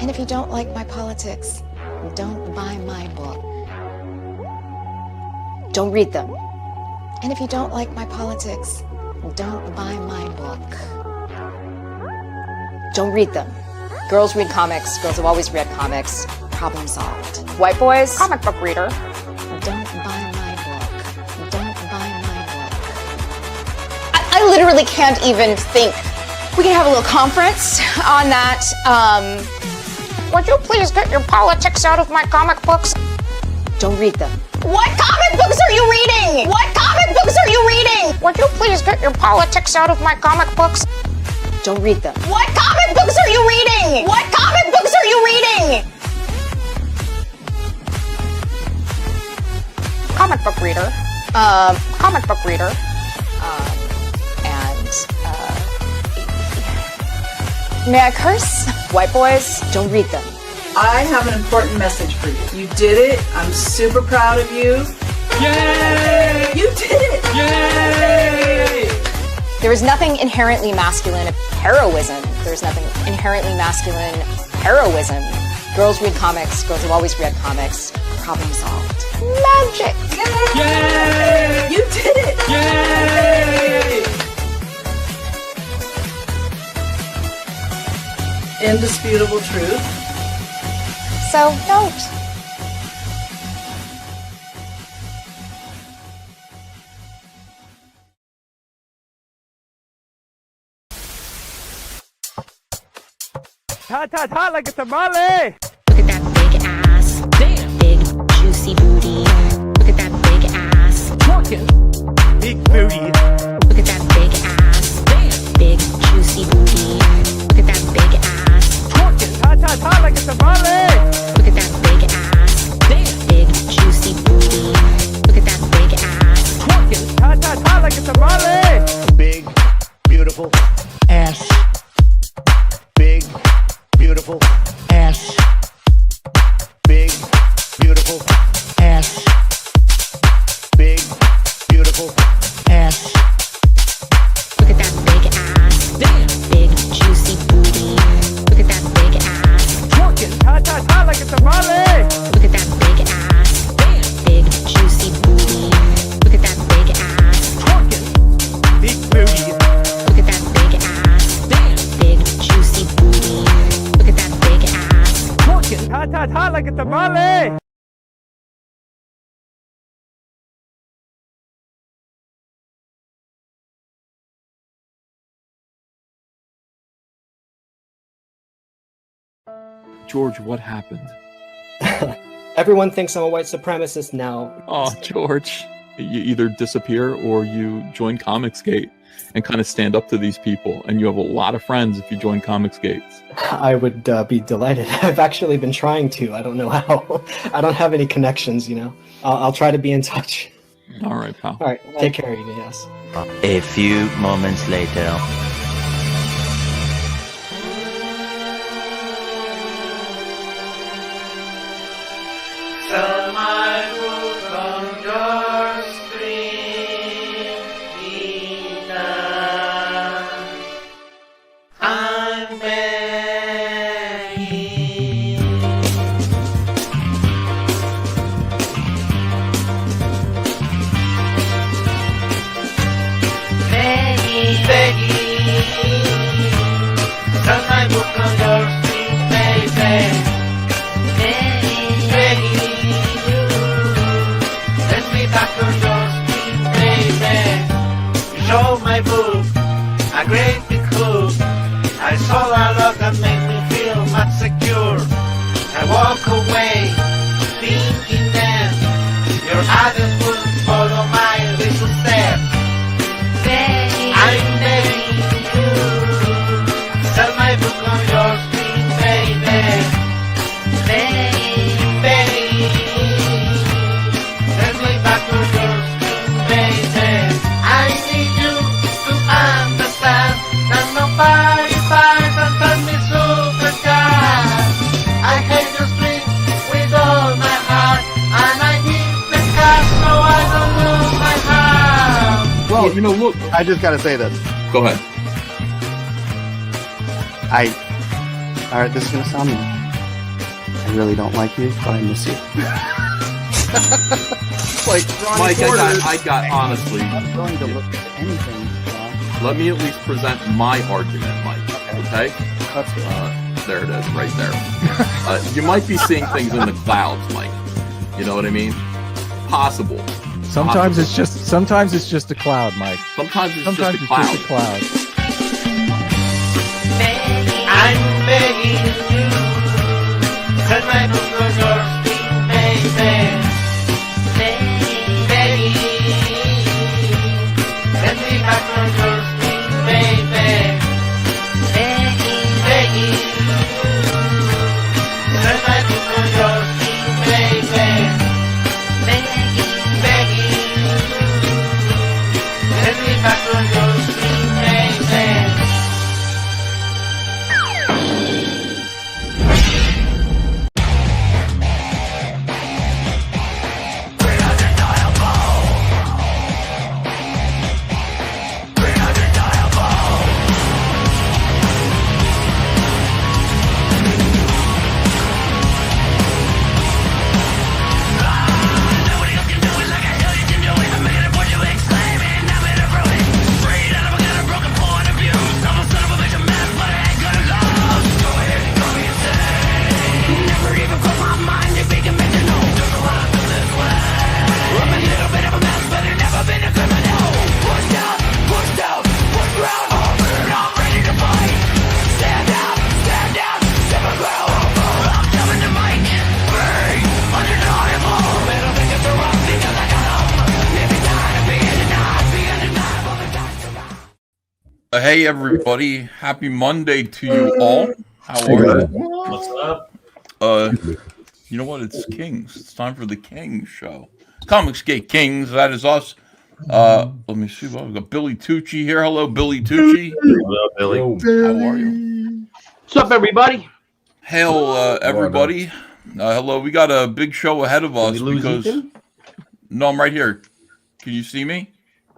And if you don't like my politics, don't buy my book. Don't read them. And if you don't like my politics, don't buy my book. Don't read them. Girls read comics. Girls have always read comics. Problem solved. White boys, comic book reader. Don't buy my book. Don't buy my book. I literally can't even think. We can have a little conference on that. Would you please get your politics out of my comic books? Don't read them. What comic books are you reading? What comic books are you reading? Would you please get your politics out of my comic books? Don't read them. What comic books are you reading? What comic books are you reading? Comic book reader. Comic book reader. May I curse? White boys, don't read them. I have an important message for you. You did it. I'm super proud of you. Yay! You did it! Yay! There is nothing inherently masculine of heroism. There's nothing inherently masculine heroism. Girls read comics. Girls have always read comics. Problem solved. Magic! Yay! Yay! You did it! Yay! Indisputable truth. So don't. Hot, hot, hot like a tamale! Look at that big ass. Damn. Big, juicy booty. Look at that big ass. Twerking. Big booty. Look at that big ass. Damn. Big, juicy booty. Look at that big ass. Twerking. Hot, hot, hot like a tamale! Look at that big ass. Damn. Big, juicy booty. Look at that big ass. Twerking. Hot, hot, hot like a tamale! Big, beautiful ass. Big, beautiful ass. Big, beautiful ass. Big, beautiful ass. Look at that big ass. Damn. Big, juicy booty. Look at that big ass. Twerking. Hot, hot, hot like a tamale! Look at that big ass. Damn. Big, juicy booty. Look at that big ass. Twerking. Big booty. Look at that big ass. Damn. Big, juicy booty. Look at that big ass. Twerking. Hot, hot, hot like a tamale! George, what happened? Everyone thinks I'm a white supremacist now. Oh, George. You either disappear or you join COMICSGATE and kind of stand up to these people. And you have a lot of friends if you join COMICSGATE. I would be delighted. I've actually been trying to. I don't know how. I don't have any connections, you know. I'll try to be in touch. All right, pal. All right, take care, you guys. A few moments later. Sell my book on your screen, Ethan. I'm begging. Begging. Sell my book on your screen, baby. Back on your screen, baby. You show my book a great big hook. I saw a lot that made me feel much secure. I walk away thinking that your others wouldn't follow my little steps. I'm begging you, sell my book on your screen, baby. Back to your screen, baby. I need you to understand that nobody buys and turns me superstar. I hate your screen with all my heart, and I need the cash so I don't lose my heart. Well, you know, look. I just gotta say this. Go ahead. Alright, this is gonna sound mean. I really don't like you, but I miss you. Like, Mike, I got honestly. I'm willing to look at anything. Let me at least present my argument, Mike. Okay? That's good. There it is, right there. You might be seeing things in the clouds, Mike. You know what I mean? Possible. Sometimes it's just a cloud, Mike. Sometimes it's Sometimes just a cloud. it's just a cloud. I'm begging you, set my book on your feet, baby. Begging, set me back on your feet, baby. Begging, set my book on your feet, baby. Begging, set me back on your feet, baby. Hey everybody, happy Monday to you all. How are you? What's up? You know what? It's Kings. It's time for the Kings show. COMICSGATE Kings, that is us. Let me see. Well, we've got Billy Tucci here. Hello, Billy Tucci. Hello, Billy. How are you? What's up, everybody? Hail, everybody. Hello. We got a big show ahead of us because. No, I'm right here. Can you see me?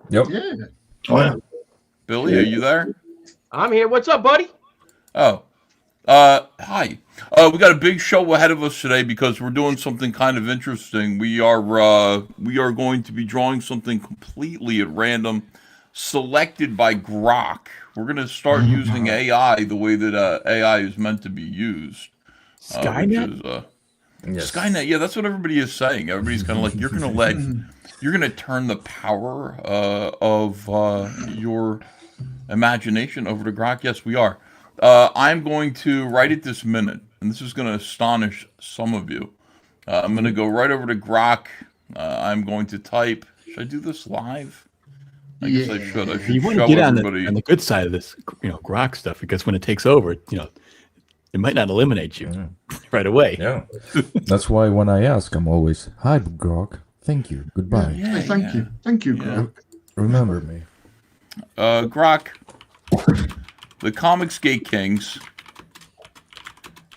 Yep. Yeah. Oh, Billy, are you there? I'm here. What's up, buddy? Oh. Hi. We got a big show ahead of us today because we're doing something kind of interesting. We are going to be drawing something completely at random, selected by GROK. We're going to start using AI the way that AI is meant to be used. Skynet? Yes. Skynet, yeah, that's what everybody is saying. Everybody's kind of like, you're going to turn the power of your imagination over to GROK. Yes, we are. I'm going to, right at this minute, and this is going to astonish some of you, I'm going to go right over to GROK. I'm going to type, should I do this live? I guess I should. I should You want show to get on everybody. the good side of this, GROK stuff, because when it takes over, it might not eliminate you right away. Yeah. That's why when I ask, I'm always, hi, GROK. Thank you. Goodbye. Yeah, thank you. Thank you, Yeah. Remember me. GROK, the COMICSGATE Kings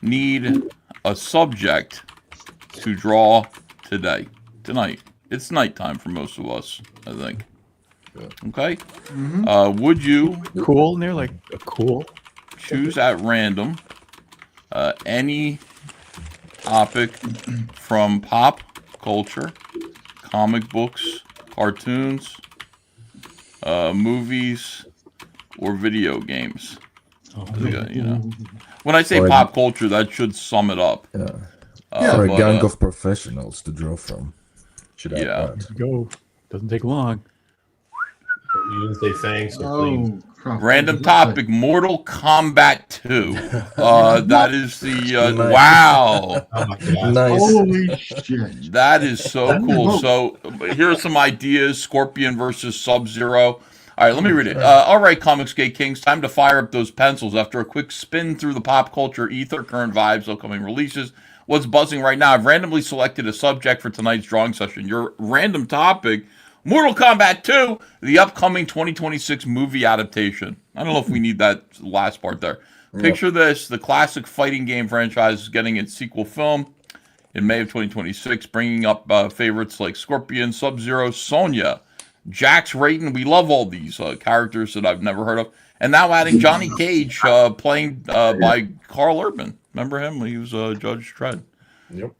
need a subject to draw tonight. It's nighttime for most of us, I think. Okay? Would you Cool in there, like a cool. choose at random any topic from pop culture, comic books, cartoons, movies, or video games? When I say Or- pop culture, that should sum it up. For a but, gang of professionals to draw from. Should I Yeah. add? Go. Doesn't take long. You didn't say thanks. Oh, crap. Random topic: Mortal Kombat 2. That is the Nice. wow. Oh my God. Nice. Holy shit. That is so cool. So here are some ideas: Scorpion versus Sub-Zero. All right, let me read it. All right, COMICSGATE Kings, time to fire up those pencils. After a quick spin through the pop culture ether, current vibes, upcoming releases, what's buzzing right now, I've randomly selected a subject for tonight's drawing session. Your random topic, Mortal Kombat 2, the upcoming 2026 movie adaptation. I don't know if we need that last part there. Picture this, the classic fighting game franchise is getting its sequel film in May of 2026, bringing up favorites like Scorpion, Sub-Zero, Sonya, Jax Raiden. We love all these characters that I've never heard of. And now adding Johnny Cage playing by Carl Urban. Remember him? He was Judge Dredd. Yep.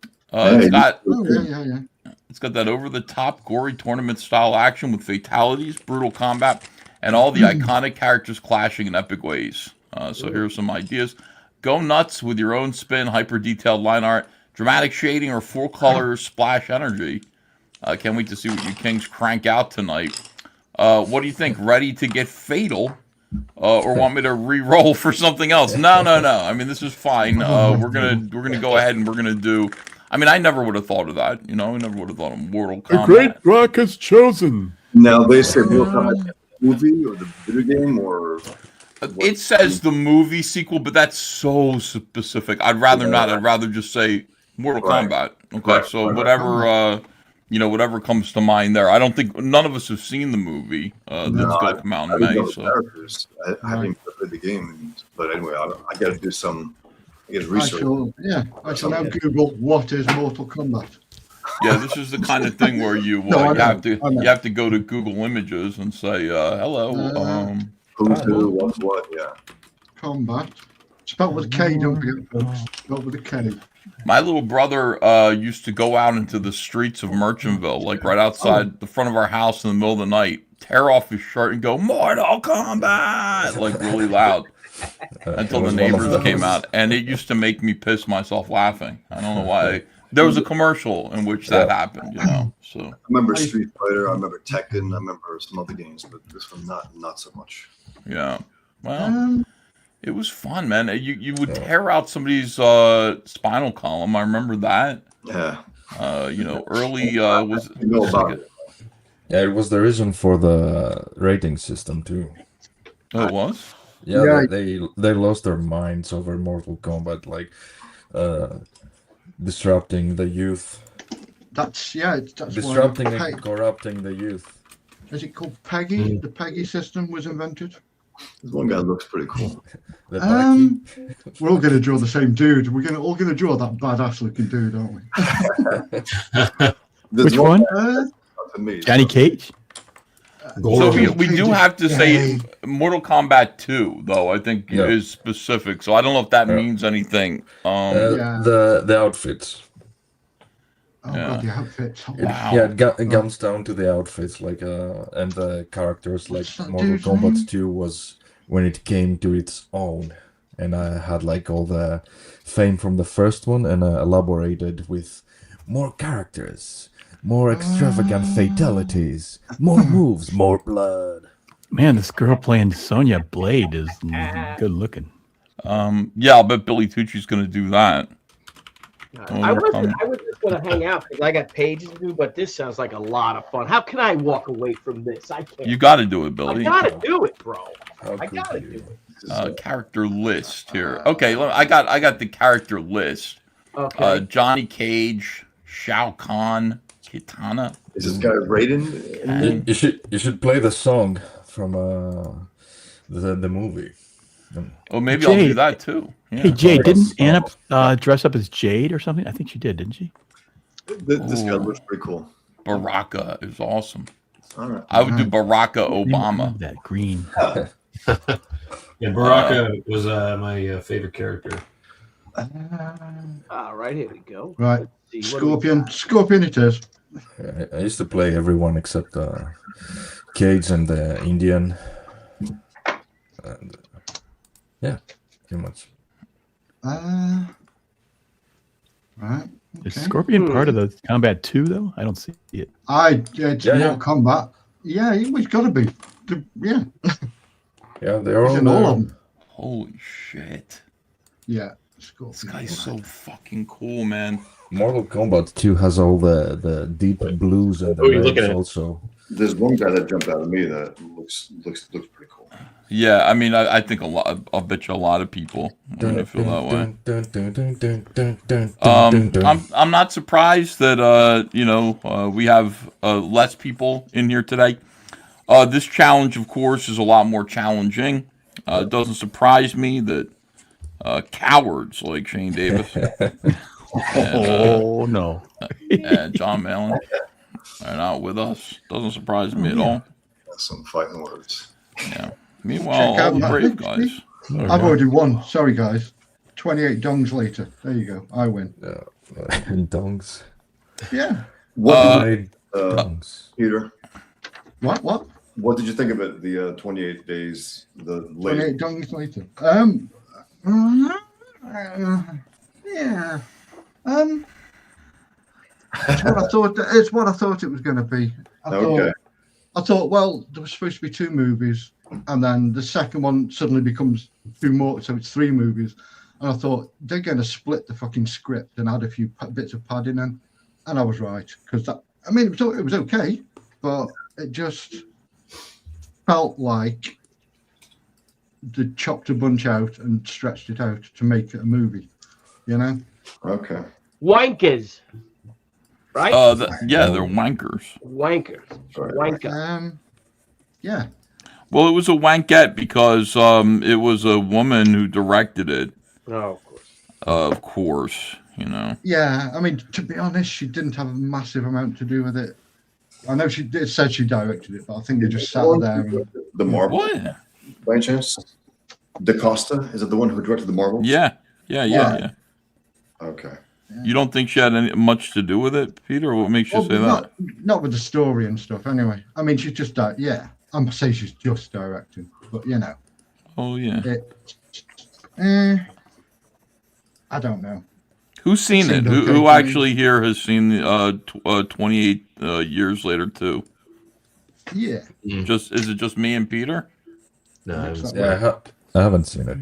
It's got that over-the-top, gory tournament-style action with fatalities, brutal combat, and all the iconic characters clashing in epic ways. So here are some ideas. Go nuts with your own spin, hyper-detailed line art, dramatic shading, or full-color splash energy. Can't wait to see what you Kings crank out tonight. What do you think? Ready to get fatal? Or want me to re-roll for something else? No. I mean, this is fine. We're gonna go ahead and we're gonna do. I mean, I never would have thought of that. You know, I never would have thought of Mortal Kombat. The great GROK has chosen. Now they say Mortal Kombat movie or the video game or. It says the movie sequel, but that's so specific. I'd rather not. I'd rather just say Mortal Kombat. Okay, so whatever. Whatever comes to mind there. I don't think none of us have seen the movie that's going to come out in May. I haven't played the game, but anyway, I got to do some. Research. I shall now Google what is Mortal Kombat. Yeah, this is the kind of thing where you have to go to Google Images and say hello. Who's who, what's what? Yeah. Combat. Spelled with a K. Don't forget, folks. Spelled with a K. My little brother used to go out into the streets of Merchantville, like right outside the front of our house in the middle of the night, tear off his shirt and go, Mortal Kombat, like really loud, until the neighbors came out. And it used to make me piss myself laughing. I don't know why. There was a commercial in which that happened, So I remember Street Fighter, I remember Tekken, I remember some other games, but this one not so much. Yeah. Well, it was fun, man. You would tear out somebody's spinal column. I remember that. Yeah. Early was. Yeah, it was the reason for the rating system too. Oh, it was. Yeah, they lost their minds over Mortal Kombat, like disrupting the youth. That's disrupting and corrupting the youth. Is it called Peggy? The Peggy system was invented. This one guy looks pretty cool. We're all going to draw the same dude. We're all going to draw that badass looking dude, aren't we? Which one? Johnny Cage. So we do have to say Mortal Kombat 2, though. I think is specific. So I don't know if that means anything. The outfits. Oh, God, the outfits. Wow. It comes down to the outfits, like and the characters. Like Mortal Kombat 2 was when it came to its own, and I had like all the fame from the first one, and elaborated with more characters, more extravagant fatalities, more moves, more blood. Man, this girl playing Sonya Blade is good looking. I'll bet Billy Tucci's going to do that. I was just going to hang out because I got pages to do, but this sounds like a lot of fun. How can I walk away from this? I can't. You got to do it, Billy. I got to do it, bro. I got to do it. Character list here. Okay, I got the character list. Okay. Johnny Cage, Shao Kahn, Kitana. Is this guy Raiden? You should play the song from the movie. Oh, maybe I'll do that too. Yeah. Hey, Jade, didn't Anna dress up as Jade or something? I think she did, didn't she? This guy looks pretty cool. Baraka is awesome. All right. I would do Baraka Obama. That green. Yeah, Baraka was my favorite character. All right, here we go. Right. Scorpion it is. I used to play everyone except Cage and the Indian. And, yeah, pretty much. Right. Is Scorpion part of the Combat 2 though? I don't see it. It's Mortal Kombat. Yeah, he's got to be. Yeah. Yeah, they're all in all of them. Holy shit. Yeah. Scorpion. This guy's so fucking cool, man. Mortal Kombat 2 has all the deep blues and the reds also. There's one guy that jumped out at me that looks pretty cool. Yeah, I mean, I think I'll bet you a lot of people are going to feel that way. I'm not surprised that, we have less people in here today. This challenge, of course, is a lot more challenging. It doesn't surprise me that cowards like Shane Davis and, no. and John Malin are not with us. Doesn't surprise me at all. Some fighting words. Yeah. Meanwhile, all the brave guys. I've already won. Sorry, guys. 28 dongs later. There you go. I win. Dongs. Yeah. What Peter? Peter? What? What did you think of it? The 28 days, the late. 28 dongs later. Yeah. It's what I thought. It's what I thought it was going to be. I thought, well, there was supposed to be 2 movies, and then the second one suddenly becomes 2 more, so it's 3 movies. And I thought they're going to split the fucking script and add a few bits of padding in, and I was right, because it was okay, but it just felt like they chopped a bunch out and stretched it out to make it a movie, you know? Okay. Wankers, right? Yeah, they're wankers. Wanker. Yeah. Well, it was a wankette because it was a woman who directed it. Oh, of course, you know. Yeah, I mean, to be honest, she didn't have a massive amount to do with it. I know it said she directed it, but I think they just sat there. The Marvel? What? By any chance? DaCosta? Is it the one who directed the Marvels? Yeah. Okay. You don't think she had much to do with it, Peter? What makes you say that? Not with the story and stuff, anyway. I mean, she's just, I'm saying she's just directing, but you know. Oh, yeah. I don't know. Who's seen it? Who actually here has seen 28 years later too? Yeah. Is it just me and Peter? No, I haven't seen it.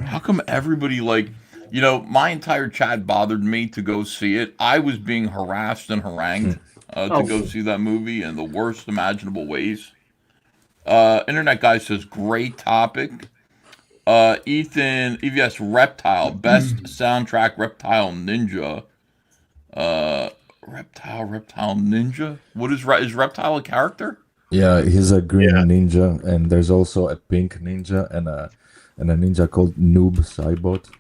How come everybody my entire chat bothered me to go see it? I was being harassed and harangued to go see that movie in the worst imaginable ways. Internet guy says great topic. Ethan EVS Reptile best soundtrack Reptile Ninja. Reptile Ninja. What is Reptile a character? Yeah, he's a green ninja, and there's also a pink ninja and a ninja called Noob Cybot.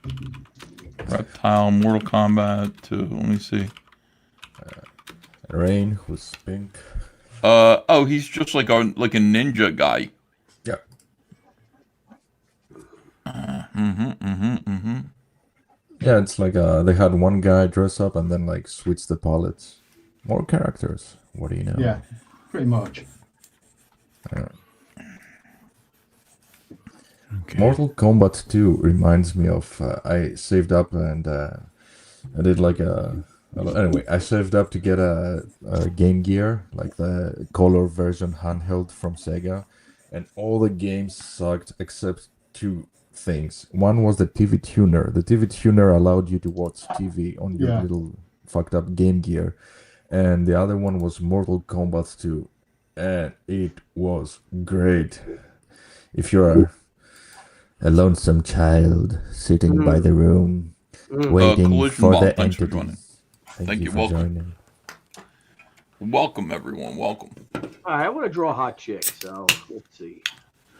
Reptile Mortal Kombat 2. Let me see. Rain, who's pink. He's just like a ninja guy. Yeah. Yeah, it's like they had one guy dress up and then switch the palettes. More characters. What do you know? Yeah, pretty much. Okay. Mortal Kombat 2 reminds me of I saved up and I did anyway, I saved up to get a Game Gear, like the color version handheld from Sega, and all the games sucked except 2 things. One was the TV tuner. The TV tuner allowed you to watch TV on your little fucked up Game Gear, and the other one was Mortal Kombat 2, and it was great. If you're a lonesome child sitting by the room waiting for the entity. Thank you. Welcome. Welcome, everyone. Welcome. All right, I want to draw a hot chick, so let's see.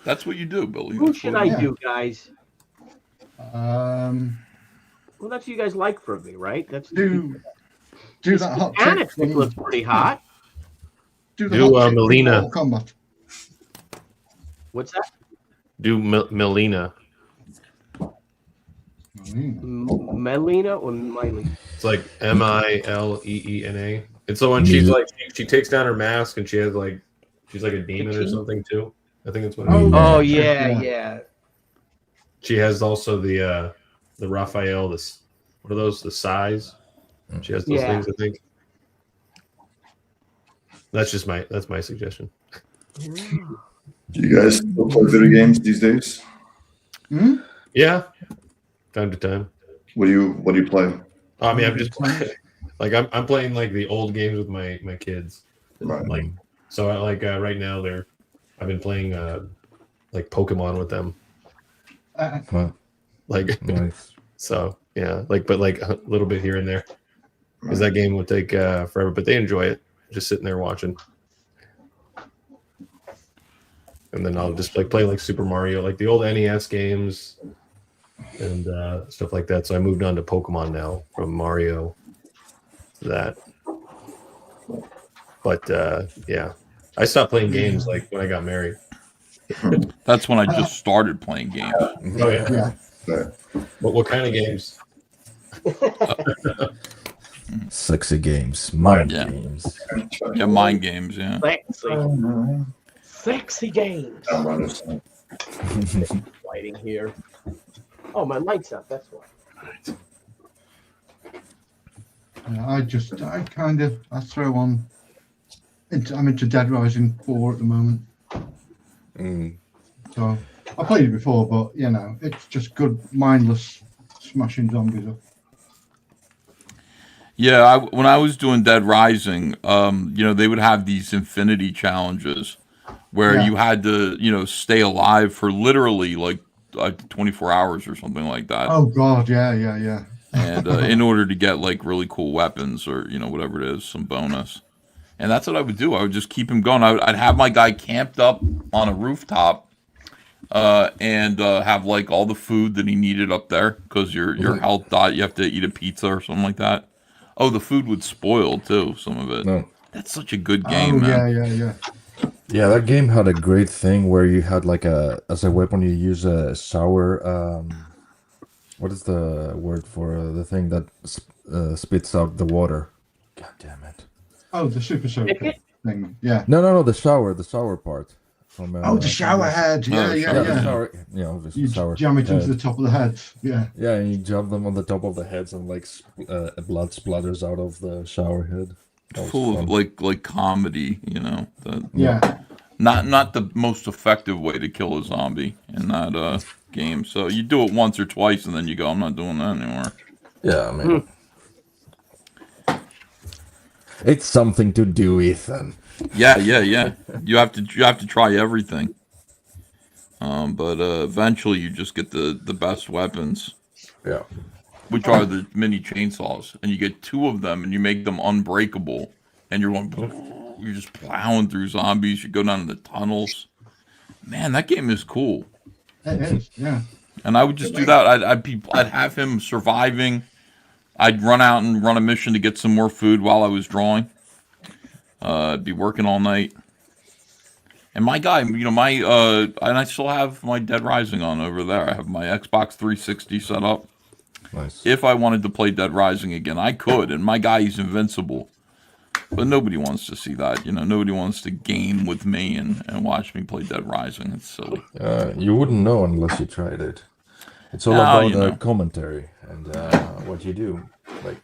That's what you do, Billy. Who should I do, guys? Well, that's what you guys like from me, right? That's do that hot chick. thing. Looks pretty hot. Do hot Melina. Combat. What's that? Do Melina. Melina or Miley? It's like Mileena. It's the one she's she takes down her mask and she has she's like a demon or something too. I think that's what it is. Oh yeah. She has also the Raphael, what are those? The size. She has those things, I think. That's my suggestion. Do you guys still play video games these days? Yeah. Time to time. What do you play? I mean, I'm just playing, I'm playing the old games with my kids. Right. Right now I've been playing Pokemon with them. Nice. So yeah, but a little bit here and there, because that game would take forever, but they enjoy it, just sitting there watching. And then I'll just play Super Mario, the old NES games and stuff like that. So I moved on to Pokemon now from Mario to that. But I stopped playing games when I got married. That's when I just started playing games. Oh yeah. What kind of games? Sexy games, mind Yeah. games. Yeah, mind games. Yeah. Sexy games. Lighting here. Oh, my light's up. That's why. I throw on. I'm into Dead Rising 4 at the moment. So I played it before, but it's just good, mindless smashing zombies up. Yeah, when I was doing Dead Rising, they would have these infinity challenges where you had to, stay alive for literally like 24 hours or something like that. Oh God, yeah. And in order to get like really cool weapons or whatever it is, some bonus. And that's what I would do. I would just keep him going. I'd have my guy camped up on a rooftop, and have like all the food that he needed up there because your health dot. You have to eat a pizza or something like that. Oh, the food would spoil too. Some of it. No. That's such a good game, man. Yeah. Yeah, that game had a great thing where you had like as a weapon you use a shower. What is the word for the thing that spits out the water? God damn it! Oh, the super soaker thing. Yeah. No, the shower part. From, the shower head. Yeah. The shower, obviously You shower jam it into head. the top of the head. Yeah. Yeah, and you jump them on the top of the heads and like blood splatters out of the shower head. Full of like comedy, Yeah. Not the most effective way to kill a zombie in that game. So you do it once or twice and then you go, I'm not doing that anymore. Yeah, I mean, it's something to do, Ethan. Yeah. You have to try everything. But eventually you just get the best weapons. Yeah. Which are the mini chainsaws, and you get 2 of them, and you make them unbreakable, and you're just plowing through zombies. You go down in the tunnels. Man, that game is cool. It is, yeah. And I would just do that. I'd have him surviving. I'd run out and run a mission to get some more food while I was drawing. I'd be working all night. And my guy, and I still have my Dead Rising on over there. I have my Xbox 360 set up. Nice. If I wanted to play Dead Rising again, I could. And my guy, he's invincible. But nobody wants to see that. Nobody wants to game with me and watch me play Dead Rising. It's silly. You wouldn't know unless you tried it. It's all about commentary and what you do. Like,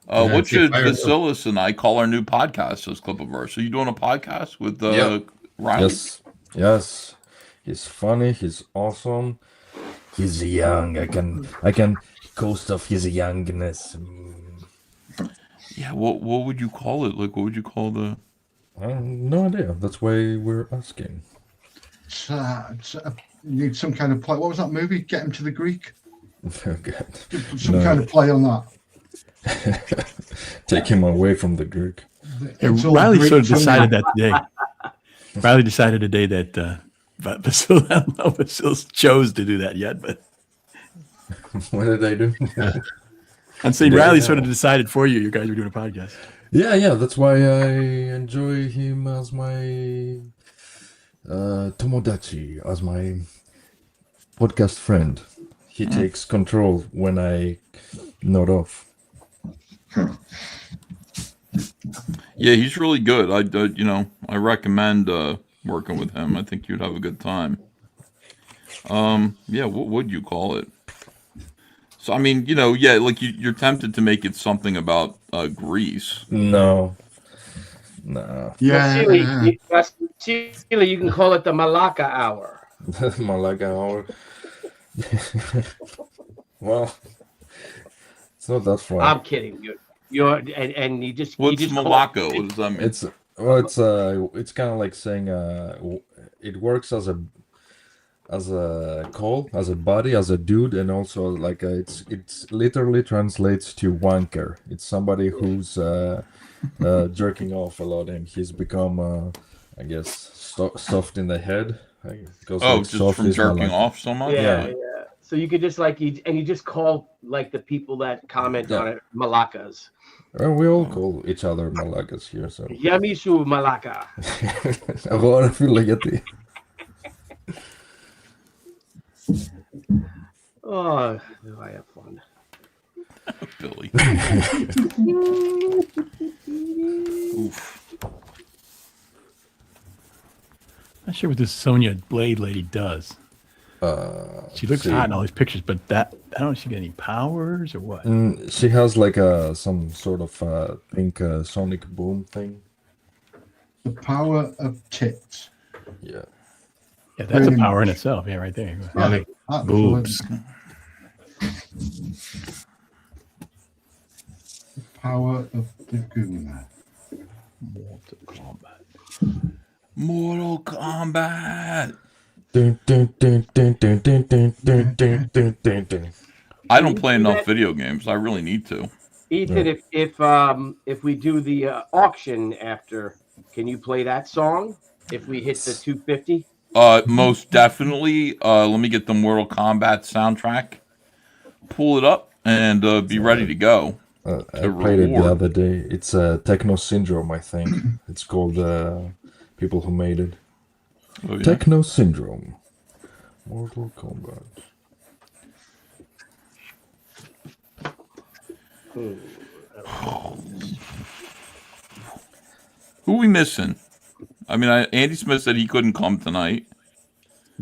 what should Bacillus and I call our new podcast as Clip-A-Verse? Are you doing a podcast with Riley? Yes. He's funny. He's awesome. He's young. I can coast off his youngness. Yeah. What would you call it? Like, what would you call the? No idea. That's why we're asking. You need some kind of play. What was that movie? Get Him to the Greek. Oh, God. Some kind of play on that. Take him away from the Greek. Riley sort of decided that today. Riley decided today that Bacillus chose to do that yet, but what did I do? I'm saying Riley sort of decided for you. You guys were doing a podcast. Yeah. That's why I enjoy him as my tomodachi, as my podcast friend. He takes control when I nod off. Yeah, he's really good. I recommend working with him. I think you'd have a good time. Yeah, what would you call it? So I mean, like you're tempted to make it something about Greece. No. Yeah. Chile, you can call it the Malacca Hour. Malacca Hour. Well, it's not that far. I'm kidding you. And you just what's you just Malacca? What does that mean? It's kind of like saying it works as a call, as a body, as a dude, and also like it's literally translates to wanker. It's somebody who's jerking off a lot, and he's become I guess soft in the head. Just from jerking off so much. Yeah. So you could just you just call like the people that comment on it Malaccas. We all call each other Malaccas here, so. Yamisu Malacca. Agora fui legal. Oh, I have fun. Billy. Oof. Not sure what this Sonya Blade lady does. She looks hot in all these pictures, but I don't know if she got any powers or what. She has like some sort of pink sonic boom thing. The power of tits. Yeah. Yeah, that's a power in itself. Yeah, right there. Sonic boobs. The power of the Guna. Mortal Kombat. I don't play enough video games. I really need to. Ethan, if we do the auction after, can you play that song? If we hit the 250? Most definitely. Let me get the Mortal Kombat soundtrack, pull it up, and be ready to go. I played it the other day. It's Techno Syndrome, I think. It's called people who made it. Oh, yeah? Techno Syndrome. Mortal Kombat. Who are we missing? I mean, Andy Smith said he couldn't come tonight.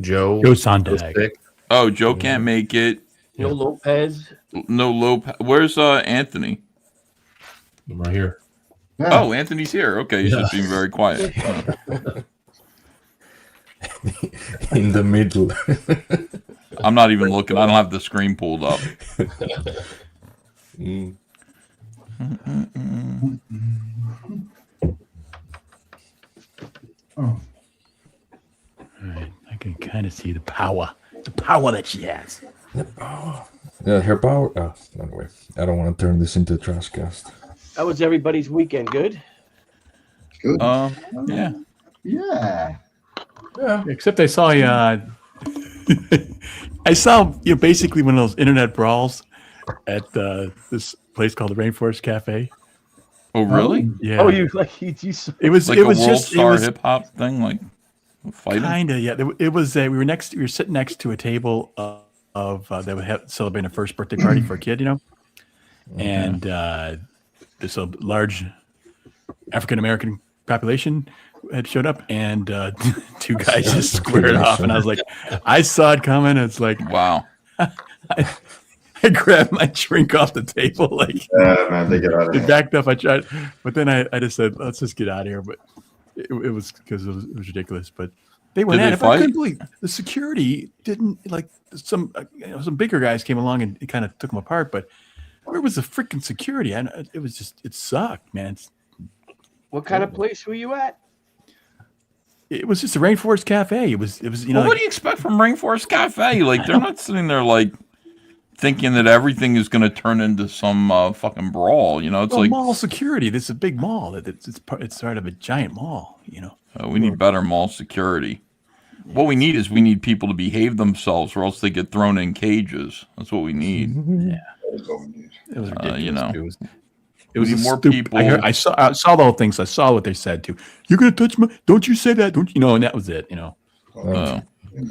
Joe Sondag. Oh, Joe can't make it. No Lopez. No Lopez. Where's Anthony? I'm right here. Oh, Anthony's here. Okay, he's just being very quiet. In the middle. I'm not even looking. I don't have the screen pulled up. Oh. All right, I can kind of see the power that she has. Yeah, her power. Anyway, I don't want to turn this into a trash cast. How was everybody's weekend? Good? Good. Yeah. Yeah. Except I saw I saw basically one of those internet brawls at this place called the Rainforest Cafe. Oh, really? Yeah. Oh, you It was like it a was world just star it was hip hop thing, like fighting. kind of yeah. It was we were sitting next to a table of that would celebrating a first birthday party for a kid, and this a large African American population had showed up, and two guys just squared off, and I was like, I saw it coming. It's like, wow. I grabbed my drink off the table, like, man, they get out of it here. backed up. I tried, but then I just said, let's just get out of here. But it was because it was ridiculous. But they went at it. But I couldn't believe the security didn't like some bigger guys came along and kind of took them apart. But where was the freaking security? It was just, it sucked, man. What kind of place were you at? It was just a Rainforest Cafe. It was Well, what do you expect from Rainforest Cafe? Like, they're not sitting there like thinking that everything is going to turn into some fucking brawl. It's like mall security. This is a big mall. It's part of a giant mall. We need better mall security. What we need is people to behave themselves, or else they get thrown in cages. That's what we need. Yeah, it was ridiculous. It was need more stupid. people. I saw the whole thing, so I saw what they said too. You're gonna touch my? Don't you say that? Don't you know? And that was it. And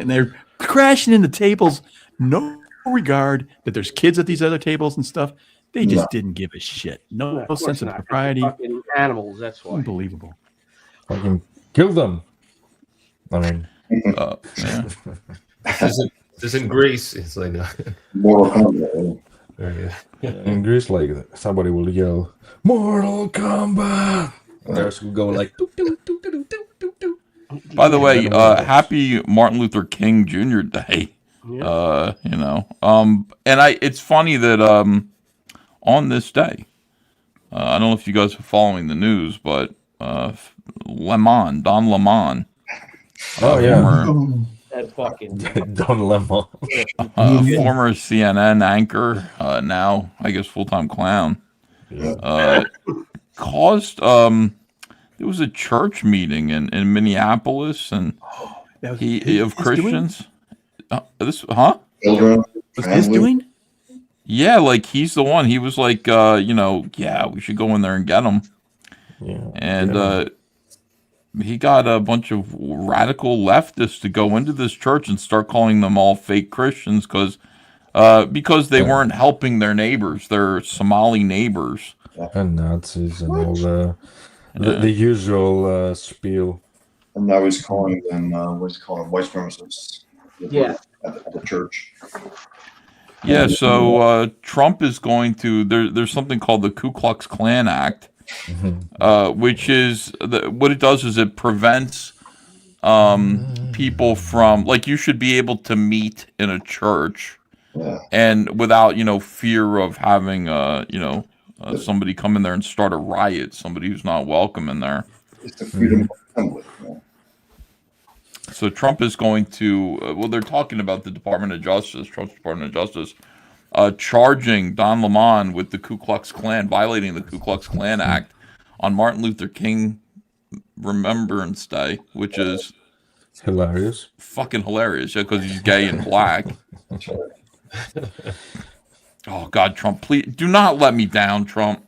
they're crashing into tables. No regard that there's kids at these other tables and stuff. They just didn't give a shit. No sense of propriety. Fucking animals. That's why. Unbelievable. Fucking kill them. I mean, yeah. This isn't Greece. It's like Mortal Kombat. In Greece, like somebody will yell, "Mortal Kombat!" And theirs will go like. Doo, doo, doo, doo, doo, doo, doo. By the way, happy Martin Luther King Jr. Day. Yeah. It's funny that on this day, I don't know if you guys are following the news, but Don Lemon. Oh yeah. That fucking Don Lemon. Former CNN anchor, now I guess full-time clown. Caused there was a church meeting in Minneapolis, and of Christians. Children. Was his doing? Yeah, like he's the one. He was like, we should go in there and get him. Yeah. And he got a bunch of radical leftists to go into this church and start calling them all fake Christians because they weren't helping their neighbors, their Somali neighbors. And Nazis and all the usual spiel. And now he's calling them white supremacists. Yeah. At the church. Yeah, so Trump is going to there's something called the Ku Klux Klan Act, which is what it does is it prevents people from, like, you should be able to meet in a church and without fear of having somebody come in there and start a riot, somebody who's not welcome in there. It's the freedom of assembly. So Trump is going to, they're talking about the Department of Justice, Trump's Department of Justice, charging Don Lemon with the Ku Klux Klan, violating the Ku Klux Klan Act on Martin Luther King Remembrance Day, which is hilarious. Fucking hilarious, because he's gay and black. Oh, God, Trump, please, do not let me down, Trump.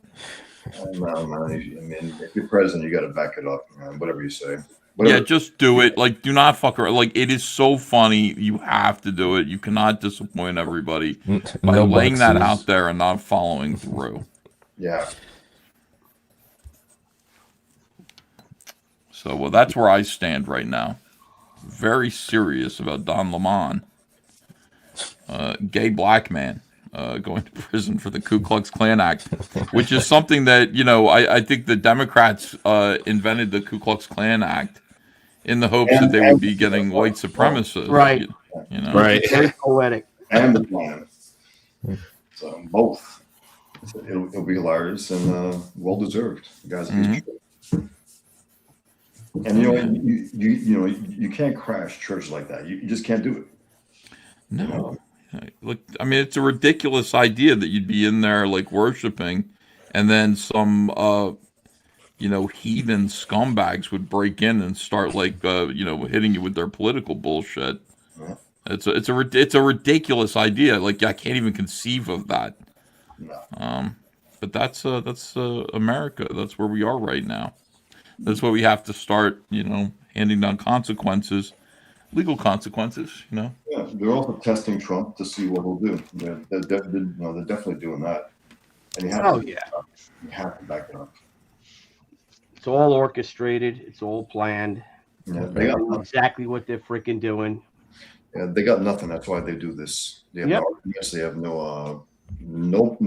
No, man. I mean, if you're president, you got to back it up, man. Whatever you say. Yeah, just do it. Like, do not fuck around. Like, it is so funny. You have to do it. You cannot disappoint everybody by laying that out there and not following through. Yeah. So, well, that's where I stand right now. Very serious about Don Lemon, gay black man, going to prison for the Ku Klux Klan Act, which is something that, I think the Democrats invented the Ku Klux Klan Act in the hopes that they would be getting white supremacists. Right. Right. Very poetic. And the plan. So both. It'll be hilarious and well deserved. Guys, and you can't crash church like that. You just can't do it. No. Look, I mean, it's a ridiculous idea that you'd be in there like worshiping, and then some heathen scumbags would break in and start hitting you with their political bullshit. It's a ridiculous idea. Like, I can't even conceive of that. But that's America. That's where we are right now. That's why we have to start, handing down consequences, legal consequences. Yeah, they're also testing Trump to see what he'll do. They're definitely doing that. And you have to back it up. It's all orchestrated. It's all planned. Yeah, they know exactly what they're freaking doing. Yeah, they got nothing. That's why they do this. They have no arguments. They have no platform.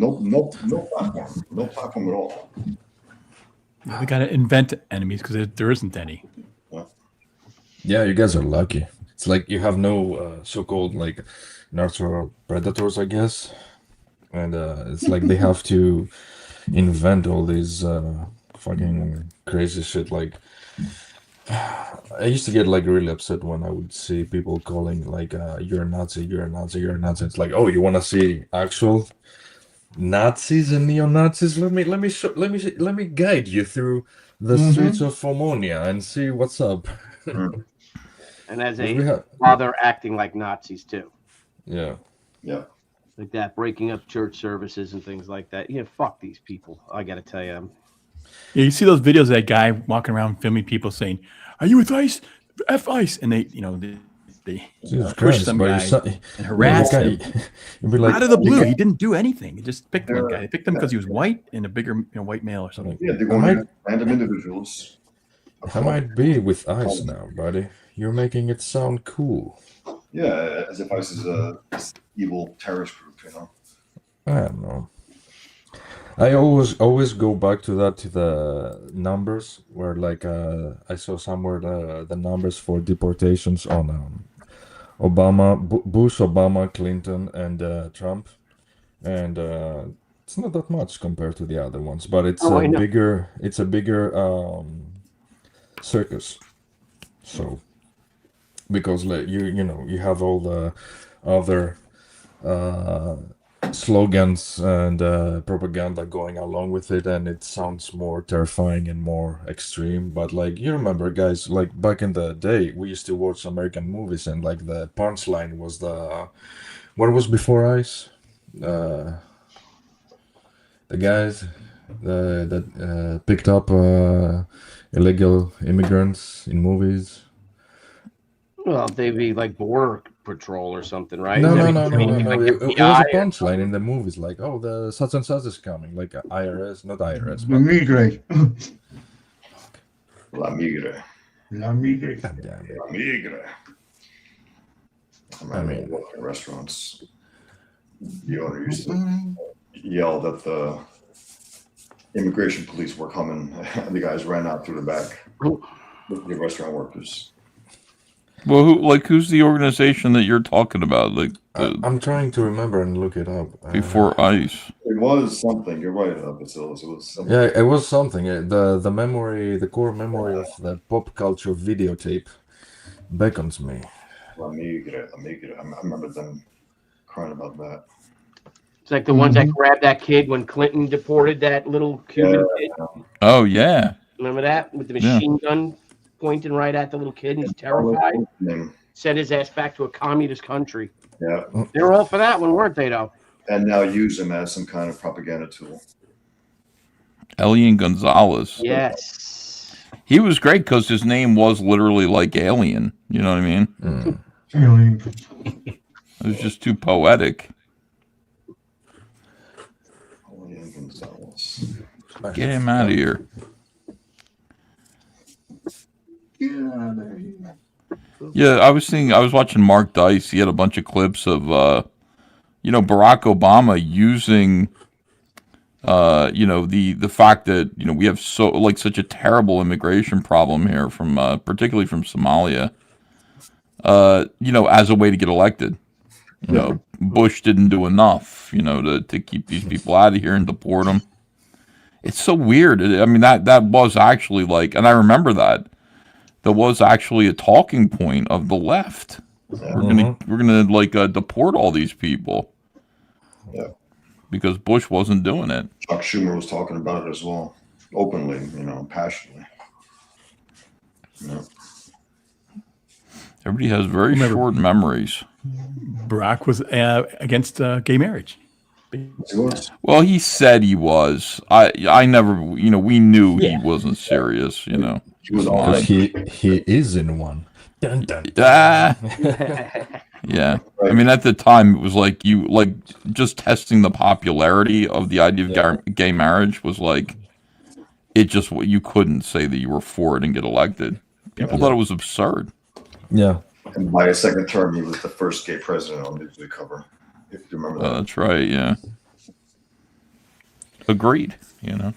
No platform at all. We got to invent enemies because there isn't any. Yeah, you guys are lucky. It's like you have no so-called natural predators, I guess. And it's like they have to invent all these fucking crazy shit. Like, I used to get really upset when I would see people calling you're a Nazi, you're a Nazi, you're a Nazi. It's like, oh, you want to see actual Nazis and neo-Nazis? Let me guide you through the streets of Omonia and see what's up. And as while they're acting like Nazis too. Yeah. Like that, breaking up church services and things like that. Fuck these people. I got to tell you. Yeah, you see those videos of that guy walking around filming people saying, "Are you with ICE? F ICE!" And they push some guy and harass him. Out of the blue, he didn't do anything. He just picked one guy. They picked him because he was white and a bigger white male or something. Yeah, they want random individuals. I might be with ICE now, buddy. You're making it sound cool. Yeah, as if ICE is this evil terrorist group, I don't know. I always go back to the numbers where I saw somewhere the numbers for deportations on Bush, Obama, Clinton, and Trump, and it's not that much compared to the other ones, but it's a bigger circus. So because you have all the other slogans and propaganda going along with it, and it sounds more terrifying and more extreme. But you remember, guys, back in the day we used to watch American movies, and the punchline was what was before ICE, the guys that picked up illegal immigrants in movies. Well, they'd be like border patrol or something, right? No. Like It was FBI a punchline in the movies, like, "Oh, the such and such is coming," like IRS, not IRS. The Migre. La Migre. La Migre. La Migre. I mean, working in restaurants, the owner used to yell that the immigration police were coming, and the guys ran out through the back with the restaurant workers. Well, who's the organization that you're talking about? Like, I'm trying to remember and look it up. Before ICE. It was something. You're right, Bacilos. It was something. Yeah, it was something. The memory, the core memory of the pop culture videotape beckons me. La Migre. I remember them crying about that. It's like the ones that grabbed that kid when Clinton deported that little Cuban kid. Oh yeah. Remember that with the machine gun pointing right at the little kid? He's terrified. Sent his ass back to a communist country. Yeah. They were all for that one, weren't they? Though. And now use him as some kind of propaganda tool. Elian Gonzalez. Yes. He was great because his name was literally like Alien. You know what I mean? Alien. It was just too poetic. Elian Gonzalez. Get him out of here. Yeah, I was watching Mark Dice. He had a bunch of clips of, Barack Obama using, the fact that, we have such a terrible immigration problem here from, particularly from Somalia, as a way to get elected. Bush didn't do enough, to keep these people out of here and deport them. It's so weird. I mean, that was actually and I remember that. That was actually a talking point of the left. We're gonna deport all these people. Yeah. Because Bush wasn't doing it. Chuck Schumer was talking about it as well, openly, passionately. Yeah. Everybody has very short memories. Barack was against gay marriage. Well, he said he was. I never, we knew he wasn't serious, He was he is in one. Dun, dun, dun. Yeah. I mean, at the time, it was just testing the popularity of the idea of gay marriage was you couldn't say that you were for it and get elected. People thought it was absurd. Yeah. And by his second term, he was the first gay president on the cover. If you remember that. That's right. Yeah. Agreed. And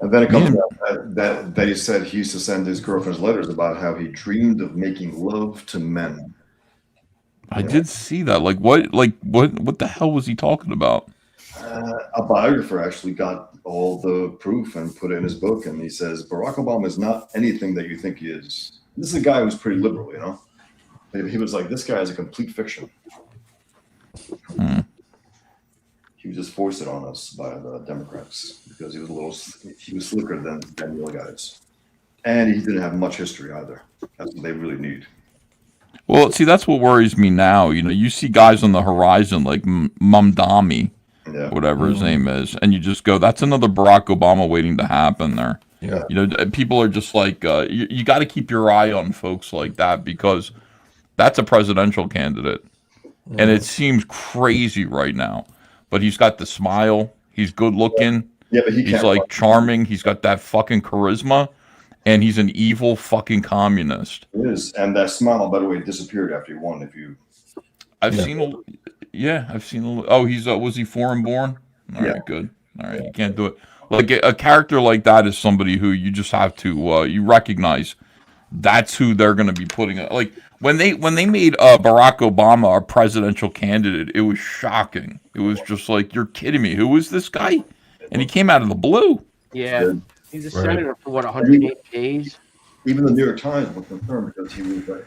then it comes out that he said he used to send his girlfriend's letters about how he dreamed of making love to men. I did see that. What the hell was he talking about? A biographer actually got all the proof and put it in his book, and he says Barack Obama is not anything that you think he is. This is a guy who's pretty liberal, He was like, this guy is a complete fiction. He was just forced it on us by the Democrats because he was slicker than the other guys, and he didn't have much history either. That's what they really need. Well, see, that's what worries me now. You see guys on the horizon like Mamdani, whatever his name is, and you just go, that's another Barack Obama waiting to happen there. Yeah. People are just you got to keep your eye on folks like that because that's a presidential candidate. And it seems crazy right now. But he's got the smile. He's good looking. Yeah, but he's charming. He's got that fucking charisma. And he's an evil fucking communist. It is. And that smile, by the way, disappeared after he won. I've seen oh, he's was he foreign born? All right, good. All right, you can't do it. A character like that is somebody who you just have to you recognize that's who they're going to be putting when they made Barack Obama a presidential candidate, it was shocking. It was just you're kidding me. Who is this guy? And he came out of the blue. Yeah, he's a senator for 108 days. Even the New York Times was concerned because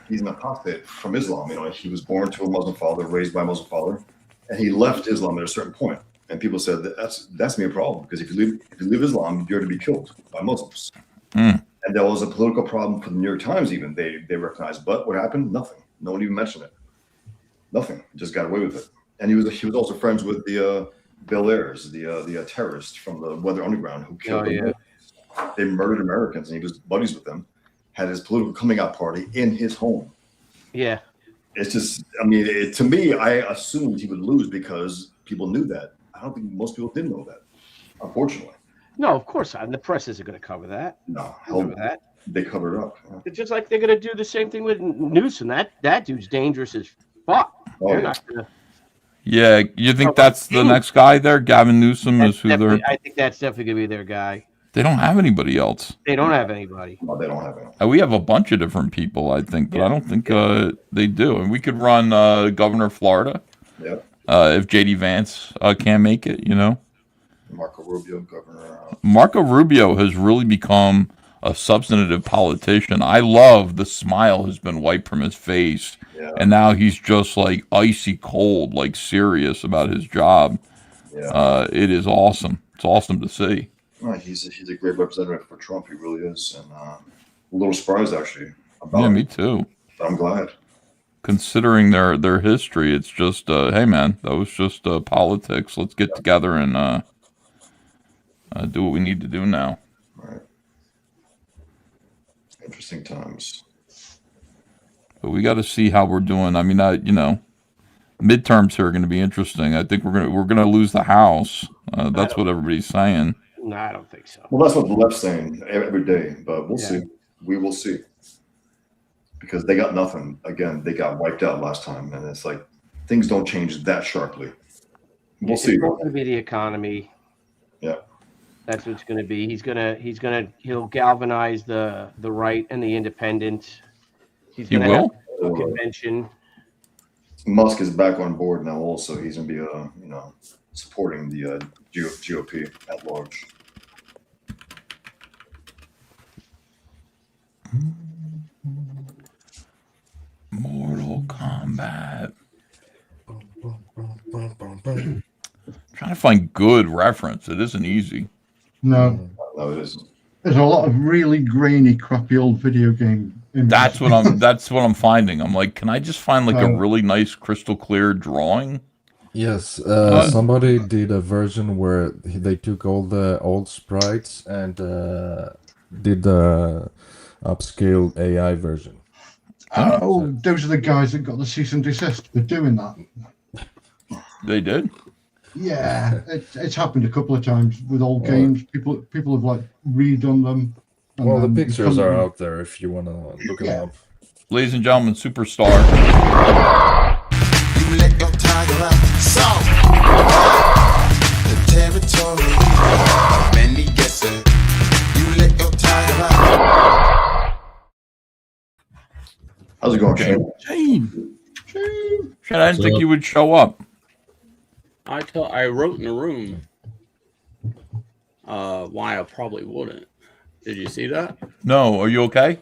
he's an apostate from Islam. He was born to a Muslim father, raised by a Muslim father, and he left Islam at a certain point. And people said that's me a problem because if you leave Islam, you're to be killed by Muslims. And there was a political problem for the New York Times. Even they recognized, but what happened? Nothing. No one even mentioned it. Nothing. Just got away with it. And he was also friends with the Bill Ayers, the terrorist from the Weather Underground who killed Oh, yeah. They murdered Americans, and he was buddies with them. Had his political coming out party in his home. Yeah. It's just, I mean, to me, I assumed he would lose because people knew that. I don't think most people did know that, unfortunately. No, of course not. And the press isn't going to cover that. No, cover that. They covered it up. It's just like they're going to do the same thing with Newsom. That dude's dangerous as fuck. Oh, They're yeah. not gonna, Yeah, you think that's the next guy there? Gavin Newsom is who they're. I think that's definitely going to be their guy. They don't have anybody else. They don't have anybody. No, they don't have any. We have a bunch of different people, I think, but I don't think they do. And we could run Governor of Florida. Yep. If JD Vance can't make it, you know. Marco Rubio, governor. Marco Rubio has really become a substantive politician. I love the smile has been wiped from his face, and now he's just like icy cold, like serious about his job. Yeah. It is awesome. It's awesome to see. Right, he's a great representative for Trump. He really is, and a little surprised actually about Yeah, it. me too. But I'm glad. Considering their history, it's just hey man, that was just politics. Let's get together and do what we need to do now. Right. Interesting times. But we got to see how we're doing. I mean, you know, midterms here are going to be interesting. I think we're gonna lose the House. That's what everybody's saying. No, I don't think so. Well, that's what the left's saying every day, but we'll see. We will see. Because they got nothing. Again, they got wiped out last time, and it's like things don't change that sharply. We'll see. It's going to be the economy. Yeah. That's what it's going to be. He'll galvanize the right and the independent. He's going to have a convention. Musk is back on board now. Also, he's going to be supporting the GOP at large. Mortal Kombat. Trying to find good reference. It isn't easy. No. No, it isn't. There's a lot of really grainy, crappy old video game. That's what I'm finding. I'm like, can I just find like a really nice crystal clear drawing? Yes, somebody did a version where they took all the old sprites and did the upscaled AI version. Oh, those are the guys that got the cease and desist for doing that. They did? Yeah, it's happened a couple of times with old games. People have like redone them. Well, the pictures are out there if you want to look them up. Ladies and gentlemen, superstar. You let your tiger out. So, the territory. Many guess it. You let your tiger out. How's it going, Shane? Shane, I didn't think you would show up. I wrote in the room why I probably wouldn't. Did you see that? No, are you okay?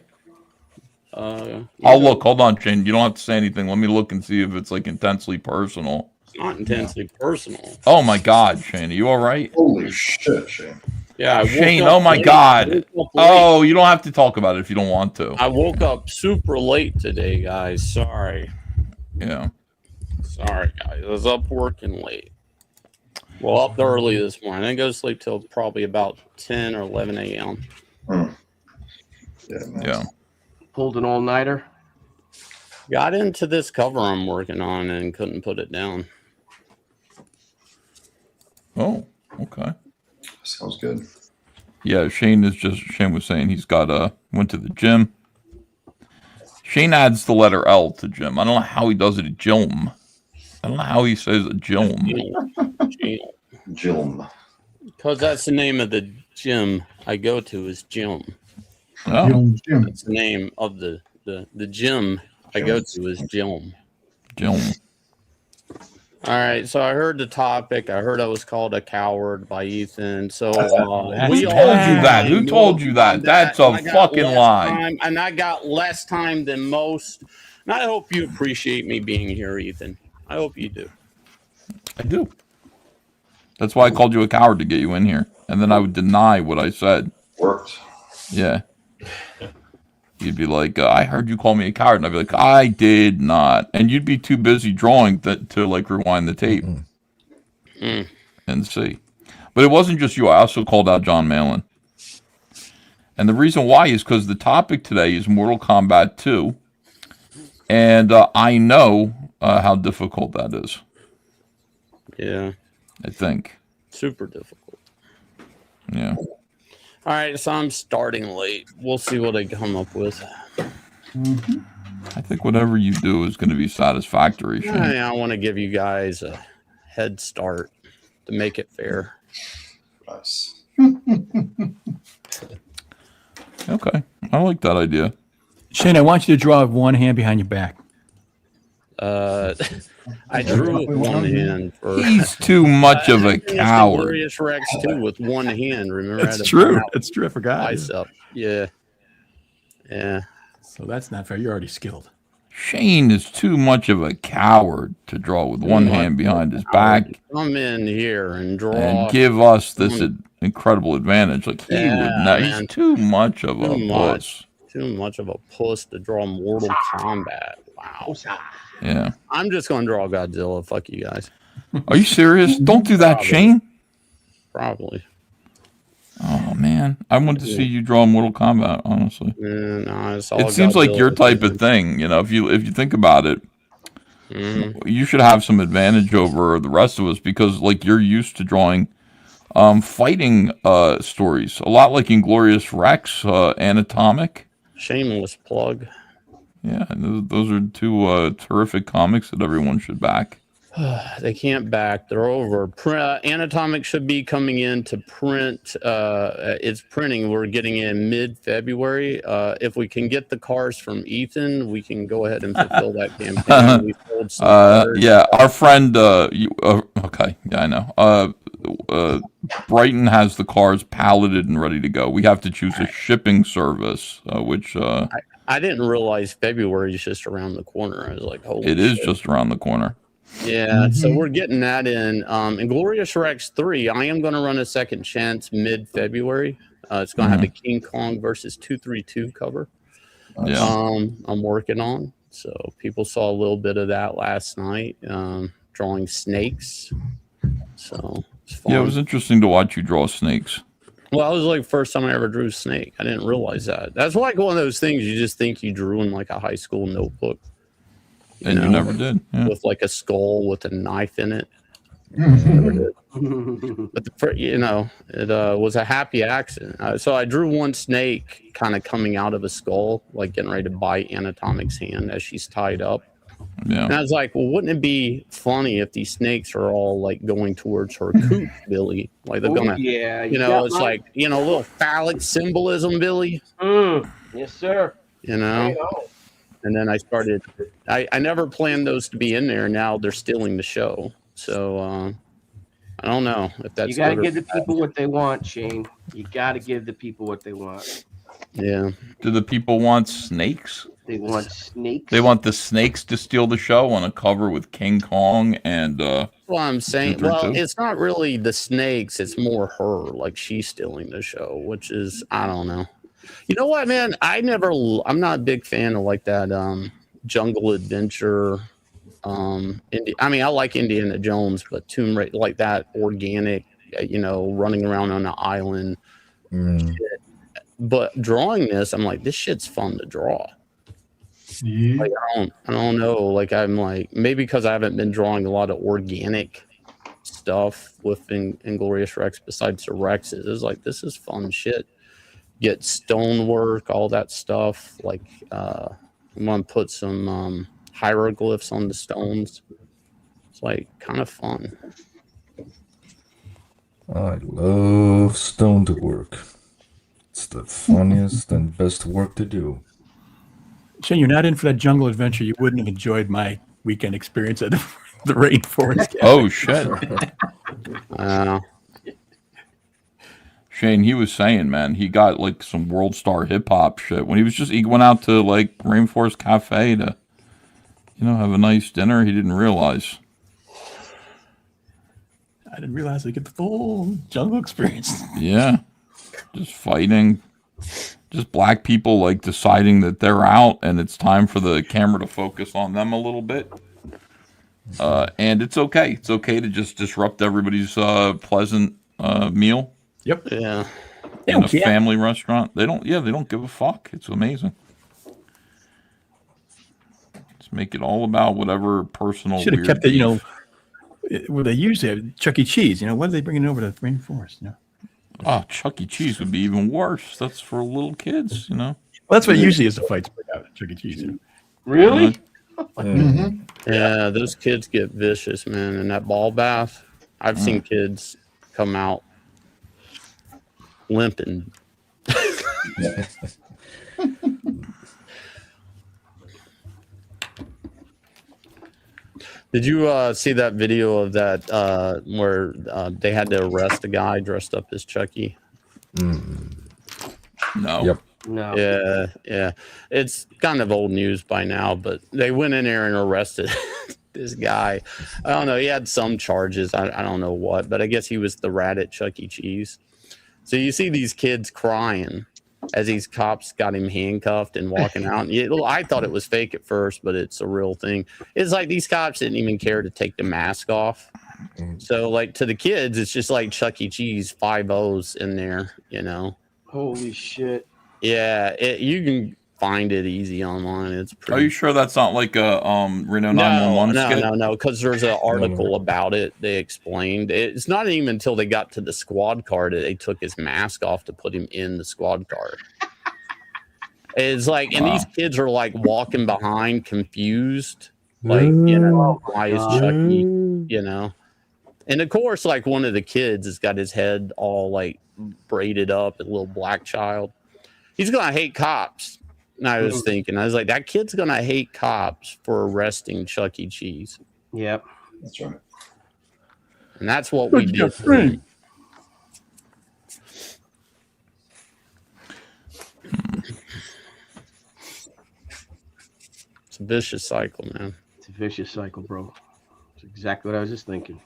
I'll look. Hold on, Shane. You don't have to say anything. Let me look and see if it's like intensely personal. It's not intensely personal. Oh my God, Shane, are you all right? Holy shit, Shane. Yeah, I woke Shane. up Oh my late. God. Oh, you don't have to talk about it if you don't want to. I woke up super late today, guys. Sorry. Yeah. Sorry, guys. I was up working late. Well, up early this morning. I didn't go to sleep till probably about 10 or 11 a.m. Yeah. Pulled an all-nighter. Got into this cover I'm working on and couldn't put it down. Oh, okay. Sounds good. Yeah, Shane was saying he's got went to the gym. Shane adds the letter L to gym. I don't know how he does it at gym. I don't know how he says it gym. Gym. Because that's the name of the gym I go to is gym. Oh. That's the name of the gym I go to is gym. Gym. All right, so I heard the topic. I heard I was called a coward by Ethan. So Who told you that? Who told you that? That's a fucking lie. And I got less time than most. And I hope you appreciate me being here, Ethan. I hope you do. I do. That's why I called you a coward to get you in here. And then I would deny what I said. Worked. Yeah. You'd be like, I heard you call me a coward. And I'd be like, I did not. And you'd be too busy drawing to like rewind the tape. and see. But it wasn't just you. I also called out John Malin. And the reason why is because the topic today is Mortal Kombat 2. And I know how difficult that is. Yeah. I think. Super difficult. Yeah. All right, so I'm starting late. We'll see what I come up with. I think whatever you do is going to be satisfactory, Shane. I want to give you guys a head start to make it fair. Nice. Okay. I like that idea. Shane, I want you to draw with one hand behind your back. I drew with one hand. He's too much of a coward. Glorious Rex too with one hand. Remember? That's true. That's true. I forgot. Bicep. Yeah. Yeah. So that's not fair. You're already skilled. Shane is too much of a coward to draw with one hand behind his back. Come in here and draw. And give us this incredible advantage. Like, he would not. man. He's too much of a puss. Too much of a puss to draw Mortal Kombat. Wow. Yeah. I'm just going to draw Godzilla. Fuck you guys. Are you serious? Don't do that, Probably. Shane. Probably. Oh, man. I want to see you draw Mortal Kombat, honestly. Yeah, no, it's all It seems like Godzilla. your type of thing. You know, if you think about it, you should have some advantage over the rest of us because, like, you're used to drawing fighting stories. A lot like Inglorious Rex, Anatomic. Shameless plug. Yeah, those are two terrific comics that everyone should back. They can't back. They're over. Anatomic should be coming in to print. It's printing. We're getting in mid-February. If we can get the cars from Ethan, we can go ahead and fulfill that campaign. We sold some cars. Yeah, our friend. Okay, yeah, I know. Brighton has the cars palleted and ready to go. We have to choose a shipping service, which I didn't realize February is just around the corner. I was like, holy it is shit. just around the corner. Yeah, so we're getting that in. Inglorious Rex 3, I am going to run a second chance mid-February. It's going to have the King Kong versus 232 cover. Yeah. I'm working on. So people saw a little bit of that last night, drawing snakes. So it's fun. Yeah, it was interesting to watch you draw snakes. Well, it was like the first time I ever drew a snake. I didn't realize that. That's like one of those things you just think you drew in like a high school notebook. You never did. Yeah. With like a skull with a knife in it. Never did. But it was a happy accident. So I drew one snake kind of coming out of a skull, like getting ready to bite Anatomic's hand as she's tied up. Yeah. And I was like, well, wouldn't it be funny if these snakes are all like going towards her coop, Billy? Like they're gonna, it's like, a little phallic symbolism, Billy. Yes, sir. And then I started, I never planned those to be in there. Now they're stealing the show. So I don't know if that's. You got to give the people what they want, Shane. You got to give the people what they want. Yeah. Do the people want snakes? They want snakes. They want the snakes to steal the show on a cover with King Kong and. Well, I'm saying, it's not really the snakes. It's more her. Like she's stealing the show, which is, I don't know. You know what, man? I'm not a big fan of like that jungle adventure. I like Indiana Jones, but Tomb Raider, like that organic, running around on an island. Shit. But drawing this, I'm like, this shit's fun to draw. Yeah. Like I don't know. Like I'm like maybe because I haven't been drawing a lot of organic stuff with Inglorious Rex besides the Rexes. It's like this is fun shit. Get stonework, all that stuff. Like I'm gonna put some hieroglyphs on the stones. It's like kind of fun. I love stone to work. It's the funniest and best work to do. Shane, you're not in for that jungle adventure. You wouldn't have enjoyed my weekend experience at the rainforest. Oh shit! Shane, he was saying, man, he got like some world star hip hop shit when he went out to like Rainforest Cafe to, have a nice dinner. He didn't realize. I didn't realize I get the full jungle experience. Yeah, just fighting. Just black people like deciding that they're out and it's time for the camera to focus on them a little bit. And it's okay. It's okay to just disrupt everybody's pleasant meal. Yep. Yeah. In a family restaurant. They don't give a fuck. It's amazing. Just make it all about whatever personal Should have weird kept it, beef. where they usually have Chuck E. Cheese. What are they bringing over to Rainforest? Oh, Chuck E. Cheese would be even worse. That's for little kids, Well, that's what usually is the fights break out at Chuck E. Cheese. Really? Yeah, those kids get vicious, man. In that ball bath, I've seen kids come out limping. Did you see that video of that where they had to arrest a guy dressed up as Chucky? No. Yep. No. Yeah. It's kind of old news by now, but they went in there and arrested this guy. I don't know. He had some charges. I don't know what, but I guess he was the rat at Chuck E. Cheese. So you see these kids crying as these cops got him handcuffed and walking out. I thought it was fake at first, but it's a real thing. It's like these cops didn't even care to take the mask off. So like to the kids, it's just like Chuck E. Cheese 5 O's in there, Holy shit. Yeah, you can find it easy online. It's pretty. Are you sure that's not like a Reno 911 skit? No, because there's an article about it. They explained it's not even until they got to the squad car that they took his mask off to put him in the squad car. It's like, and these kids are like walking behind, confused, like why is Chucky, And of course, like one of the kids has got his head all like braided up, a little black child. He's gonna hate cops. And I was thinking, I was like, that kid's gonna hate cops for arresting Chuck E. Cheese. Yep, that's right. And that's what we did. It's a vicious cycle, man. It's a vicious cycle, bro. It's exactly what I was just thinking.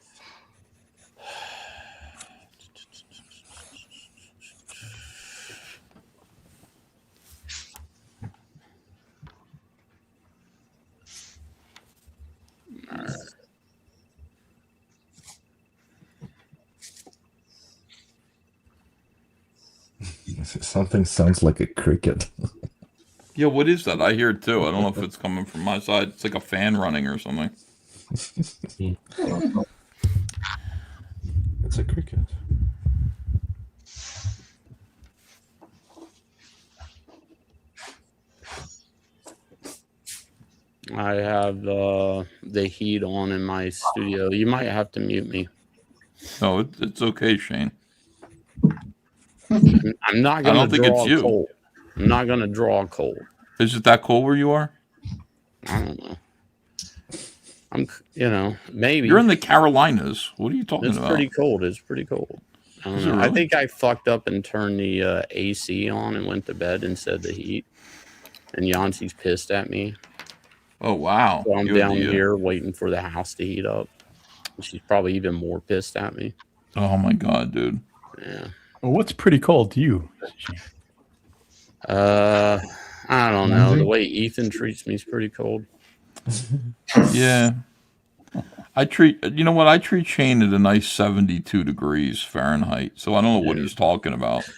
Something sounds like a cricket. Yeah, what is that? I hear it too. I don't know if it's coming from my side. It's like a fan running or something. It's a cricket. I have the heat on in my studio. You might have to mute me. No, it's okay, Shane. I'm not going to draw a cold. I'm not going to draw a cold. Is it that cold where you are? I don't know. Maybe. You're in the Carolinas. What are you talking about? It's pretty cold. It's pretty cold. I don't know. Really? I think I fucked up and turned the AC on and went to bed instead of the heat. And Yancey's pissed at me. Oh, wow. So I'm down here waiting for the house to heat up. She's probably even more pissed at me. Oh, my God, dude. Yeah. Well, what's pretty cold to you? I don't know. The way Ethan treats me is pretty cold. Yeah. I treat Shane at a nice 72 degrees Fahrenheit. So I don't know what he's talking about.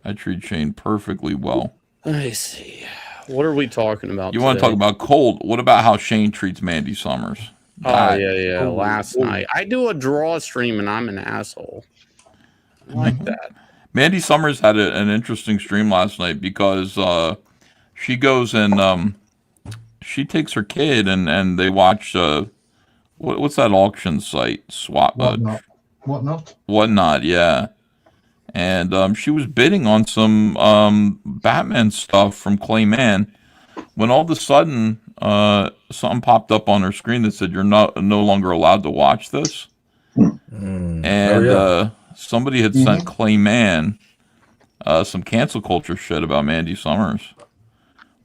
I treat Shane perfectly well. I see. What are we talking about? You want to talk about cold? What about how Shane treats Mandy Summers? Oh, yeah. Last night. I do a draw stream and I'm an asshole. I like that. Mandy Summers had an interesting stream last night because she goes and she takes her kid and they watch what's that auction site? Whatnot, yeah. And she was bidding on some Batman stuff from Clayman when all of a sudden something popped up on her screen that said you're no longer allowed to watch this. And somebody had sent Clayman some cancel culture shit about Mandy Summers.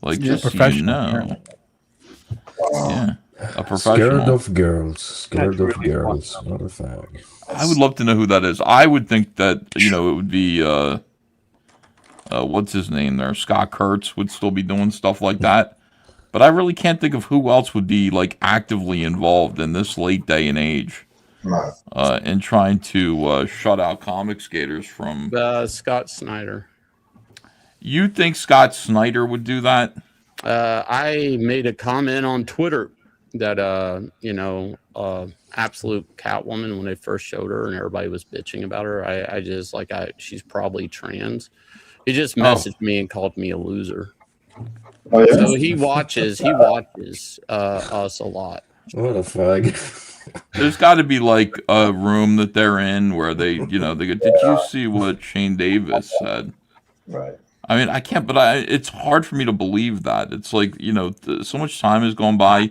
Like, just so you know. Yeah. A professional. Scared of girls. What a fag. I would love to know who that is. I would think that, it would be, what's his name there? Scott Kurtz would still be doing stuff like that. But I really can't think of who else would be like actively involved in this late day and age in trying to shut out comic skaters from. Scott Snyder. You think Scott Snyder would do that? I made a comment on Twitter that Absolute Catwoman, when they first showed her and everybody was bitching about her, I just she's probably trans. He just messaged me and called me a loser. Oh, yeah? So he watches us a lot. What a fag. There's got to be like a room that they're in where they go, did you see what Shane Davis said? Right. I mean, I can't, but it's hard for me to believe that. It's like, so much time has gone by.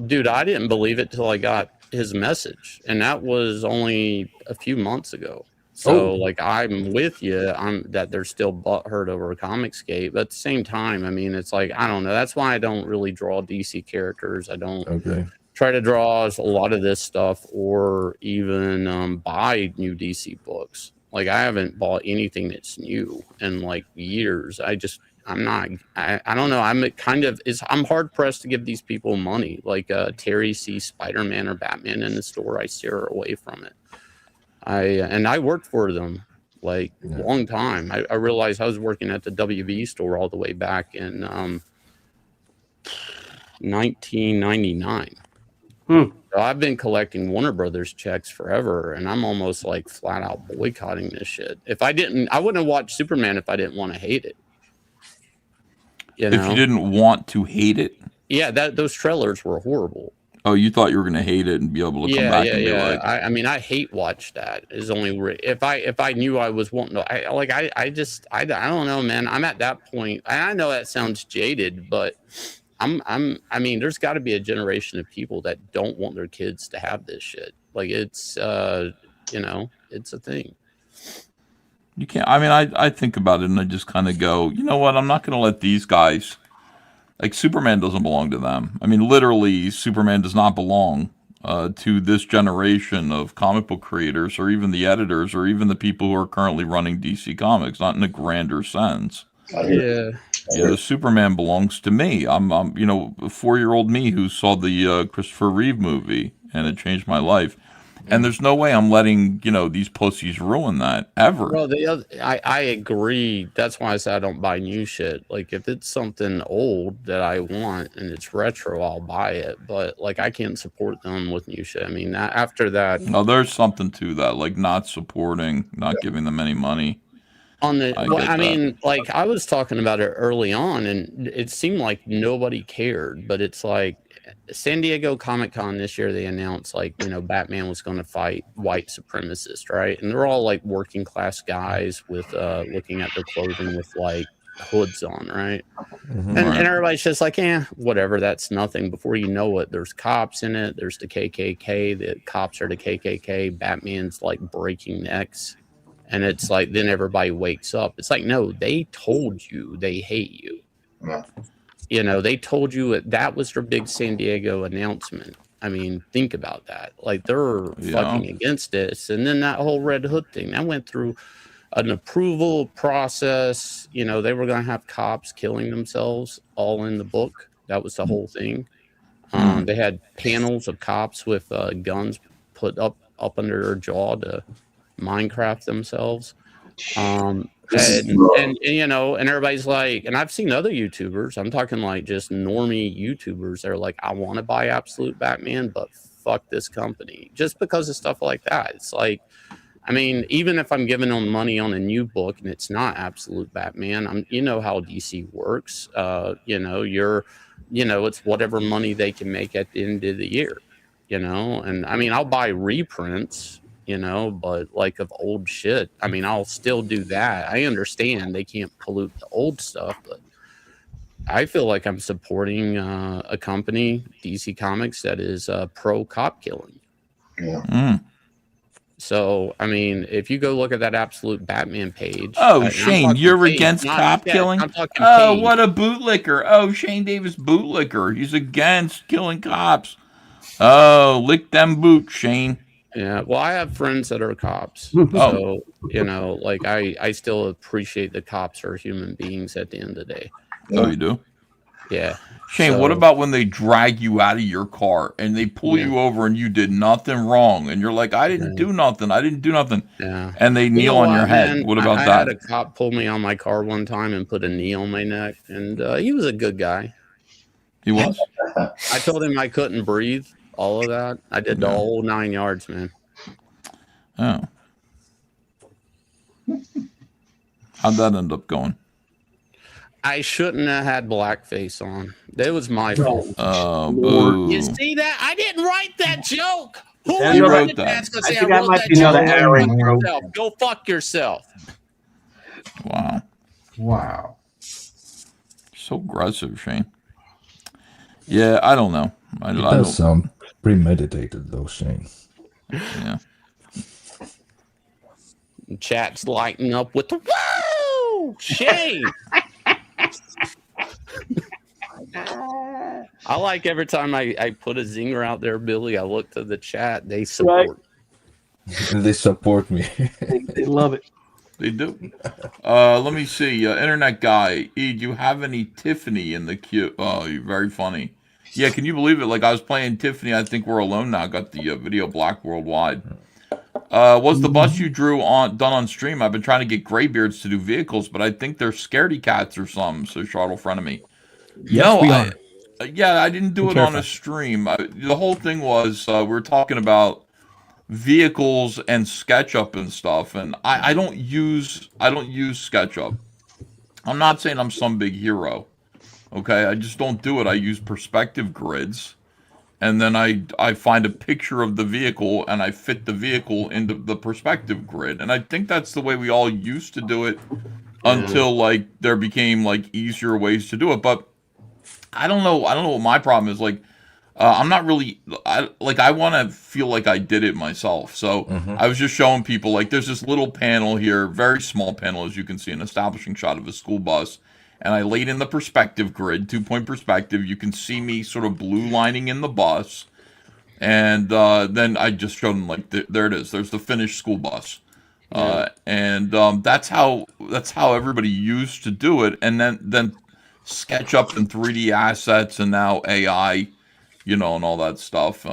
Dude, I didn't believe it till I got his message. And that was only a few months ago. So, I'm with you. That they're still butthurt over COMICSGATE. But at the same time, I mean, it's like, I don't know. That's why I don't really draw DC characters. I don't try to draw a lot of this stuff or even buy new DC books. Like, I haven't bought anything that's new in like years. I don't know. I'm hard pressed to give these people money. Like Terry sees Spider-Man or Batman in the store, I steer away from it. I worked for them like a long time. I realized I was working at the WB store all the way back in 1999. So I've been collecting Warner Brothers checks forever, and I'm almost like flat out boycotting this shit. I wouldn't have watched Superman if I didn't want to hate it. If you didn't want to hate it? Yeah, those trailers were horrible. Oh, you thought you were going to hate it and be able to come back and be like... I mean, I hate watch that. Is only if I knew I was wanting to... I don't know, man. I'm at that point. I know that sounds jaded, but I mean, there's got to be a generation of people that don't want their kids to have this shit. Like, it's, it's a thing. You can't... I mean, I think about it and I just kind of go, you know what? I'm not going to let these guys... Like, Superman doesn't belong to them. I mean, literally, Superman does not belong to this generation of comic book creators or even the editors or even the people who are currently running DC Comics, not in a grander sense. Yeah. Superman belongs to me. I'm 4-year-old me who saw the Christopher Reeve movie, and it changed my life. And there's no way I'm letting, these pussies ruin that, ever. Well, I agree. That's why I said I don't buy new shit. Like, if it's something old that I want and it's retro, I'll buy it. But, like, I can't support them with new shit. I mean, after that... No, there's something to that, like not supporting, not giving them any money. I mean, like, I was talking about it early on, and it seemed like nobody cared. But it's like, San Diego Comic-Con this year, they announced, like, Batman was going to fight white supremacists, right? And they're all, like, working class guys with looking at their clothing with, like, hoods on, right? And everybody's just like, whatever, that's nothing. Before you know it, there's cops in it. There's the KKK. The cops are the KKK. Batman's, like, breaking necks. And it's like, then everybody wakes up. It's like, no, they told you they hate you. They told you that was their big San Diego announcement. I mean, think about that. Like, they're fucking against this. And then that whole Red Hood thing, that went through an approval process. They were going to have cops killing themselves all in the book. That was the whole thing. They had panels of cops with guns put up under their jaw to Minecraft themselves. And everybody's like, and I've seen other YouTubers, I'm talking like just normie YouTubers that are like, I want to buy Absolute Batman, but fuck this company, just because of stuff like that. It's like, I mean, even if I'm giving them money on a new book and it's not Absolute Batman, how DC works. It's whatever money they can make at the end of the year, and I mean, I'll buy reprints, but like of old shit. I mean, I'll still do that. I understand they can't pollute the old stuff, but I feel like I'm supporting a company, DC Comics, that is pro cop killing. So, I mean, if you go look at that Absolute Batman page. Oh, Shane, you're against cop killing? Oh, what a bootlicker. Oh, Shane Davis bootlicker. He's against killing cops. Oh, lick them boots, Shane. Yeah, well, I have friends that are cops. So, like, I still appreciate the cops are human beings at the end of the day. Oh, you do? Yeah. Shane, what about when they drag you out of your car and they pull you over and you did nothing wrong and you're like, I didn't do nothing. I didn't do nothing. Yeah. And they kneel on your head. Man? What about I that? had a cop pull me on my car one time and put a knee on my neck, and he was a good guy. He was? I told him I couldn't breathe, all of that. I did the whole 9 yards, man. Oh. How'd that end up going? I shouldn't have had blackface on. That was my fault. Oh, boo. You see that? I didn't write that joke. Who You wrote that. That's gonna say I think I that wrote might that be another joke? Aaron, bro. Go fuck yourself. Wow. Wow. So aggressive, Shane. Yeah, I don't know. I It don't. does sound premeditated, though, Shane. Yeah. Chat's lighting up with the woo, Shane. I like every time I put a zinger out there, Billy. I look to the chat; they support. They support me. They love it. They do. Let me see. Internet guy, E, do you have any Tiffany in the queue? Oh, you're very funny. Yeah, can you believe it? Like, I was playing Tiffany. I think we're alone now. Got the video blocked worldwide. Was the bus you drew done on stream? I've been trying to get Graybeards to do vehicles, but I think they're scaredy cats or something. So Charlotte friend of me. Yes, we are. Yeah, I didn't do it on a stream. The whole thing was we were talking about vehicles and SketchUp and stuff, and I don't use SketchUp. I'm not saying I'm some big hero. Okay, I just don't do it. I use perspective grids, and then I find a picture of the vehicle and I fit the vehicle into the perspective grid. And I think that's the way we all used to do it until like there became like easier ways to do it. But I don't know what my problem is. Like, I'm not really I want to feel like I did it myself. So I was just showing people, like, there's this little panel here, very small panel, as you can see, an establishing shot of a school bus. And I laid in the perspective grid, 2-point perspective. You can see me sort of blue lining in the bus. And then I just showed them, like, there it is. There's the finished school bus. And that's how everybody used to do it. And then SketchUp and 3D assets and now AI, you know, and all that stuff.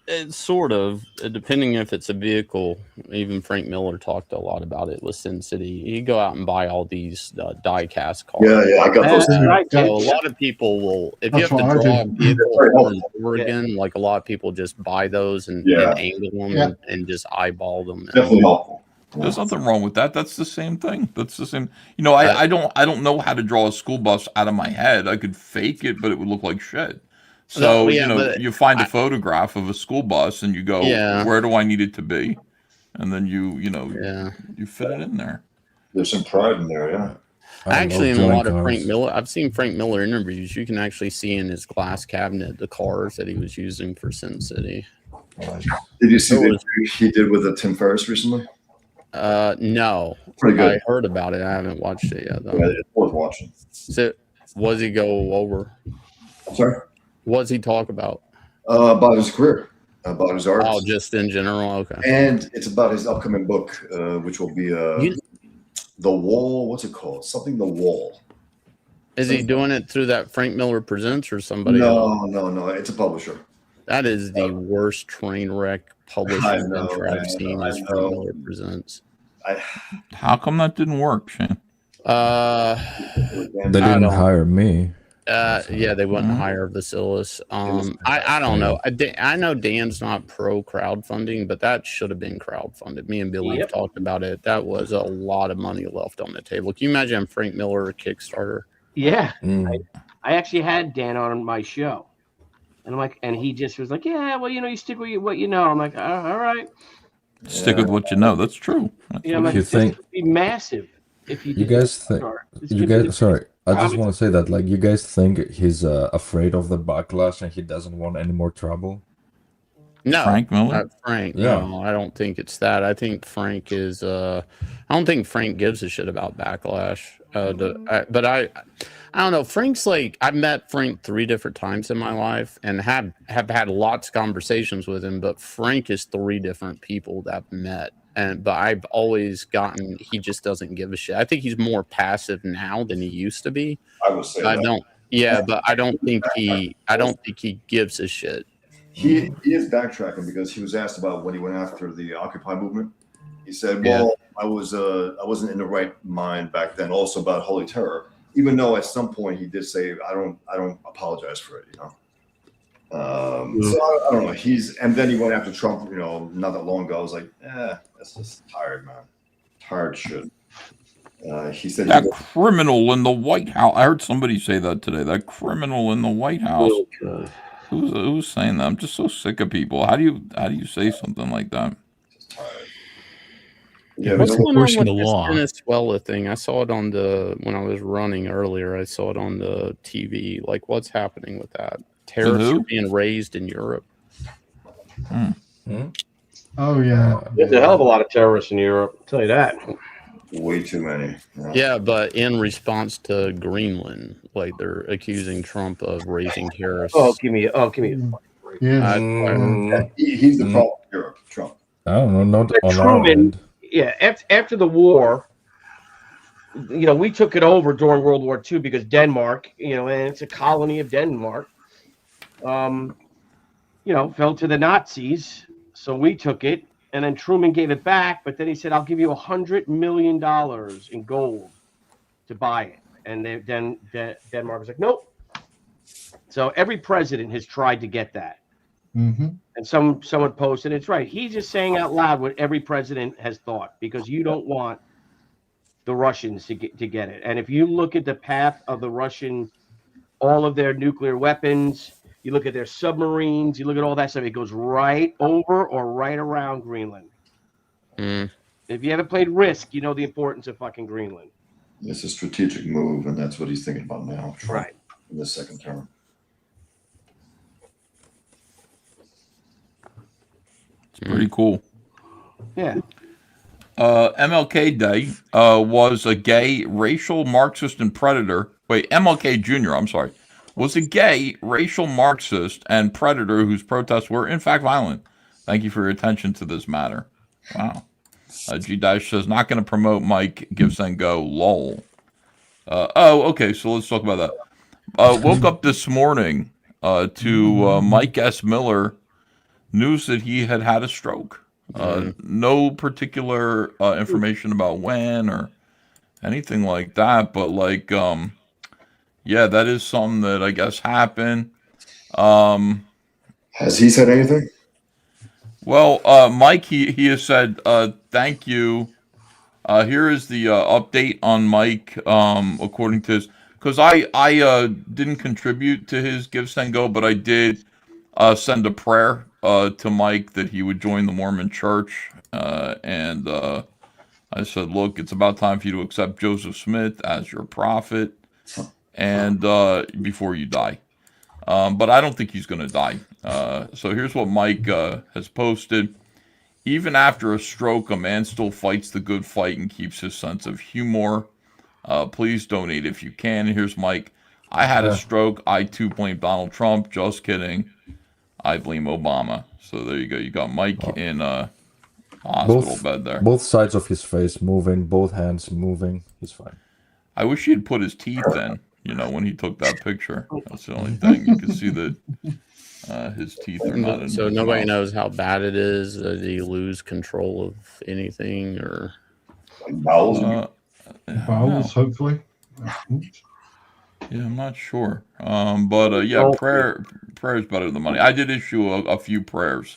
It's sort of, depending if it's a vehicle. Even Frank Miller talked a lot about it with Sin City. You go out and buy all these die-cast cars. Yeah, I got those too. So a lot of people will, if you have to draw a vehicle over and over again, like a lot of people just buy those and angle them and just eyeball them. Definitely helpful. There's nothing wrong with that. That's the same thing. That's the same. You know, I don't know how to draw a school bus out of my head. I could fake it, but it would look like shit. So, you find a photograph of a school bus and you go, where do I need it to be? And then you fit it in there. There's some pride in there, yeah. Actually, in a lot of Frank Miller, I've seen Frank Miller interviews. You can actually see in his glass cabinet the cars that he was using for Sin City. Did you see what he did with Tim Ferriss recently? No. Pretty good. I heard about it. I haven't watched it yet, though. Yeah, it's worth watching. So, what does he go over? Sorry? What does he talk about? About his career, about his art. Oh, just in general? Okay. And it's about his upcoming book, which will be The Wall. What's it called? Something The Wall. Is he doing it through that Frank Miller Presents or somebody else? No. It's a publisher. That is the worst train wreck publishing venture I've seen is Frank Miller Presents. How come that didn't work, Shane? They didn't hire me. Yeah, they wouldn't hire Vasilis. I don't know. I know Dan's not pro crowdfunding, but that should have been crowdfunded. Me and Billy have talked about it. That was a lot of money left on the table. Can you imagine Frank Miller or Kickstarter? Yeah. I actually had Dan on my show. And I'm like, and he just was like, yeah, well, you stick with what you know. I'm like, all right. Stick with what you know. That's true. Yeah, I'm like, this would be massive if you guys think sorry. I just want to say that, like, you guys think he's afraid of the backlash and he doesn't want any more trouble? No, Frank Miller? not Frank. Yeah. No, I don't think it's that. I think Frank is. I don't think Frank gives a shit about backlash. But I don't know. Frank's like, I've met Frank 3 different times in my life and have had lots of conversations with him. But Frank is 3 different people that I've met. But I've always gotten, he just doesn't give a shit. I think he's more passive now than he used to be. I would say Yeah, but I don't think he gives a shit. He is backtracking because he was asked about when he went after the Occupy movement. He said, "Well, I wasn't in the right mind back then." Also about Holy Terror, even though at some point he did say, "I don't apologize for it," you know. So I don't know. And then he went after Trump, you know, not that long ago. I was like, that's just tired, man. Tired shit. He said that criminal in the White House. I heard somebody say that today. That criminal in the White House. Who's saying that? I'm just so sick of people. How do you say something like that? Yeah, what's going on with this Venezuela thing? I saw it when I was running earlier. I saw it on the TV. Like, what's happening with that? Tariffs are being raised in Europe. Oh yeah, there's a hell of a lot of terrorists in Europe. I'll tell you that. Way too many. Yeah, but in response to Greenland, like they're accusing Trump of raising tariffs. Give me a Yeah. He's the problem. Europe, Trump. I don't know. Not on our Truman, end. yeah, after the war, you know, we took it over during World War II because Denmark, you know, and it's a colony of Denmark, you know, fell to the Nazis. So we took it, and then Truman gave it back. But then he said, "I'll give you $100 million in gold to buy it." And then Denmark was like, "Nope." So every president has tried to get that. Mm-hmm. And someone posted, it's right. He's just saying out loud what every president has thought, because you don't want the Russians to get it. And if you look at the path of the Russian, all of their nuclear weapons, you look at their submarines, you look at all that stuff, it goes right over or right around Greenland. If you haven't played Risk, you know the importance of fucking Greenland. It's a strategic move, and that's what he's thinking about now. Right. In the second term. It's pretty cool. Yeah. MLK Day was a gay, racial, Marxist, and predator. Wait, MLK Jr., I'm sorry, was a gay, racial, Marxist, and predator whose protests were, in fact, violent. Thank you for your attention to this matter. Wow. G-Dash says, not going to promote Mike, give, send, go, lol. Okay, so let's talk about that. Woke up this morning to Mike S. Miller news that he had had a stroke. No particular information about when or anything like that, but like, yeah, that is something that I guess happened. Has he said anything? Well, Mike, he has said, thank you. Here is the update on Mike, according to his, because I didn't contribute to his Give, Send, Go, but I did send a prayer to Mike that he would join the Mormon Church, and I said, look, it's about time for you to accept Joseph Smith as your prophet, and before you die. But I don't think he's going to die. So here's what Mike has posted. Even after a stroke, a man still fights the good fight and keeps his sense of humor. Please donate if you can. Here's Mike. I had a stroke. I too blame Donald Trump. Just kidding. I blame Obama. So there you go. You got Mike in a hospital bed there. Both sides of his face moving, both hands moving. He's fine. I wish he'd put his teeth in, you know, when he took that picture. That's the only thing. You can see that his teeth are not in. So nobody knows how bad it is. Did he lose control of anything or bowels? Bowels, hopefully. Yeah, I'm not sure. But yeah, prayer is better than money. I did issue a few prayers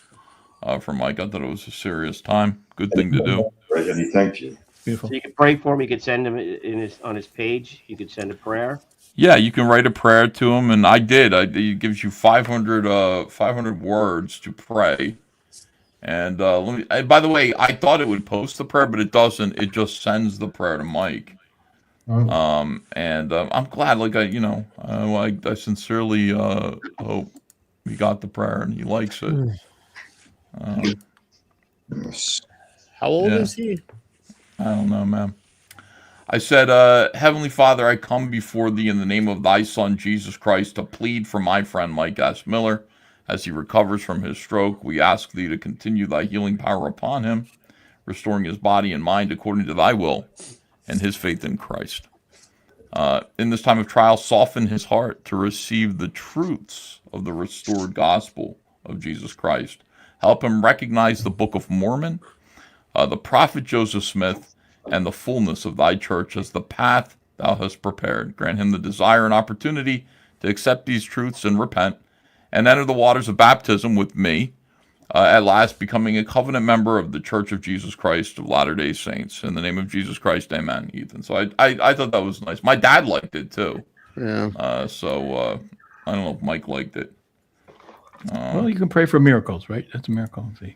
for Mike. I thought it was a serious time. Good thing to do. Right, and he thanked you. Beautiful. So you can pray for him. You could send him on his page. You could send a prayer. Yeah, you can write a prayer to him, and I did. It gives you 500 words to pray. And by the way, I thought it would post the prayer, but it doesn't. It just sends the prayer to Mike. Oh. And I'm glad. Like I sincerely hope he got the prayer and he likes it. How old is he? I don't know, man. I said, Heavenly Father, I come before thee in the name of thy Son, Jesus Christ, to plead for my friend Mike S. Miller. As he recovers from his stroke, we ask thee to continue thy healing power upon him, restoring his body and mind according to thy will and his faith in Christ. In this time of trial, soften his heart to receive the truths of the restored gospel of Jesus Christ. Help him recognize the Book of Mormon, the prophet Joseph Smith, and the fullness of thy church as the path thou hast prepared. Grant him the desire and opportunity to accept these truths and repent, and enter the waters of baptism with me, at last becoming a covenant member of the Church of Jesus Christ of Latter-day Saints. In the name of Jesus Christ, amen, Ethan. So I thought that was nice. My dad liked it too. Yeah. I don't know if Mike liked it. Well, you can pray for miracles, right? That's a miracle. See.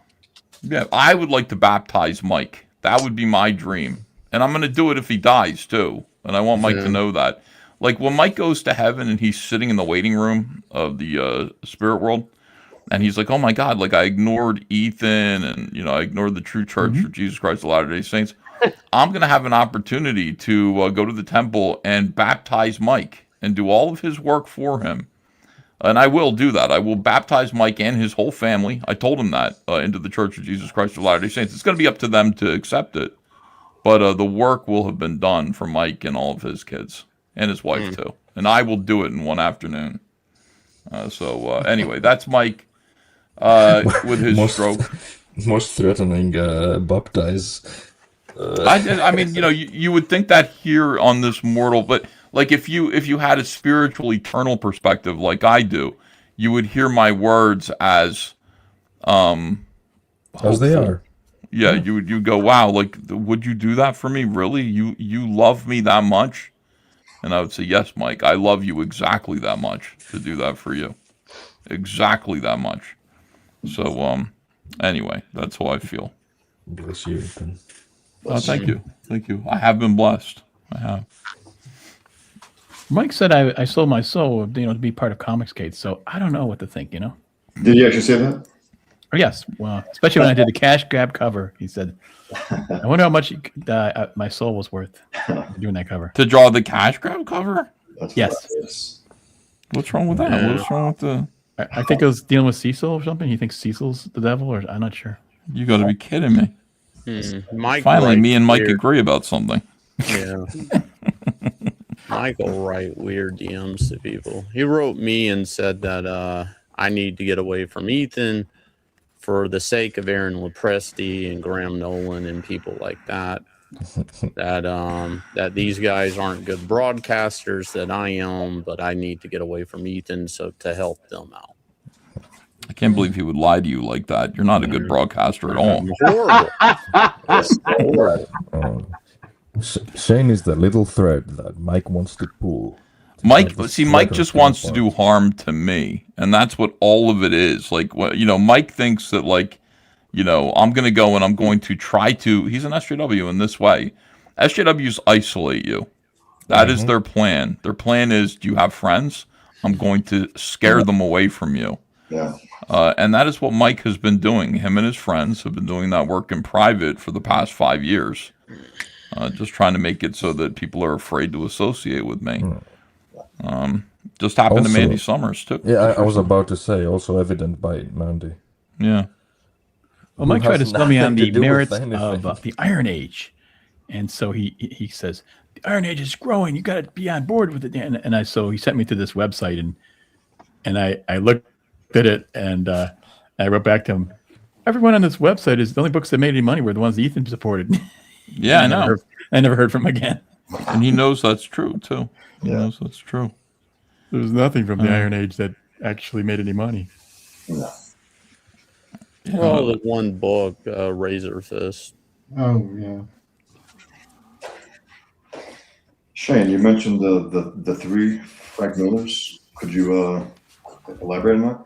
Yeah, I would like to baptize Mike. That would be my dream. And I'm going to do it if he dies too. And I want Mike to know that. Like when Mike goes to heaven and he's sitting in the waiting room of the spirit world, and he's like, oh my God, like I ignored Ethan and, I ignored the true church of Jesus Christ of Latter-day Saints. I'm going to have an opportunity to go to the temple and baptize Mike and do all of his work for him. And I will do that. I will baptize Mike and his whole family. I told him that into the Church of Jesus Christ of Latter-day Saints. It's going to be up to them to accept it. But the work will have been done for Mike and all of his kids and his wife too. And I will do it in one afternoon. Anyway, that's Mike. With his stroke, most threatening baptize. I mean, you would think that here on this mortal, but like if you had a spiritual, eternal perspective, like I do, you would hear my words as they are. Yeah, you go, wow, like would you do that for me? Really? You love me that much? And I would say, yes, Mike, I love you exactly that much to do that for you, exactly that much. So, anyway, that's how I feel. Bless you. Thank you. Thank you. I have been blessed. I have. Mike said I sold my soul, to be part of COMICSGATE. So I don't know what to think, Did he actually say that? Oh, yes. Well, especially when I did the cash grab cover. He said, I wonder how much my soul was worth doing that cover. To draw the cash grab cover? Yes. What's wrong with that? Yeah. What's wrong with the... I think it was dealing with Cecil or something. He thinks Cecil's the devil, or I'm not sure. You got to be kidding me. Mike Finally, me and Mike weird. agree about something. Yeah. Michael write weird DMs to people. He wrote me and said that I need to get away from Ethan for the sake of Aaron Lopresti and Graham Nolan and people like that. That these guys aren't good broadcasters that I am, but I need to get away from Ethan to help them out. I can't believe he would lie to you like that. You're not a good broadcaster at all. Horrible. Shane is the little thread that Mike wants to pull. Mike just wants to do harm to me, and that's what all of it is. Like, Mike thinks that, like, I'm going to go and I'm going to try to. He's an SJW in this way. SJWs isolate you. That is their plan. Their plan is, do you have friends? I'm going to scare them away from you. Yeah. And that is what Mike has been doing. Him and his friends have been doing that work in private for the past 5 years. Just trying to make it so that people are afraid to associate with me. Just happened to Mandy Summers, too. Yeah, I was about to say, also evident by Mandy. Yeah. Well, Mike tried to sell me on the merits of the Iron Age. And so he says, the Iron Age is growing. You got to be on board with it. So he sent me to this website, and I looked at it, and I wrote back to him, everyone on this website is the only books that made any money were the ones Ethan supported. Yeah, I know. I never heard from him again. And he knows that's true, too. He knows that's true. There's nothing from the Iron Age that actually made any money. No. Well, the one book, Razor Fist. Oh, yeah. Shane, you mentioned the three Frank Millers. Could you elaborate on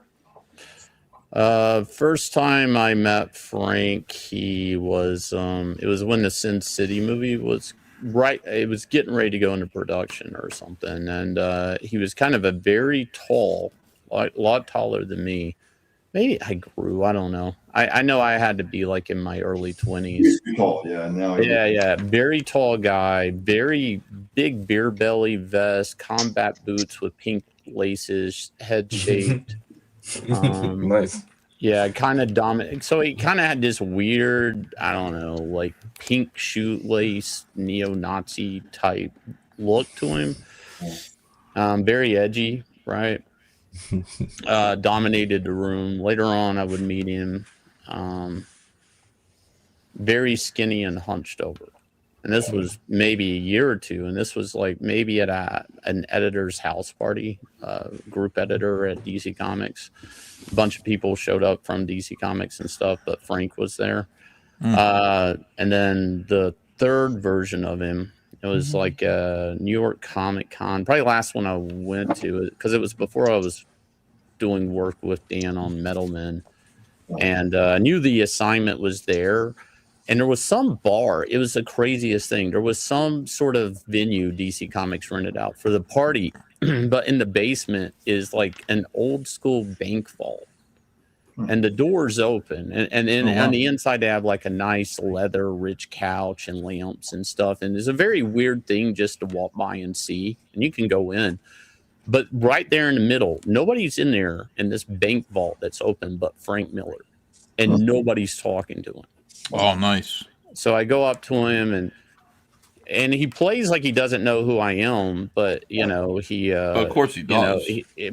that? First time I met Frank, he was it was when the Sin City movie was it was getting ready to go into production or something, and he was kind of a very tall, a lot taller than me. Maybe I grew, I don't know. I know I had to be like in my early 20s. Tall, yeah. Now Yeah. Very tall guy, very big beer belly vest, combat boots with pink laces, head shaped. Nice. Yeah, kind of dominant. So he kind of had this weird, I don't know, like pink shoelace neo-Nazi type look to him. Very edgy, right? Dominated the room. Later on, I would meet him. Very skinny and hunched over. And this was maybe a year or two. And this was like maybe at an editor's house party, group editor at DC Comics. A bunch of people showed up from DC Comics and stuff, but Frank was there. And then the third version of him, it was like New York Comic Con, probably the last one I went to, because it was before I was doing work with Dan on Metal Men. And I knew the assignment was there. And there was some bar. It was the craziest thing. There was some sort of venue DC Comics rented out for the party. But in the basement is like an old school bank vault. And the door's open. And then on the inside, they have like a nice leather rich couch and lamps and stuff. And it's a very weird thing just to walk by and see. And you can go in. But right there in the middle, nobody's in there in this bank vault that's open but Frank Miller. And nobody's talking to him. Oh, nice. So I go up to him and he plays like he doesn't know who I am, but you know, of course he does.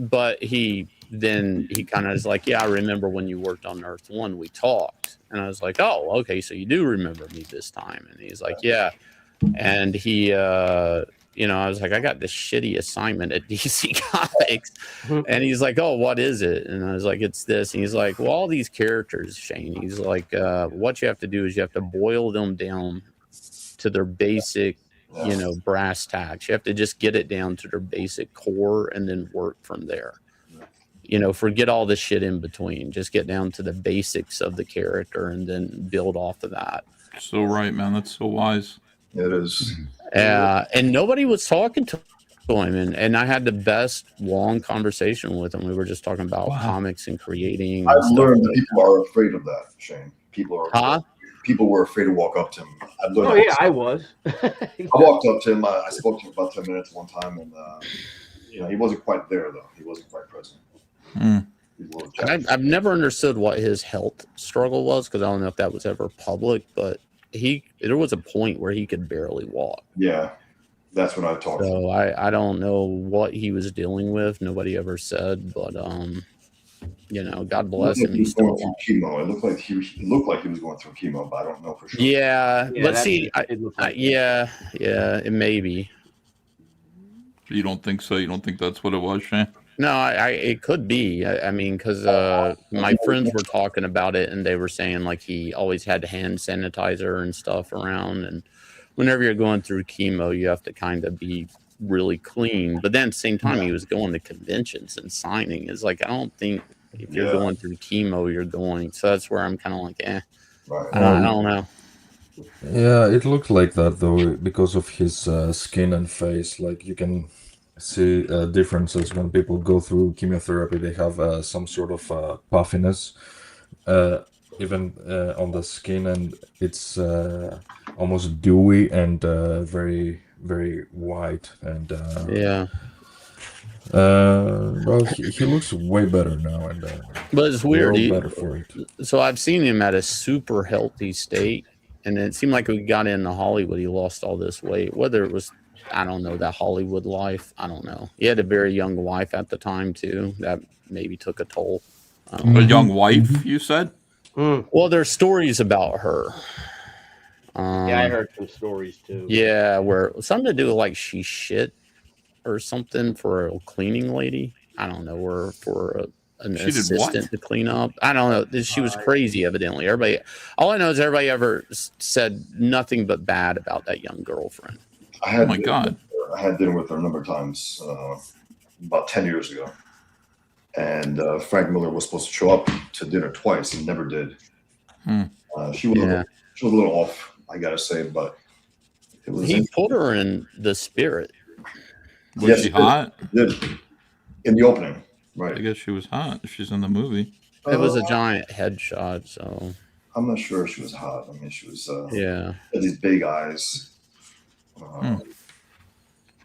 But he kind of is like, yeah, I remember when you worked on Earth One, we talked. And I was like, oh, okay, so you do remember me this time. And he's like, yeah. And he I was like, I got this shitty assignment at DC Comics. And he's like, oh, what is it? And I was like, it's this. And he's like, well, all these characters, Shane, he's like, what you have to do is you have to boil them down to their basic, brass tacks. You have to just get it down to their basic core and then work from there. Forget all the shit in between. Just get down to the basics of the character and then build off of that. So right, man. That's so wise. It is. And nobody was talking to him, and I had the best long conversation with him. We were just talking about comics and creating. I've learned that people are afraid of that, Shane. People were afraid to walk up to him. I was. I walked up to him. I spoke to him about 10 minutes one time, and he wasn't quite there though. He wasn't quite present. I've never understood what his health struggle was, because I don't know if that was ever public, but there was a point where he could barely walk. Yeah, that's when I talked. So I don't know what he was dealing with. Nobody ever said, but God bless him. He's going through chemo. It looked like he was going through chemo, but I don't know for sure. Yeah, let's see. It may be. You don't think so? You don't think that's what it was, Shane? No, it could be. I mean, because my friends were talking about it, and they were saying like he always had hand sanitizer and stuff around, and whenever you're going through chemo, you have to kind of be really clean. But then at the same time, he was going to conventions and signing. It's like, I don't think if you're going through chemo, you're going. So that's where I'm kind of like, I don't know. Yeah, it looked like that though, because of his skin and face. Like you can see differences when people go through chemotherapy. They have some sort of puffiness, even on the skin, and it's almost dewy and very, very white. And well, he looks way better now, and but it's weird. Better for it. So I've seen him at a super healthy state, and it seemed like we got into Hollywood, he lost all this weight. Whether it was, I don't know, that Hollywood life, I don't know. He had a very young wife at the time too. That maybe took a toll. A young wife, you said? Well, there's stories about her. I heard some stories too. Yeah, where something to do with like she shit or something for a cleaning lady. I don't know, or for an assistant to clean up. I don't know. She was crazy, evidently. All I know is everybody ever said nothing but bad about that young girlfriend. Oh my God. I had dinner with her a number of times about 10 years ago. And Frank Miller was supposed to show up to dinner twice and never did. She was a little off, I gotta say, but it was. He put her in the spirit. Was she hot? In the opening, right? I guess she was hot if she's in the movie. It was a giant headshot, so I'm not sure if she was hot. I mean, she was. Yeah. Had these big eyes.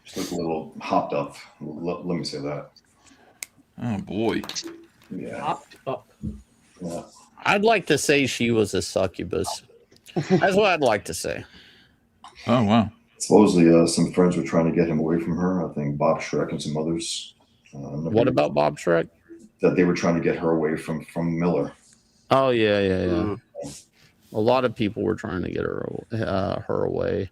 She looked a little hopped up. Let me say that. Oh boy. Yeah. Hopped up. Yeah. I'd like to say she was a succubus. That's what I'd like to say. Oh wow. Supposedly, some friends were trying to get him away from her. I think Bob Shrek and some others. What about Bob Shrek? That they were trying to get her away from Miller. Oh yeah. A lot of people were trying to get her away.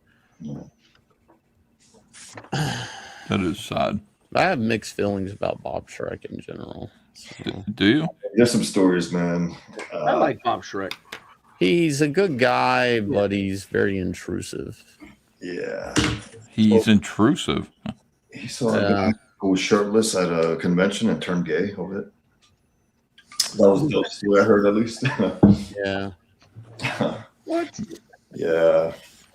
That is sad. I have mixed feelings about Bob Shrek in general. So. Do you? There's some stories, man. I like Bob Shrek. He's a good guy, but he's very intrusive. Yeah. He's intrusive. He saw a guy who was shirtless at a convention and turned gay over it. That was the what I heard, at least. Yeah. What? Yeah.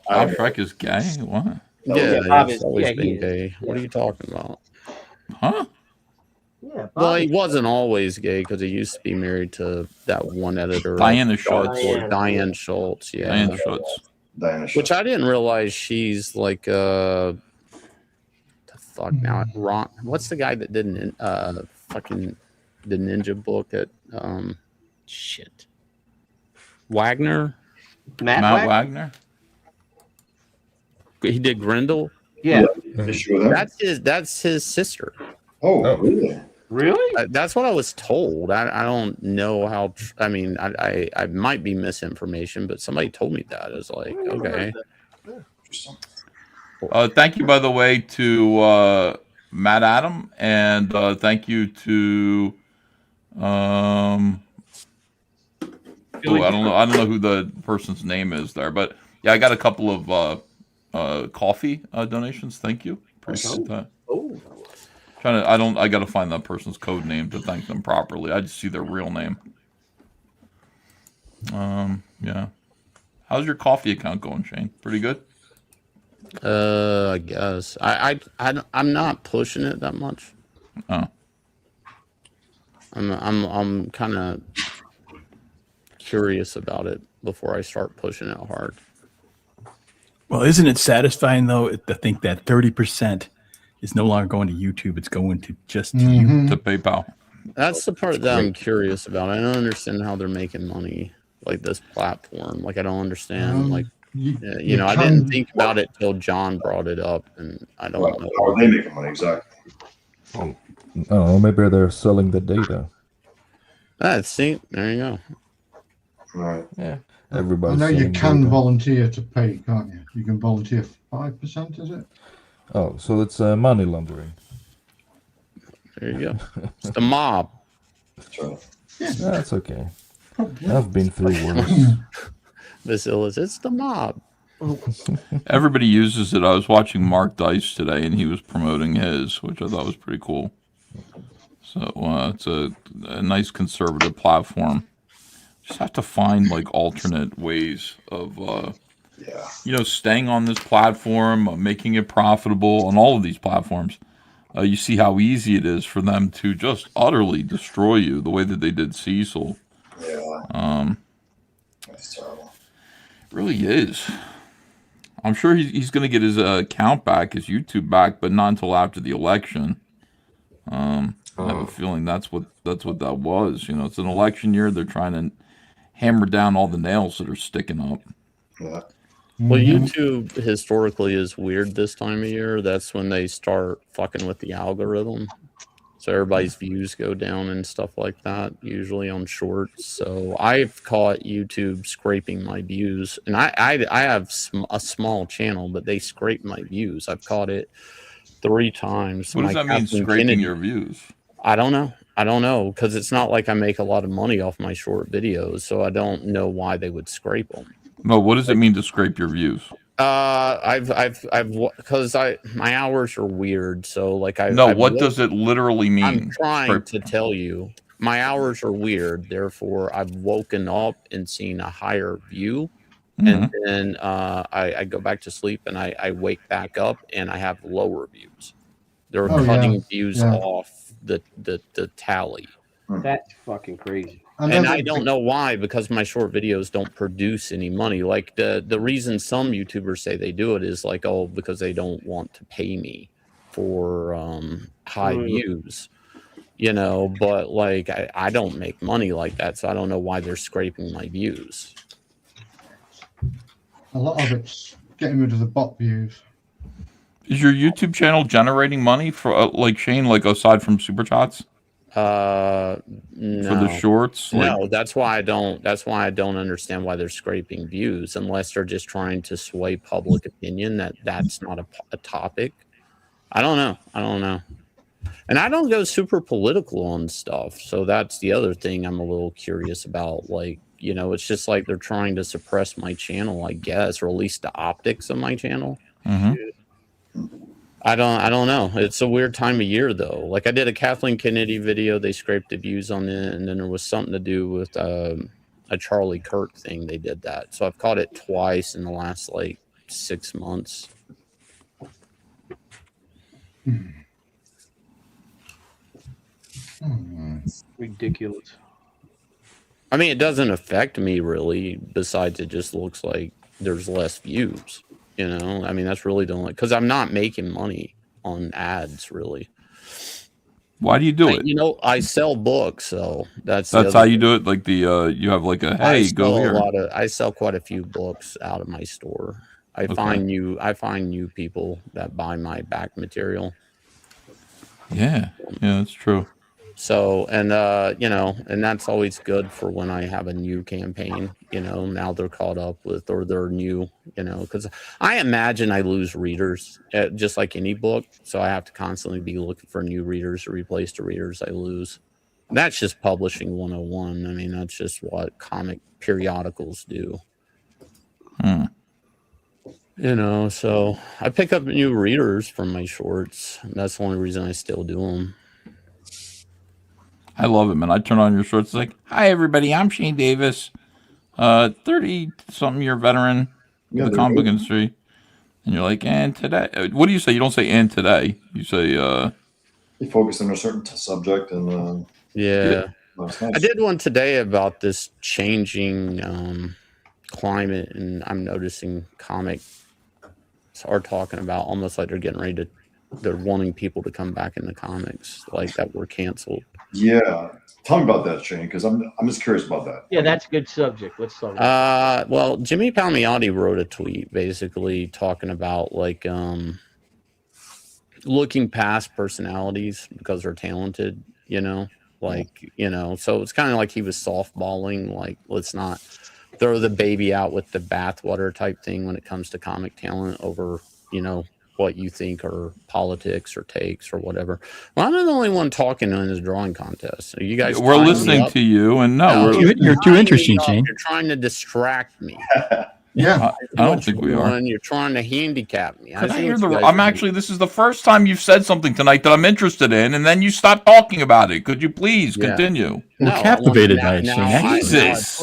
Bob Shrek is gay? What? Yeah, he's always been gay. What are you talking about? Huh? Yeah. Well, he wasn't always gay because he used to be married to that one editor, Diana Schultz. Diane Schultz. Yeah. Diana Schultz. Which I didn't realize she's like the fuck now. Ron, what's the guy that did fucking the ninja book at shit? Wagner? Matt Wagner? He did Grendel? Yeah. That's his sister. Oh, really? Really? That's what I was told. I don't know how. I mean, I might be misinformation, but somebody told me that. I was like, okay. Thank you, by the way, to Matt Adam, and thank you to I don't know who the person's name is there, but yeah, I got a couple of coffee donations. Thank you. Appreciate that. Oh. I got to find that person's code name to thank them properly. I just see their real name. Yeah. How's your coffee account going, Shane? Pretty good. I guess I'm not pushing it that much. Oh. I'm kind of curious about it before I start pushing it hard. Well, isn't it satisfying though to think that 30% is no longer going to YouTube; it's going to just to you, to PayPal. That's the part that I'm curious about. I don't understand how they're making money, like this platform. Like I don't understand. Like you know, I didn't think about it till John brought it up, and I don't know. How are they making money exactly? Oh, maybe they're selling the data. See, there you go. Right. Yeah. I Everybody's know you selling can data. volunteer to pay, can't you? You can volunteer 5%, is it? Oh, so it's money laundering. There you go. It's the mob. Yeah, that's okay. I've been through worse. This it's the mob. Everybody uses it. I was watching Mark Dice today, and he was promoting his, which I thought was pretty cool. So it's a nice conservative platform. Just have to find like alternate ways of, staying on this platform, making it profitable on all of these platforms. You see how easy it is for them to just utterly destroy you, the way that they did Cecil. Yeah. That's terrible. It really is. I'm sure he's going to get his account back, his YouTube back, but not until after the election. I have a feeling that's what that was. You know, it's an election year. They're trying to hammer down all the nails that are sticking up. Yeah. Well, YouTube historically is weird this time of year. That's when they start fucking with the algorithm. So everybody's views go down and stuff like that, usually on shorts. So I've caught YouTube scraping my views. And I have a small channel, but they scrape my views. I've caught it 3 times. What does that mean, scraping your views? I don't know, because it's not like I make a lot of money off my short videos. So I don't know why they would scrape them. No, what does it mean to scrape your views? Because my hours are weird. So like what does it literally mean? I'm trying to tell you, my hours are weird. Therefore, I've woken up and seen a higher view, and then I go back to sleep and I wake back up and I have lower views. They're cutting views off the tally. That's fucking crazy. And I don't know why, because my short videos don't produce any money. Like the reason some YouTubers say they do it is like, oh, because they don't want to pay me for high views, you know, but like I don't make money like that. So I don't know why they're scraping my views. A lot of it's getting rid of the bot views. Is your YouTube channel generating money for like Shane, like aside from super chats? No. For the shorts? No, that's why I don't understand why they're scraping views unless they're just trying to sway public opinion that's not a topic. I don't know. And I don't go super political on stuff. So that's the other thing I'm a little curious about. Like, you know, it's just like they're trying to suppress my channel, I guess, or at least the optics of my channel. I don't know. It's a weird time of year though. Like I did a Kathleen Kennedy video, they scraped the views on it, and then there was something to do with a Charlie Kirk thing. They did that. So I've caught it twice in the last like 6 months. Ridiculous. I mean, it doesn't affect me really, besides it just looks like there's less views. You know, I mean, that's really the only, because I'm not making money on ads really. Why do you do it? You know, I sell books, so that's how you do it. Like the you have like a hey, go here. I sell quite a few books out of my store. I find new people that buy my back material. Yeah, that's true. So, and you know, and that's always good for when I have a new campaign, you know, now they're caught up with, or they're new, you know, because I imagine I lose readers just like any book. So I have to constantly be looking for new readers to replace the readers I lose. That's just publishing 101. I mean, that's just what comic periodicals do. You know, so I pick up new readers from my shorts. That's the only reason I still do them. I love it, man. I turn on your shorts. It's like, hi, everybody. I'm Shane Davis, 30-something year veteran of the comic book industry. And you're like, and today, what do you say? You don't say and today. You say, you focus on a certain subject and yeah. Nice. I did one today about this changing climate, and I'm noticing comics are talking about almost like they're getting ready to, they're wanting people to come back into comics like that were canceled. Yeah, tell me about that, Shane, because I'm just curious about that. Yeah, that's a good subject. Let's talk about it. Well, Jimmy Palmiotti wrote a tweet basically talking about like looking past personalities because they're talented, you know, like, you know, so it's kind of like he was softballing, like, let's not throw the baby out with the bathwater type thing when it comes to comic talent over, you know, what you think are politics or takes or whatever. Well, I'm not the only one talking in this drawing contest. So you guys, we're listening to you, and you're too interesting, Shane. You're trying to distract me. Yeah, I don't think we are. You're trying to handicap me. I'm actually, this is the first time you've said something tonight that I'm interested in, and then you stop talking about it. Could you please continue? We're captivated by it, Shane. Jesus.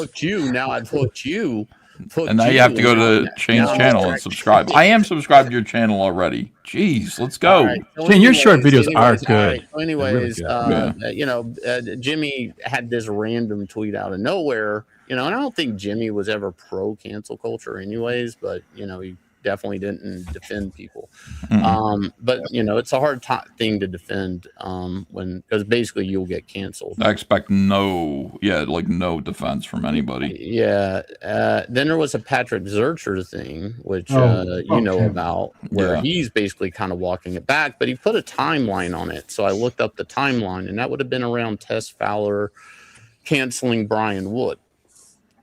Now I've hooked you. And now you have to go to Shane's channel and subscribe. I am subscribed to your channel already. Jeez, let's go. Right. So Shane, your short videos are good. Right. So anyways, you know, Jimmy had this random tweet out of nowhere, you know, and I don't think Jimmy was ever pro cancel culture anyways, but, you know, he definitely didn't defend people. But, you know, it's a hard thing to defend because basically you'll get canceled. I expect no defense from anybody. Yeah. Then there was a Patrick Zurcher thing, which you know about, where he's basically kind of walking it back, but he put a timeline on it. So I looked up the timeline, and that would have been around Tess Fowler canceling Brian Wood.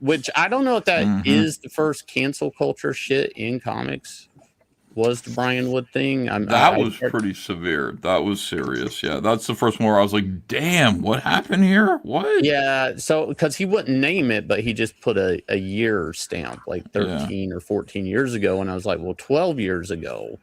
Which I don't know if that is the first cancel culture shit in comics. Was the Brian Wood thing? That was pretty severe. That was serious. Yeah, that's the first one where I was like, "Damn, what happened here? What?" Yeah, so because he wouldn't name it, but he just put a year stamp, like 13 or 14 years ago, and I was like, "Well, 12 years ago."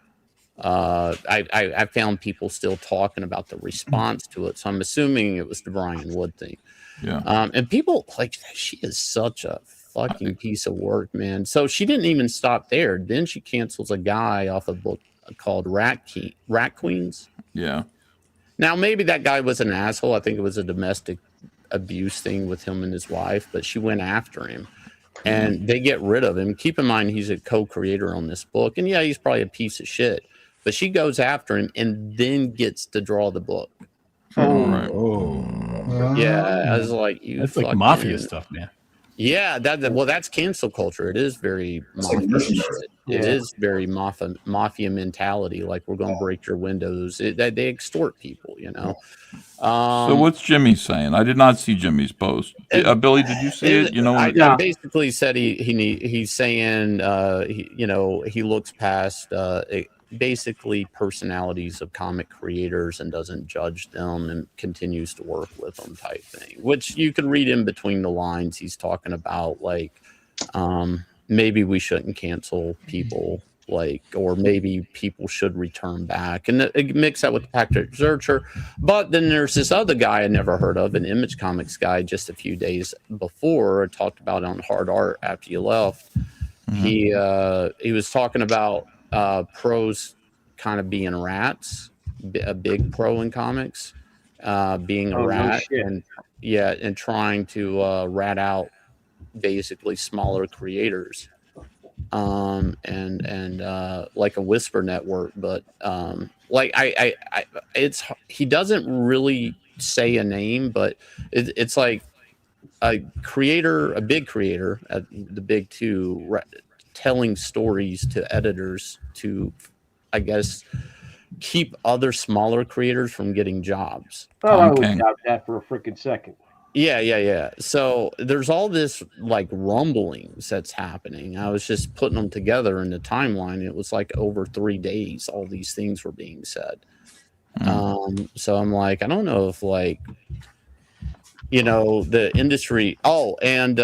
I found people still talking about the response to it, so I'm assuming it was the Brian Wood thing. Yeah. And people like, she is such a fucking piece of work, man. So she didn't even stop there. Then she cancels a guy off a book called Rat Queens. Yeah. Now maybe that guy was an asshole. I think it was a domestic abuse thing with him and his wife, but she went after him, and they get rid of him. Keep in mind he's a co-creator on this book, and yeah, he's probably a piece of shit. But she goes after him and then gets to draw the book. Oh, Yeah, I was like, that's like mafia stuff, man. Yeah, that's cancel culture. It is very mafia shit. It is very mafia mentality. Like, we're going to break your windows. They extort people, you know. So what's Jimmy saying? I did not see Jimmy's post. Billy, did you see it? You know, I basically said he's saying he looks past basically personalities of comic creators and doesn't judge them and continues to work with them type thing, which you can read in between the lines. He's talking about like maybe we shouldn't cancel people, like, or maybe people should return back, and it mix that with the Patrick Zurcher. But then there's this other guy I never heard of, an Image Comics guy, just a few days before, I talked about on Hard Art after you left. He was talking about pros kind of being rats, a big pro in comics, being a rat, and trying to rat out basically smaller creators, and like a whisper network, but like he doesn't really say a name, but it's like a creator, a big creator at the big two, telling stories to editors to, I guess, keep other smaller creators from getting jobs. Oh, I would doubt that for a freaking second. Yeah. So there's all this like rumblings that's happening. I was just putting them together in the timeline. It was like over 3 days, all these things were being said. So I'm like, I don't know if, like, you know, the industry. Oh, and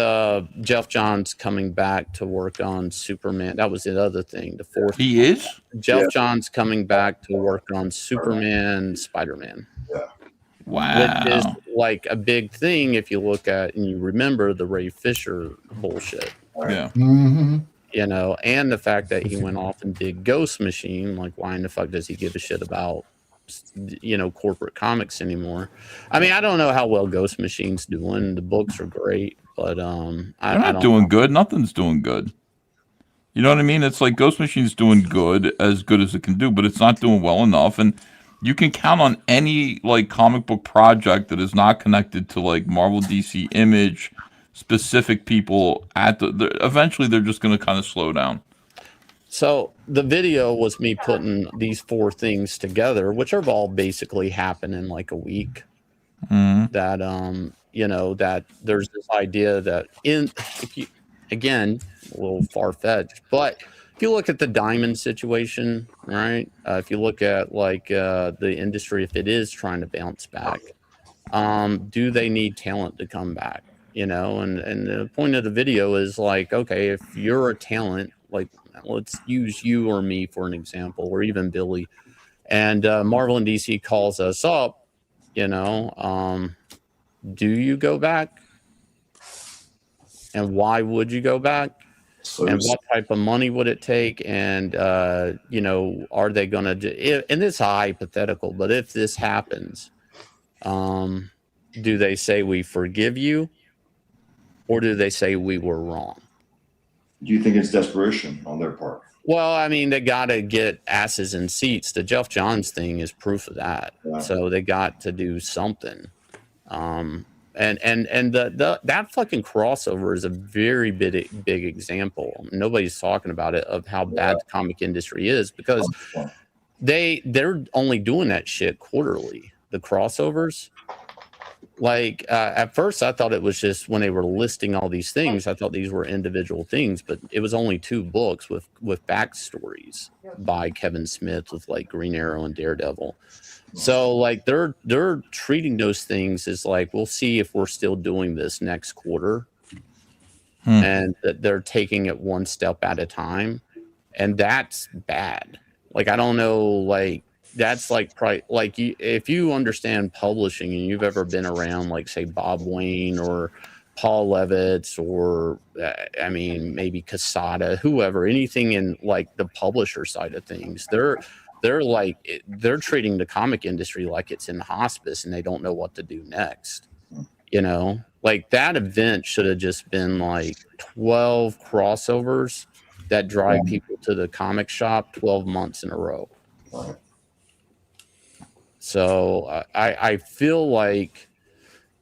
Jeff Johns coming back to work on Superman. That was the other thing. The fourth. He is? Jeff Johns coming back to work on Superman, Spider-Man. Yeah. Wow. Which is like a big thing if you look at and you remember the Ray Fisher bullshit. Yeah. You know, and the fact that he went off and did Ghost Machine. Like, why in the fuck does he give a shit about, you know, corporate comics anymore? I mean, I don't know how well Ghost Machine's doing. The books are great, but they're not doing good. Nothing's doing good. You know what I mean? It's like Ghost Machine's doing good as it can do, but it's not doing well enough. And you can count on any like comic book project that is not connected to like Marvel, DC, Image, specific people at eventually they're just going to kind of slow down. So the video was me putting these 4 things together, which are all basically happen in like a week. That you know, that there's this idea that again, a little far-fetched, but if you look at the diamond situation, right? If you look at like the industry, if it is trying to bounce back, do they need talent to come back? You know, and the point of the video is like, okay, if you're a talent, like, let's use you or me for an example, or even Billy, and Marvel and DC calls us up, you know, do you go back? And why would you go back? And what type of money would it take? And, you know, are they going to, and it's a hypothetical, but if this happens, do they say we forgive you? Or do they say we were wrong? Do you think it's desperation on their part? Well, I mean, they got to get asses in seats. The Jeff Johns thing is proof of that. Yeah. So they got to do something. And that fucking crossover is a very big example. Nobody's talking about it, of how bad the comic industry is, because they're only doing that shit quarterly. The crossovers. Like at first I thought it was just when they were listing all these things, I thought these were individual things, but it was only 2 books with backstories by Kevin Smith with like Green Arrow and Daredevil. So like they're treating those things as like, we'll see if we're still doing this next quarter. And that they're taking it one step at a time. And that's bad. Like, I don't know, like, that's like if you understand publishing and you've ever been around, like, say, Bob Wayne or Paul Levitz or I mean maybe Casada, whoever, anything in like the publisher side of things, they're treating the comic industry like it's in hospice and they don't know what to do next. You know, like that event should have just been like 12 crossovers that drive people to the comic shop 12 months in a row. So I feel like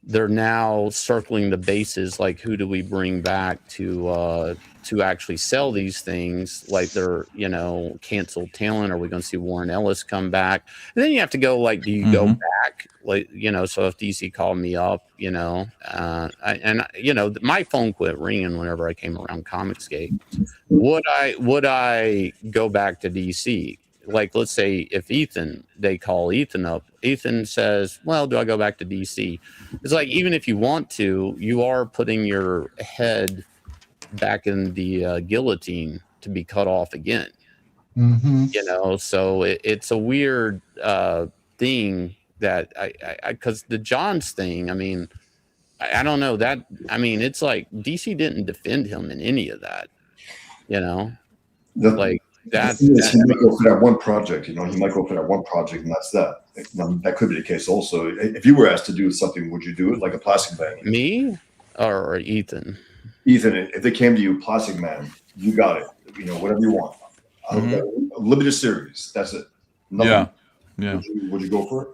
they're now circling the bases, like who do we bring back to actually sell these things? Like they're, you know, canceled talent. Are we going to see Warren Ellis come back? And then you have to go like, do you go back? Like, you know, so if DC called me up, you know, you know, my phone quit ringing whenever I came around COMICSGATE. Would I go back to DC? Like, let's say if they call Ethan up, Ethan says, well, do I go back to DC? It's like, even if you want to, you are putting your head back in the guillotine to be cut off again. You know, so it's a weird thing that because the Johns thing, I mean, I don't know that. I mean, it's like DC didn't defend him in any of that, you know, like that. He might go for that one project, you know, he might go for that one project and that's that. That could be the case also. If you were asked to do something, would you do it like a Plastic Man? Me or Ethan? Ethan, if they came to you, Plastic Man, you got it. You know, whatever you want. A limited series. That's it. Nothing. Yeah. Would you go for it?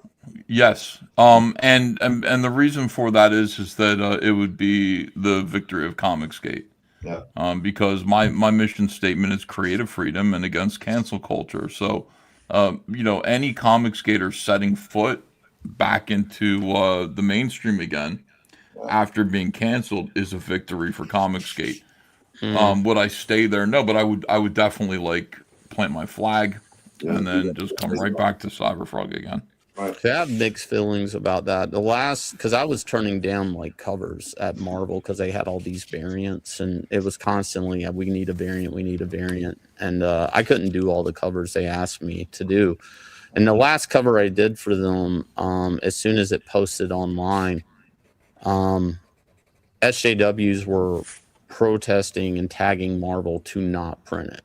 Yes. And the reason for that is that it would be the victory of COMICSGATE. Yeah. Because my mission statement is creative freedom and against cancel culture. So, you know, any COMICSGATer setting foot back into the mainstream again after being canceled is a victory for COMICSGATE. Would I stay there? No, but I would definitely like plant my flag and then just come right back to Cyberfrog again. I have mixed feelings about that. Because I was turning down like covers at Marvel because they had all these variants, and it was constantly, we need a variant, and I couldn't do all the covers they asked me to do. And the last cover I did for them, as soon as it posted online, SJWs were protesting and tagging Marvel to not print it.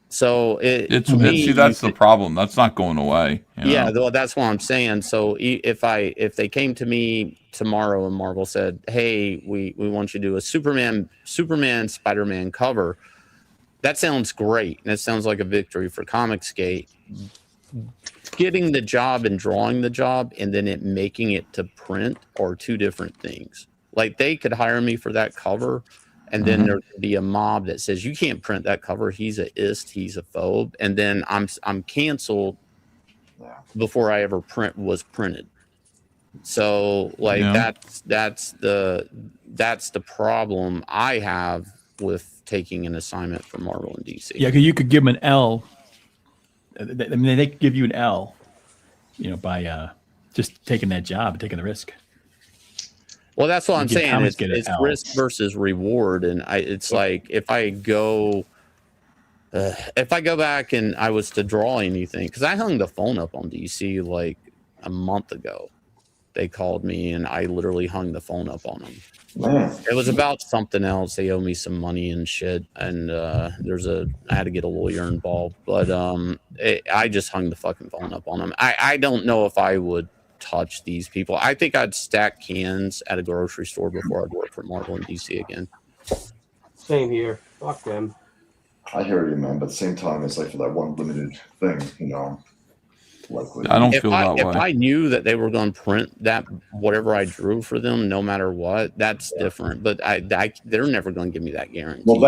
So that's the problem. That's not going away. Yeah, though, that's what I'm saying. So if they came to me tomorrow and Marvel said, "Hey, we want you to do a Superman, Spider-Man cover," that sounds great, and it sounds like a victory for COMICSGATE. Getting the job and drawing the job, and then making it to print are two different things. Like they could hire me for that cover. And then there could be a mob that says you can't print that cover. He's a ist. He's a phobe. And then I'm canceled before I ever was printed. So like that's the problem I have with taking an assignment from Marvel and DC. Yeah, because you could give them an L. I mean, they could give you an L, you know, by just taking that job and taking the risk. Well, that's what I'm saying. It's risk versus reward, and it's like if I go back and I was to draw anything, because I hung the phone up on DC like a month ago. They called me, and I literally hung the phone up on them. Man. It was about something else. They owe me some money and shit, and I had to get a lawyer involved. But I just hung the fucking phone up on them. I don't know if I would touch these people. I think I'd stack cans at a grocery store before I'd work for Marvel and DC again. Same here. Fuck them. I hear you, man. But at the same time, it's like for that one limited thing, you know. I don't feel that way. If I knew that they were going to print that whatever I drew for them, no matter what, that's different. But they're never going to give me that guarantee. Well,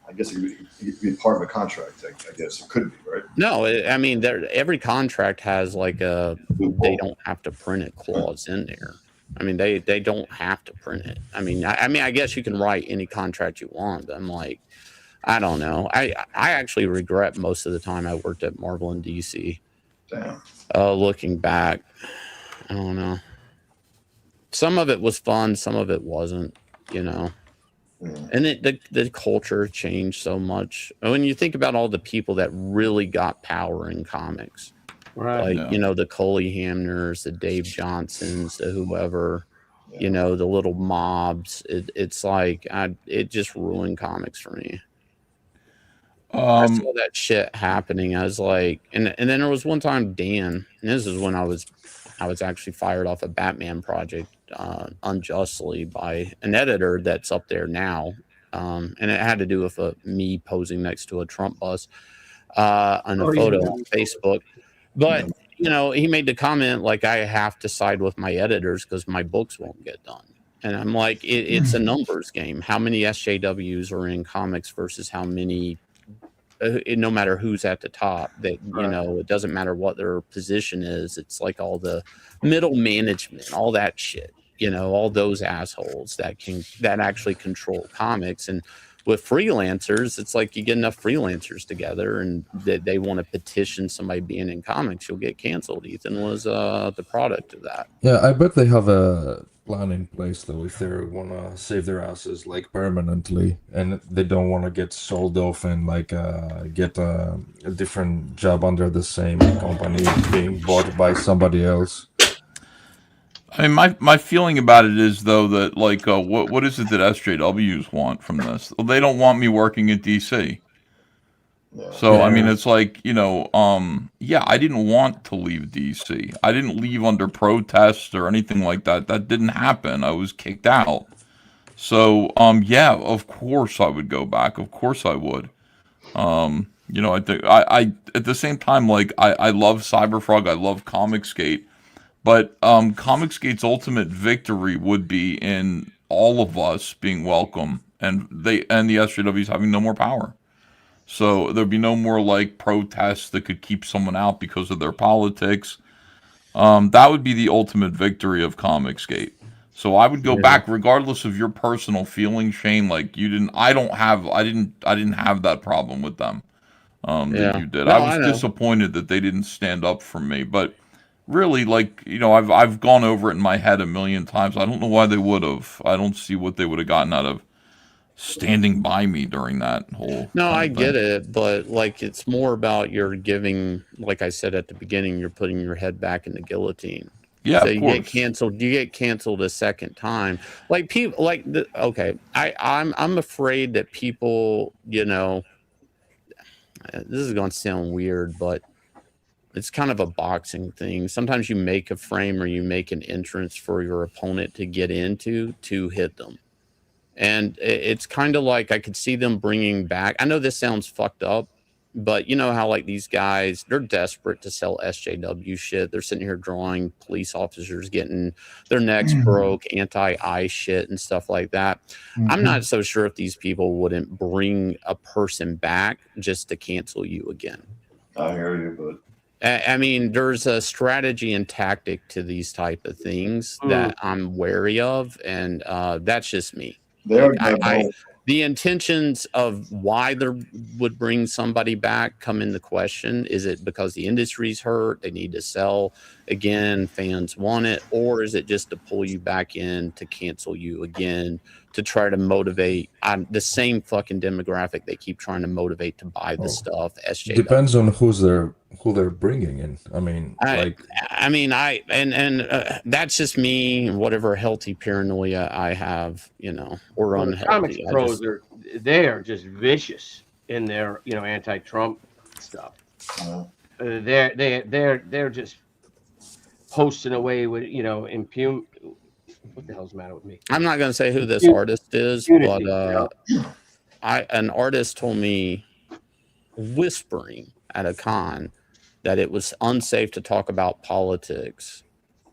I guess it could be part of a contract. I guess it could be, right? No, I mean, every contract has like they don't have to print it clause in there. I mean, they don't have to print it. I mean, I guess you can write any contract you want. But I'm like, I don't know. I actually regret most of the time I worked at Marvel and DC. Damn. Looking back, I don't know. Some of it was fun, some of it wasn't. You know. And the culture changed so much. When you think about all the people that really got power in comics, right? Like, you know, the Coley Hamners, the Dave Johnsons, the whoever, you know, the little mobs. It's like it just ruined comics for me. I saw that shit happening. I was like, and then there was one time Dan, and this is when I was actually fired off a Batman project unjustly by an editor that's up there now, and it had to do with me posing next to a Trump bus on a photo on Facebook. But you know, he made the comment like, I have to side with my editors because my books won't get done. And I'm like, it's a numbers game. How many SJWs are in comics versus how many, no matter who's at the top, that, you know, it doesn't matter what their position is. It's like all the middle management, all that shit, you know, all those assholes that actually control comics. And with freelancers, it's like you get enough freelancers together and they want to petition somebody being in comics, you'll get canceled. Ethan was the product of that. Yeah, I bet they have a plan in place though if they want to save their asses like permanently, and they don't want to get sold off and like get a different job under the same company being bought by somebody else. I mean, my feeling about it is though that like what is it that SJWs want from this? Well, they don't want me working at DC. So I mean, it's like, you know, yeah, I didn't want to leave DC. I didn't leave under protest or anything like that. That didn't happen. I was kicked out. So yeah, of course I would go back. Of course I would. You know, I think I at the same time, like I love Cyberfrog. I love COMICSGATE. But COMICSGATE's ultimate victory would be in all of us being welcome and the SJWs having no more power. So there'd be no more like protests that could keep someone out because of their politics. That would be the ultimate victory of COMICSGATE. So I would go back regardless of your personal feelings, Shane. Like you didn't, I didn't have that problem with them that you did. No, I was disappointed that they didn't stand up for me, but really, like, you know, I've gone over it in my head a million times. I don't know why they would have. I don't see what they would have gotten out of standing by me during that whole. No, I get it, but like it's more about you're giving, like I said at the beginning, you're putting your head back in the guillotine. Yeah, so of you course. get canceled. You get canceled a second time. Like people, like okay, I'm afraid that people, you know, this is going to sound weird, but it's kind of a boxing thing. Sometimes you make a frame or you make an entrance for your opponent to get into to hit them. And it's kind of like I could see them bringing back. I know this sounds fucked up, but you know how like these guys, they're desperate to sell SJW shit. They're sitting here drawing police officers getting their necks broke, anti-eye shit and stuff like that. I'm not so sure if these people wouldn't bring a person back just to cancel you again. I hear you, but I mean, there's a strategy and tactic to these type of things that I'm wary of, and that's just me. The intentions of why they would bring somebody back come into question. Is it because the industry's hurt, they need to sell again, fans want it, or is it just to pull you back in to cancel you again, to try to motivate the same fucking demographic they keep trying to motivate to buy the stuff? SJW. Depends on who they're bringing in. I mean, that's just me. Whatever healthy paranoia I have, you know, or unhealthy. Comics pros they're just vicious in their, you know, anti-Trump stuff. They're just posting away with, you know, impugn. What the hell's the matter with me? I'm not going to say who this artist is, but an artist told me, whispering at a con, that it was unsafe to talk about politics,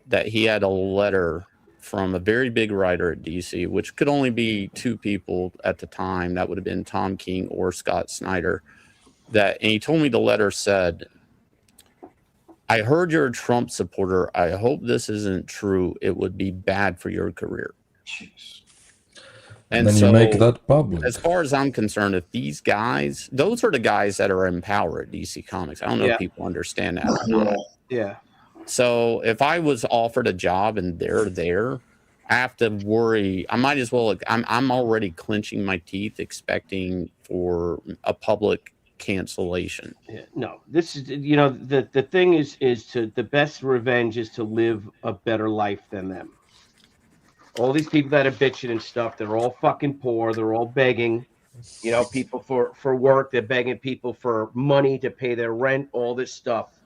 that he had a letter from a very big writer at DC, which could only be two people at the time. That would have been Tom King or Scott Snyder. And he told me the letter said, I heard you're a Trump supporter. I hope this isn't true. It would be bad for your career. Jeez. And then so, you make that public. As far as I'm concerned, if these guys, those are the guys that are in power at DC Comics. I don't know if people understand that or not. Yeah. So if I was offered a job and they're there, I have to worry. I might as well. I'm already clenching my teeth, expecting for a public cancellation. Yeah, no, this is, you know, the thing is to, the best revenge is to live a better life than them. All these people that are bitching and stuff, they're all fucking poor. They're all begging, you know, people for work. They're begging people for money to pay their rent, all this stuff.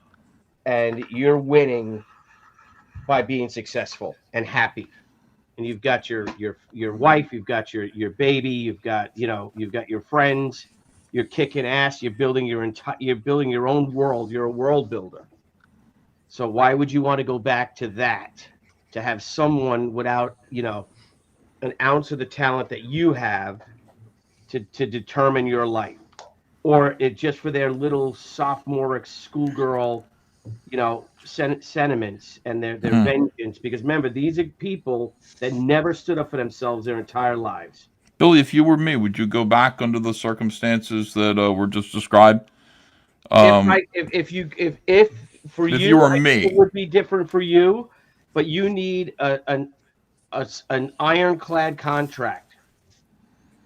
And you're winning by being successful and happy. And you've got your wife, you've got your baby, you've got your friends. You're kicking ass. You're building your own world. You're a world builder. So why would you want to go back to that? To have someone without, an ounce of the talent that you have to determine your life, or it just for their little sophomoric schoolgirl, sentiments and their vengeance. Because remember, these are people that never stood up for themselves their entire lives. Billy, if you were me, would you go back under the circumstances that were just described? If for if you, you were I think me, it would be different for you, but you need an ironclad contract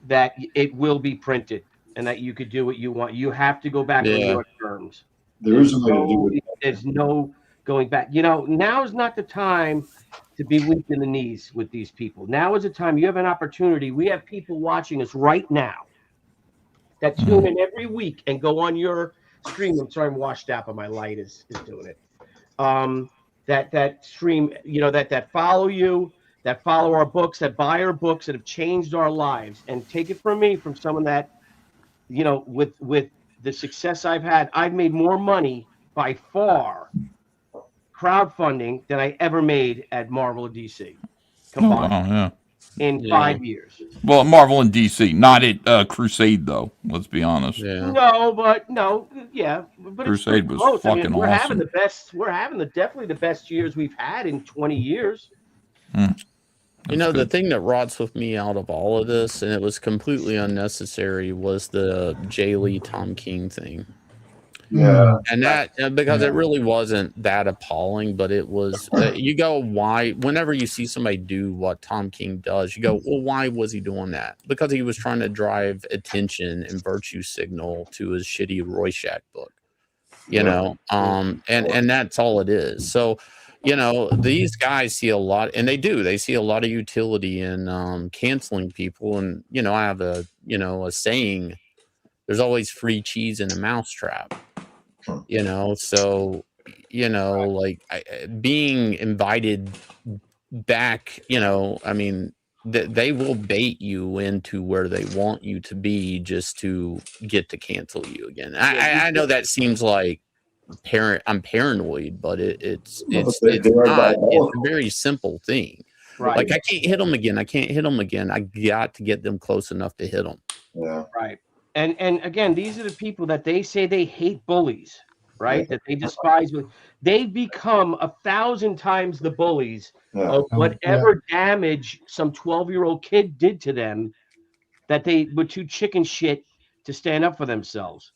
that it will be printed and that you could do what you want. You have to go back on your terms. There's a way to do it. There's no going back. Now is not the time to be weak in the knees with these people. Now is the time. You have an opportunity. We have people watching us right now that tune in every week and go on your stream. I'm sorry, I'm washed out, but my light is doing it. That stream, that follow you, that follow our books, that buy our books, that have changed our lives. And take it from me, from someone that, with the success I've had, I've made more money by far crowdfunding than I ever made at Marvel or DC combined in 5 years. Well, Marvel and DC, not at Crusade though. Let's be honest. No, but Crusade it's was close. fucking we're awesome. having the best. We're having definitely the best years we've had in 20 years. The thing that rots with me out of all of this, and it was completely unnecessary, was the Jay Lee Tom King thing. Yeah. And that, because it really wasn't that appalling, but it was, you go, why, whenever you see somebody do what Tom King does, you go, well, why was he doing that? Because he was trying to drive attention and virtue signal to his shitty Rorschach book, and that's all it is. So, these guys see a lot, and they see a lot of utility in canceling people. And, I have a saying, there's always free cheese in a mousetrap. So, being invited back, they will bait you into where they want you to be just to get to cancel you again. I know that seems like I'm paranoid, but it's not. It's a very simple thing. Right. Like, I can't hit them again. I got to get them close enough to hit them. Yeah. Right. And again, these are the people that they say they hate bullies, right? That they despise. They've become 1,000 times the bullies of whatever damage some 12-year-old kid did to them, that they were too chicken shit to stand up for themselves.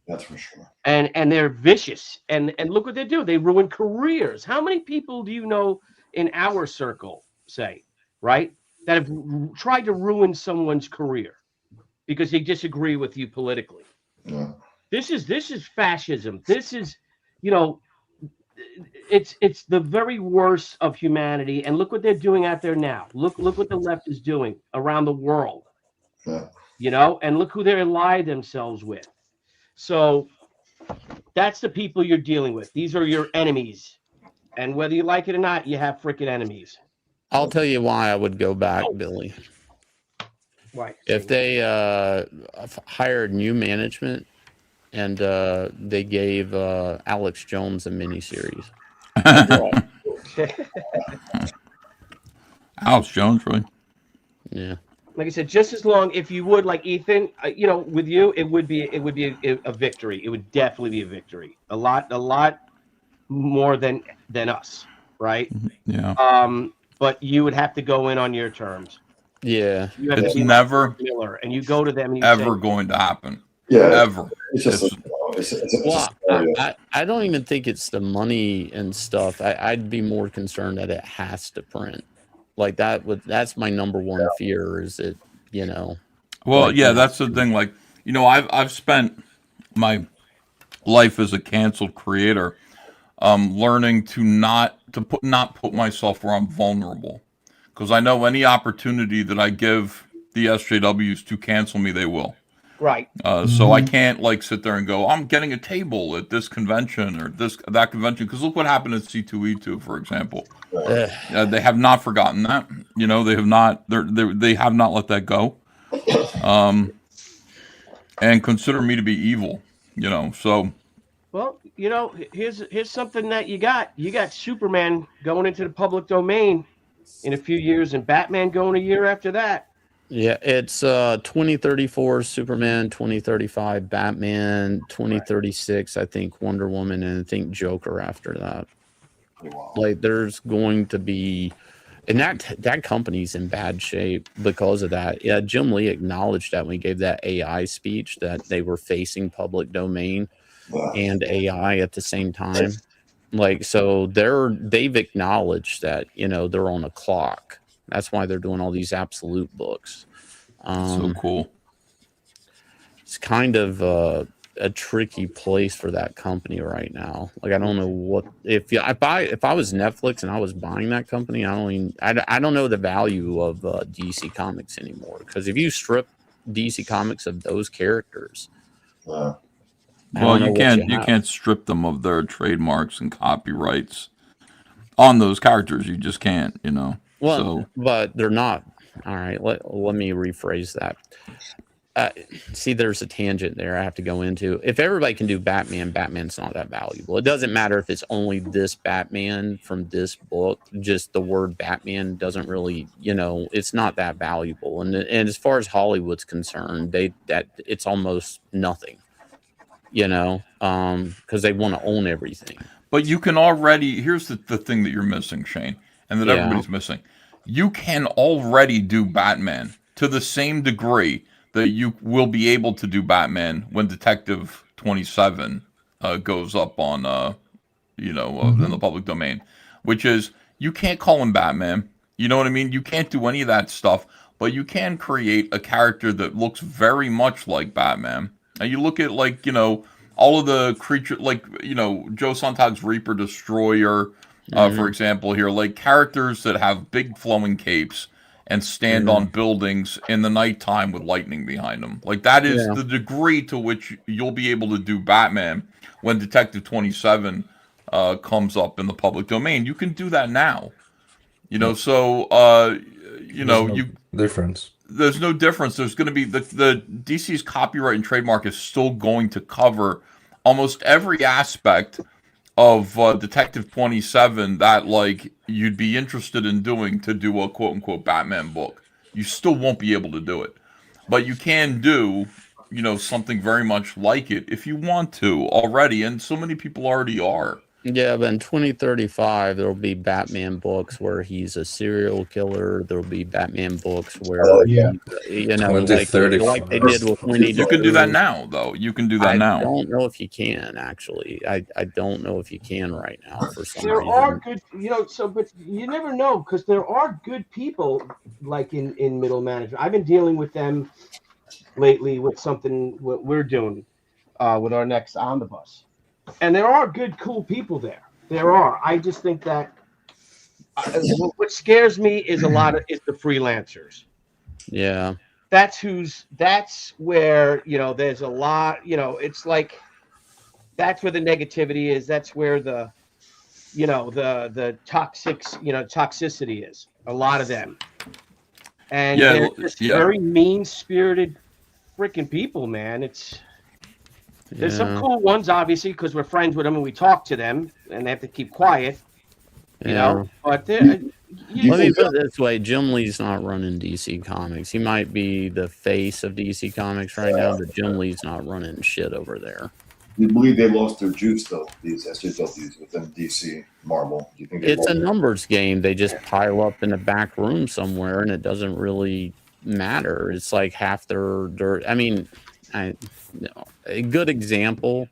That's for sure. And they're vicious. And look what they do. They ruin careers. How many people do you know in our circle, say, right, that have tried to ruin someone's career because they disagree with you politically? Yeah. This is fascism. This is, it's the very worst of humanity. And look what they're doing out there now. Look what the left is doing around the world. Yeah. And look who they ally themselves with. So that's the people you're dealing with. These are your enemies. And whether you like it or not, you have freaking enemies. I'll tell you why I would go back, Billy. Right. If they hired new management and they gave Alex Jones a miniseries. Alex Jones, really? Yeah. Like I said, just as long, if you would, like Ethan, with you, it would be a victory. It would definitely be a victory. A lot more than us, right? Yeah. But you would have to go in on your terms. Yeah. It's never Miller, and you go to them and you ever say, going to happen. Yeah. Ever. It's just I don't even think it's the money and stuff. I'd be more concerned that it has to print. Like that's my number one fear, is it, Well, yeah, that's the thing. Like, I've spent my life as a canceled creator, learning to not put myself where I'm vulnerable, because I know any opportunity that I give the SJWs to cancel me, they will. Right. So I can't sit there and go, I'm getting a table at this convention or that convention, because look what happened at C2E2, for example. They have not forgotten that. They have not. They have not let that go. And consider me to be evil. So Well, here's something that you got. You got Superman going into the public domain in a few years, and Batman going a year after that. Yeah, it's 2034 Superman, 2035 Batman, 2036 I think Wonder Woman, and I think Joker after that. Like there's going to be, and that company's in bad shape because of that. Yeah, Jim Lee acknowledged that when he gave that AI speech that they were facing public domain and AI at the same time. Like so they've acknowledged that, they're on a clock. That's why they're doing all these absolute books. So cool. It's kind of a tricky place for that company right now. Like I don't know what if I was Netflix and I was buying that company, I don't know the value of DC Comics anymore, because if you strip DC Comics of those characters, well, you can't strip them of their trademarks and copyrights on those characters. You just can't, Well, but they're not. All right, let me rephrase that. See, there's a tangent there I have to go into. If everybody can do Batman, Batman's not that valuable. It doesn't matter if it's only this Batman from this book. Just the word Batman doesn't really, it's not that valuable. And as far as Hollywood's concerned, it's almost nothing, because they want to own everything. But you can already, here's the thing that you're missing, Shane, and that everybody's missing. You can already do Batman to the same degree that you will be able to do Batman when Detective 27 goes up on, in the public domain, which is you can't call him Batman. You know what I mean? You can't do any of that stuff, but you can create a character that looks very much like Batman. And you look at all of the creatures, Joe Sontag's Reaper Destroyer, for example, here, like characters that have big flowing capes and stand on buildings in the nighttime with lightning behind them. Like that is the degree to which you'll be able to do Batman when Detective 27 comes up in the public domain. You can do that now. Difference. There's no difference. There's going to be the DC's copyright and trademark is still going to cover almost every aspect of Detective 27 that you'd be interested in doing to do a quote unquote Batman book. You still won't be able to do it, but you can do something very much like it if you want to already, and so many people already are. Yeah, but in 2035, there'll be Batman books where he's a serial killer. There'll be Batman books where, like they did with Winnie. You can do that now, though. You can do that now. I don't know if you can, actually. I don't know if you can right now for some There reason. are good, but you never know, because there are good people like in middle management. I've been dealing with them lately with something what we're doing with our next omnibus. And there are good, cool people there. There are. I just think that what scares me is is the freelancers. Yeah. That's where, there's a lot, it's like, that's where the negativity is. That's where the toxicity is. A lot of them. And they're just very mean-spirited freaking people, man. There's some cool ones, obviously, because we're friends with them and we talk to them, and they have to keep quiet, But let me put it this way: Jim Lee's not running DC Comics. He might be the face of DC Comics right now, but Jim Lee's not running shit over there. You believe they lost their juice, though, these SJWs within DC Marvel? Do you think it's a numbers game? They just pile up in a back room somewhere, and it doesn't really matter. It's like half their. I mean. A good example,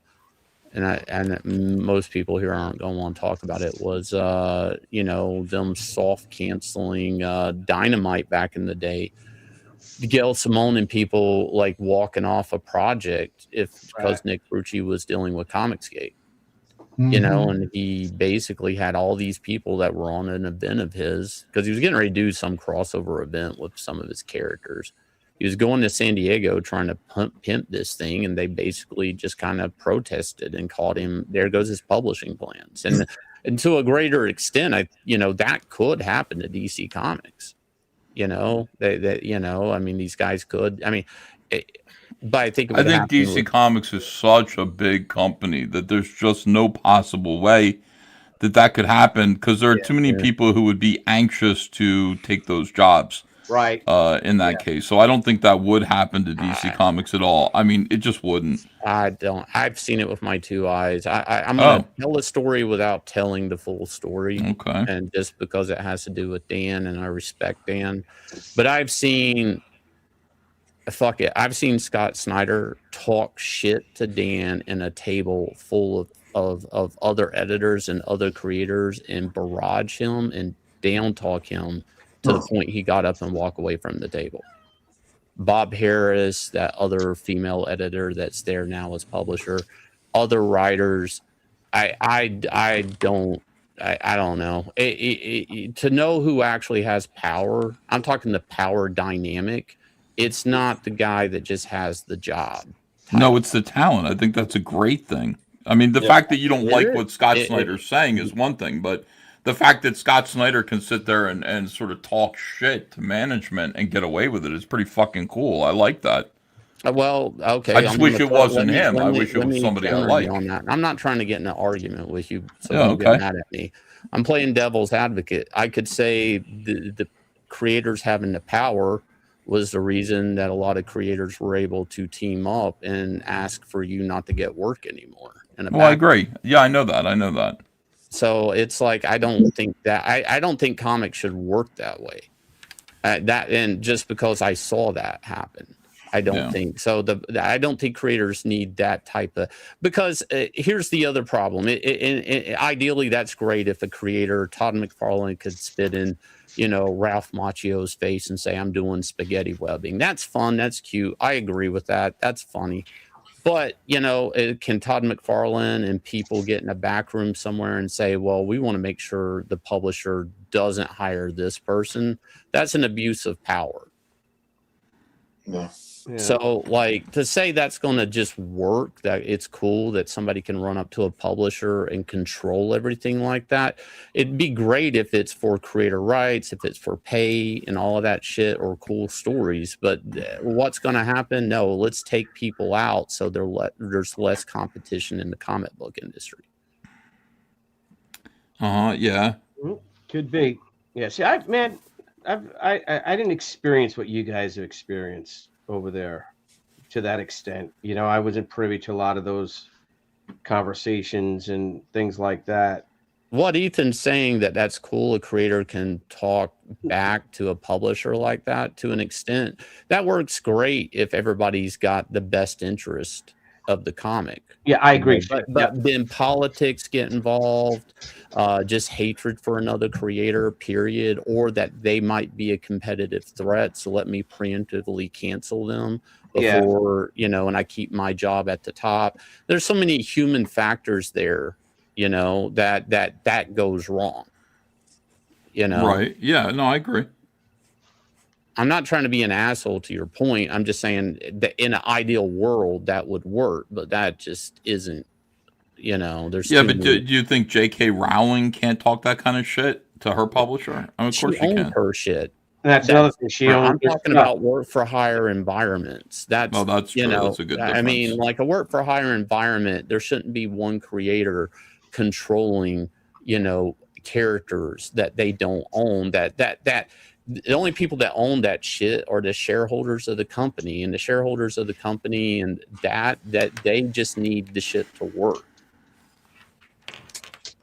and most people here aren't going to want to talk about it, was them soft canceling Dynamite back in the day. Gail Simone and people walking off a project because Nick Brucci was dealing with COMICSGATE. And he basically had all these people that were on an event of his, because he was getting ready to do some crossover event with some of his characters. He was going to San Diego trying to pimp this thing, and they basically just kind of protested and called him. There goes his publishing plans, and to a greater extent, that could happen to DC Comics. I mean, these guys could. I mean, But I think it I would think happen DC with- Comics is such a big company that there's just no possible way that could happen because there are too many people who would be anxious to take those jobs. Right. In that case. So I don't think that would happen to DC Comics at all. I mean, it just wouldn't. I don't. I've seen it with my 2 eyes. I'm going to tell a story without telling the full story. Okay. And just because it has to do with Dan and I respect Dan. But I've seen, I've seen Scott Snyder talk shit to Dan in a table full of other editors and other creators and barrage him and down talk him to the point he got up and walked away from the table. Bob Harris, that other female editor that's there now as publisher, other writers, I don't know. To know who actually has power, I'm talking the power dynamic. It's not the guy that just has the job. No, it's the talent. I think that's a great thing. I mean, the fact that you don't like what Scott Snyder's saying is one thing, but the fact that Scott Snyder can sit there and sort of talk shit to management and get away with it is pretty fucking cool. I like that. Well, okay. I just wish it wasn't him. I wish it was somebody I like. On that. I'm not trying to get in an argument with you, so Yeah, don't get mad at me. I'm playing devil's advocate. I could say the creators having the power was the reason that a lot of creators were able to team up and ask for you not to get work anymore. Well, I agree. Yeah, I know that. I know that. So it's like I don't think that I don't think comics should work that way. And just because I saw that happen, I don't think so. I don't think creators need that type of, because here's the other problem. Ideally, that's great if a creator, Todd McFarlane, could spit in, Ralph Macchio's face and say, "I'm doing spaghetti webbing." That's fun. That's cute. I agree with that. That's funny. But, can Todd McFarlane and people get in a back room somewhere and say, well, we want to make sure the publisher doesn't hire this person? That's an abuse of power. Yeah. So, to say that's going to just work, that it's cool that somebody can run up to a publisher and control everything like that. It'd be great if it's for creator rights, if it's for pay and all of that shit, or cool stories. But what's going to happen? No, let's take people out so there's less competition in the comic book industry. Yeah. Could be. Yeah. See, I didn't experience what you guys have experienced over there to that extent. I wasn't privy to a lot of those conversations and things like that. What Ethan's saying, that's cool. A creator can talk back to a publisher like that to an extent. That works great if everybody's got the best interest of the comic. Yeah, I agree. But then politics get involved, just hatred for another creator, period, or that they might be a competitive threat. So let me preemptively cancel them before, and I keep my job at the top. There's so many human factors there, that goes wrong. Right. Yeah, no, I agree. I'm not trying to be an asshole to your point. I'm just saying that in an ideal world that would work, but that just isn't, there's but do you think J.K. Rowling can't talk that kind of shit to her publisher? I mean, of course she can. Her shit. That's another thing. I'm talking about work for hire environments. That's true. That's a good difference. I mean, like a work for hire environment, there shouldn't be one creator controlling, characters that they don't own. That the only people that own that shit are the shareholders of the company, and the shareholders of the company, and that they just need the shit to work.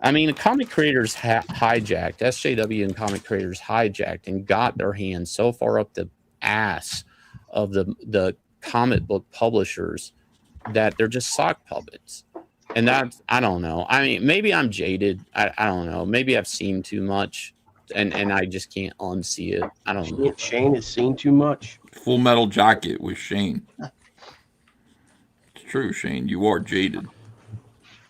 I mean, the comic creators hijacked, SJW and comic creators hijacked and got their hands so far up the ass of the comic book publishers that they're just sock puppets. And that's, I don't know. I mean, maybe I'm jaded. I don't know. Maybe I've seen too much. And I just can't unsee it. I don't know. Shane has seen too much. Full Metal Jacket with Shane. It's true, Shane. You are jaded.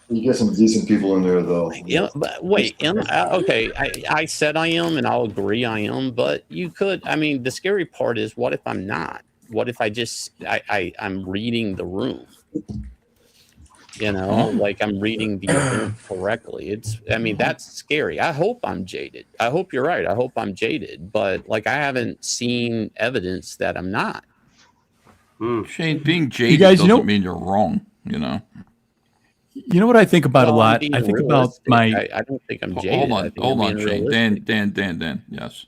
You get some decent people in there, though. Yeah, but wait. Okay, I said I am, and I'll agree I am. But you could. I mean, the scary part is, what if I'm not? What if I just I'm reading the room? Like I'm reading the event correctly. That's scary. I hope I'm jaded. I hope you're right. I hope I'm jaded. But I haven't seen evidence that I'm not. Shane, being jaded guys, you doesn't know- mean you're wrong. You know. You know what I think about Well, a I'm lot? being I think about realistic. my. I don't think I'm Hold jaded. I on, think hold I'm on, being Shane. realistic. Dan. Yes.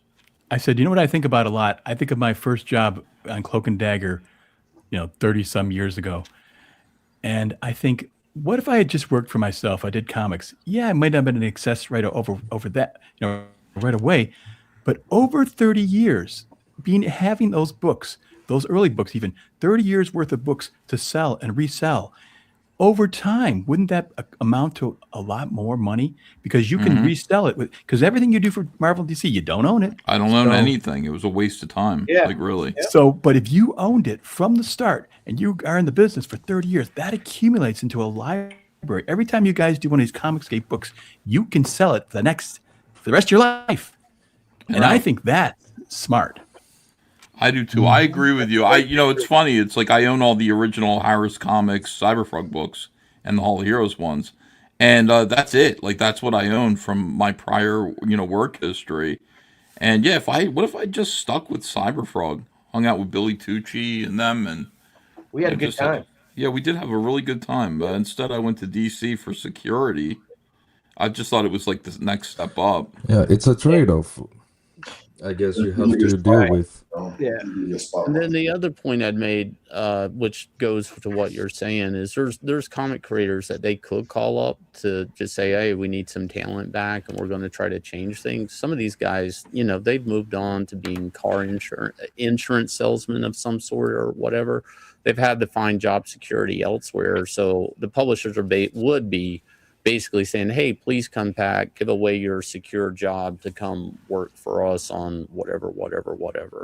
I said, you know what I think about a lot? I think of my first job on Cloak and Dagger, 30 some years ago. And I think, what if I had just worked for myself? I did comics. Yeah, I might not have been an success right over that, right away. But over 30 years, having those books, those early books, even 30 years worth of books to sell and resell, over time, wouldn't that amount to a lot more money? Because you can resell it because everything you do for Marvel and DC, you don't own it. I don't own anything. It was a waste of time. Yeah. Like really. So, but if you owned it from the start and you are in the business for 30 years, that accumulates into a library. Every time you guys do one of these COMICSGATE books, you can sell it for the rest of your life. And I think that's smart. I do too. I agree with you. It's funny. It's like I own all the original Harris Comics Cyberfrog books and the Hall of Heroes ones, and that's it. Like that's what I own from my prior, work history. And yeah, what if I just stuck with Cyberfrog, hung out with Billy Tucci and them, and We had a good time. Yeah, we did have a really good time. But instead, I went to DC for security. I just thought it was like the next step up. Yeah, it's a trade-off. I guess you have to deal with. Yeah. And then the other point I'd made, which goes to what you're saying, is there's comic creators that they could call up to just say, hey, we need some talent back, and we're going to try to change things. Some of these guys, they've moved on to being car insurance salesmen of some sort or whatever. They've had to find job security elsewhere. So the publishers would be basically saying, hey, please come back, give away your secure job to come work for us on whatever.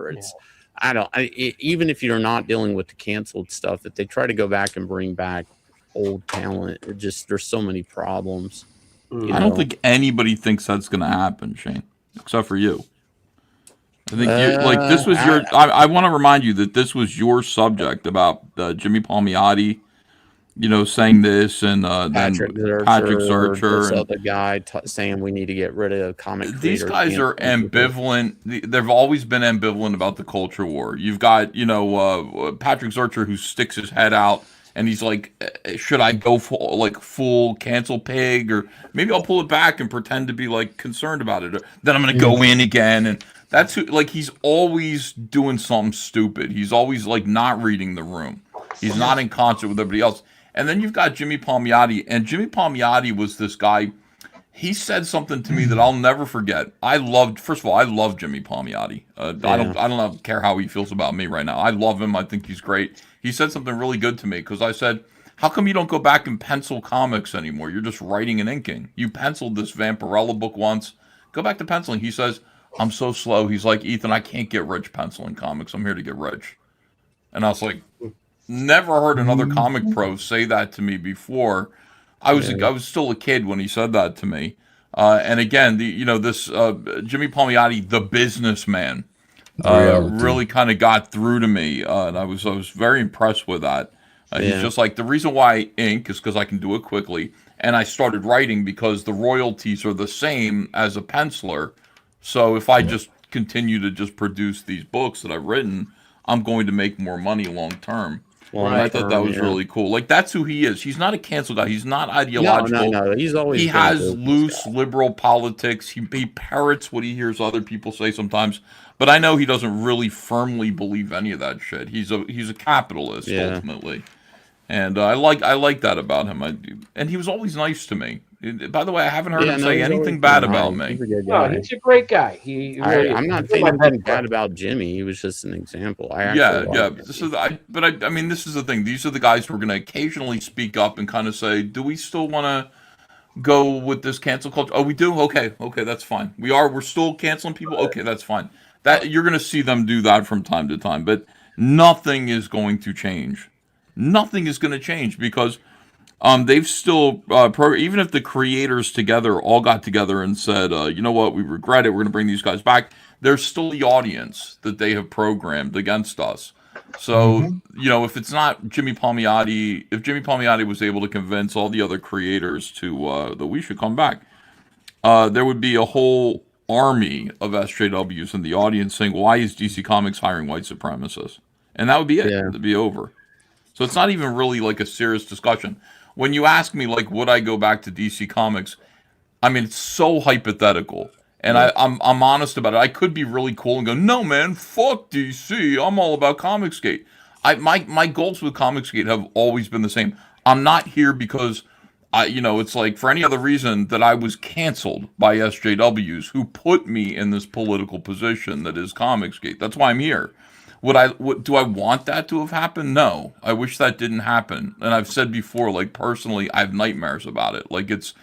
It's, even if you're not dealing with the canceled stuff, if they try to go back and bring back old talent, there's so many problems. I don't think anybody thinks that's going to happen, Shane, except for you. I think this was your. I want to remind you that this was your subject about Jimmy Palmiotti, saying this, and Patrick Zurcher, this other guy saying we need to get rid of comic creators. These guys are ambivalent. They've always been ambivalent about the culture war. You've got Patrick Zurcher who sticks his head out and he's like, should I go full cancel pig, or maybe I'll pull it back and pretend to be like concerned about it, or then I'm gonna go in again. And that's he's always doing something stupid. He's always like not reading the room. He's not in concert with everybody else. And then you've got Jimmy Palmiotti, and Jimmy Palmiotti was this guy. He said something to me that I'll never forget. First of all, I love Jimmy Palmiotti. I don't care how he feels about me right now. I love him. I think he's great. He said something really good to me because I said, how come you don't go back and pencil comics anymore? You're just writing and inking. You penciled this Vampirella book once. Go back to penciling. He says, I'm so slow. He's like, Ethan, I can't get rich penciling comics. I'm here to get rich. And I was like, never heard another comic pro say that to me before. I was still a kid when he said that to me. And again, this Jimmy Palmiotti, the businessman, really kind of got through to me, and I was very impressed with that. He's just like, the reason why I ink is because I can do it quickly, and I started writing because the royalties are the same as a penciler. So if I just continue to just produce these books that I've written, I'm going to make more money long term. Well, I thought that was really cool. Like, that's who he is. He's not a cancel guy. He's not ideological. No. He's always he has loose liberal politics. He parrots what he hears other people say sometimes. But I know he doesn't really firmly believe any of that shit. He's a capitalist ultimately, and I like that about him. And he was always nice to me. By the way, I haven't heard him say anything bad about me. No, he's a great guy. I'm not saying anything bad about Jimmy. He was just an example. This is the thing. These are the guys who are going to occasionally speak up and kind of say, "Do we still want to go with this cancel culture? Oh, we do. Okay, that's fine. We're still canceling people. Okay, that's fine. That you're going to see them do that from time to time, but nothing is going to change. Nothing is going to change because." They've still, even if the creators together all got together and said, you know what, we regret it, we're going to bring these guys back, there's still the audience that they have programmed against us. So, if it's not Jimmy Palmiotti, if Jimmy Palmiotti was able to convince all the other creators to that we should come back, there would be a whole army of SJWs in the audience saying, why is DC Comics hiring white supremacists? and that would be it. Yeah. It'd be over. So it's not even really like a serious discussion. When you ask me, like, would I go back to DC Comics? I mean, it's so hypothetical, and I'm honest about it. I could be really cool and go, no, man, fuck DC. I'm all about COMICSGATE. My goals with COMICSGATE have always been the same. I'm not here because it's like for any other reason that I was canceled by SJWs who put me in this political position that is COMICSGATE. That's why I'm here. Do I want that to have happened? No. I wish that didn't happen. And I've said before, like, personally, I have nightmares about it. Like, it's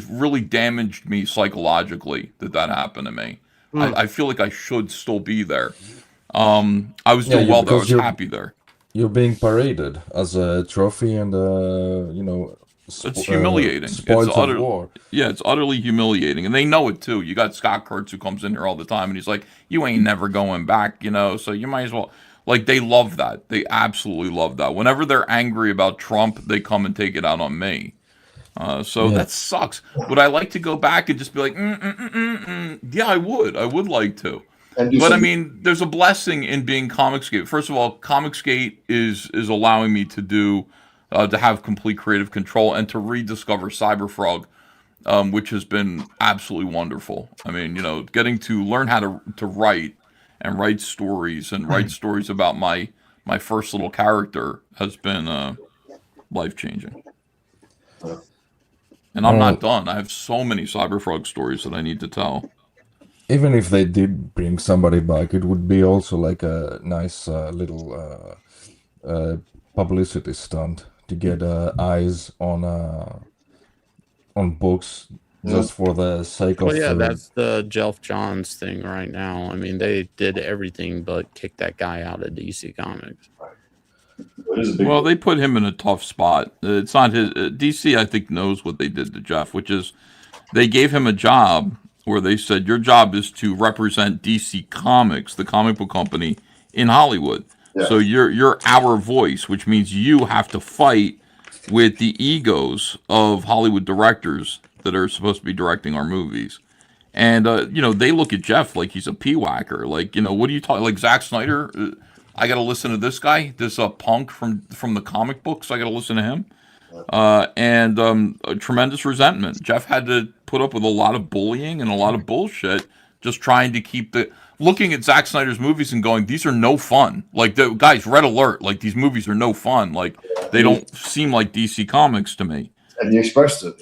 really damaged me psychologically that happened to me. I feel like I should still be there. I was doing well, though. I was happy there. You're being paraded as a trophy and, it's humiliating. Spoils of war. Yeah, it's utterly humiliating. And they know it, too. You got Scott Kurtz who comes in here all the time, and he's like, you ain't never going back, so you might as well. Like, they love that. They absolutely love that. Whenever they're angry about Trump, they come and take it out on me. So that sucks. Would I like to go back and just be like, Yeah, I would. I would like to. But I mean, there's a blessing in being COMICSGATE. First of all, COMICSGATE is allowing me to have complete creative control and to rediscover Cyberfrog, which has been absolutely wonderful. I mean, getting to learn how to write and write stories and write stories about my first little character has been life-changing. And I'm not done. I have so many Cyberfrog stories that I need to tell. Even if they did bring somebody back, it would be also like a nice little publicity stunt to get eyes on books just for the sake of. Well, yeah, that's the Jeff Johns thing right now. I mean, they did everything but kick that guy out of DC Comics. Well, they put him in a tough spot. It's not his DC. I think knows what they did to Jeff, which is they gave him a job where they said your job is to represent DC Comics, the comic book company in Hollywood. Yeah. So you're our voice, which means you have to fight with the egos of Hollywood directors that are supposed to be directing our movies. And they look at Jeff like he's a pee-whacker. Like, what are you talking? Like Zack Snyder. I got to listen to this guy, this punk from the comic books. I got to listen to him. And a tremendous resentment. Jeff had to put up with a lot of bullying and a lot of bullshit, just trying to keep looking at Zack Snyder's movies and going, these are no fun. Like, guys, red alert. Like, these movies are no fun. Like, they don't seem like DC Comics to me. And he expressed it,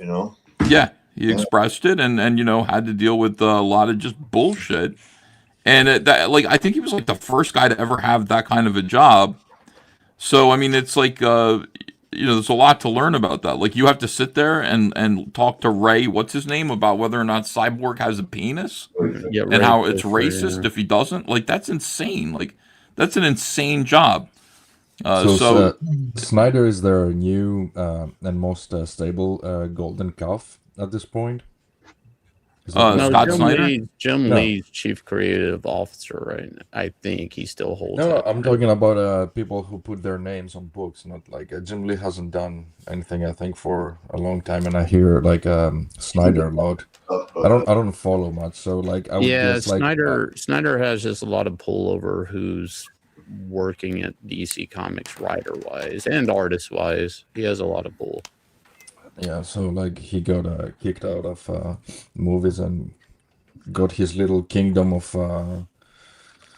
Yeah, he expressed it and had to deal with a lot of just bullshit. And I think he was like the first guy to ever have that kind of a job. So, I mean, it's like, there's a lot to learn about that. Like, you have to sit there and talk to Ray, what's his name, about whether or not Cyborg has a penis and how it's racist if he doesn't. Like, that's insane. Like, that's an insane job. So Snyder is their new and most stable golden calf at this point. No, Scott Snyder? Jim Lee's chief creative officer, right? I think he still holds. No, I'm talking about people who put their names on books. Not like Jim Lee hasn't done anything, I think, for a long time, and I hear like Snyder a lot. I don't follow much, so like I would guess, like, Snyder has just a lot of pull over who's working at DC Comics writer wise and artist wise. He has a lot of pull. Yeah, so like he got kicked out of movies and got his little kingdom of.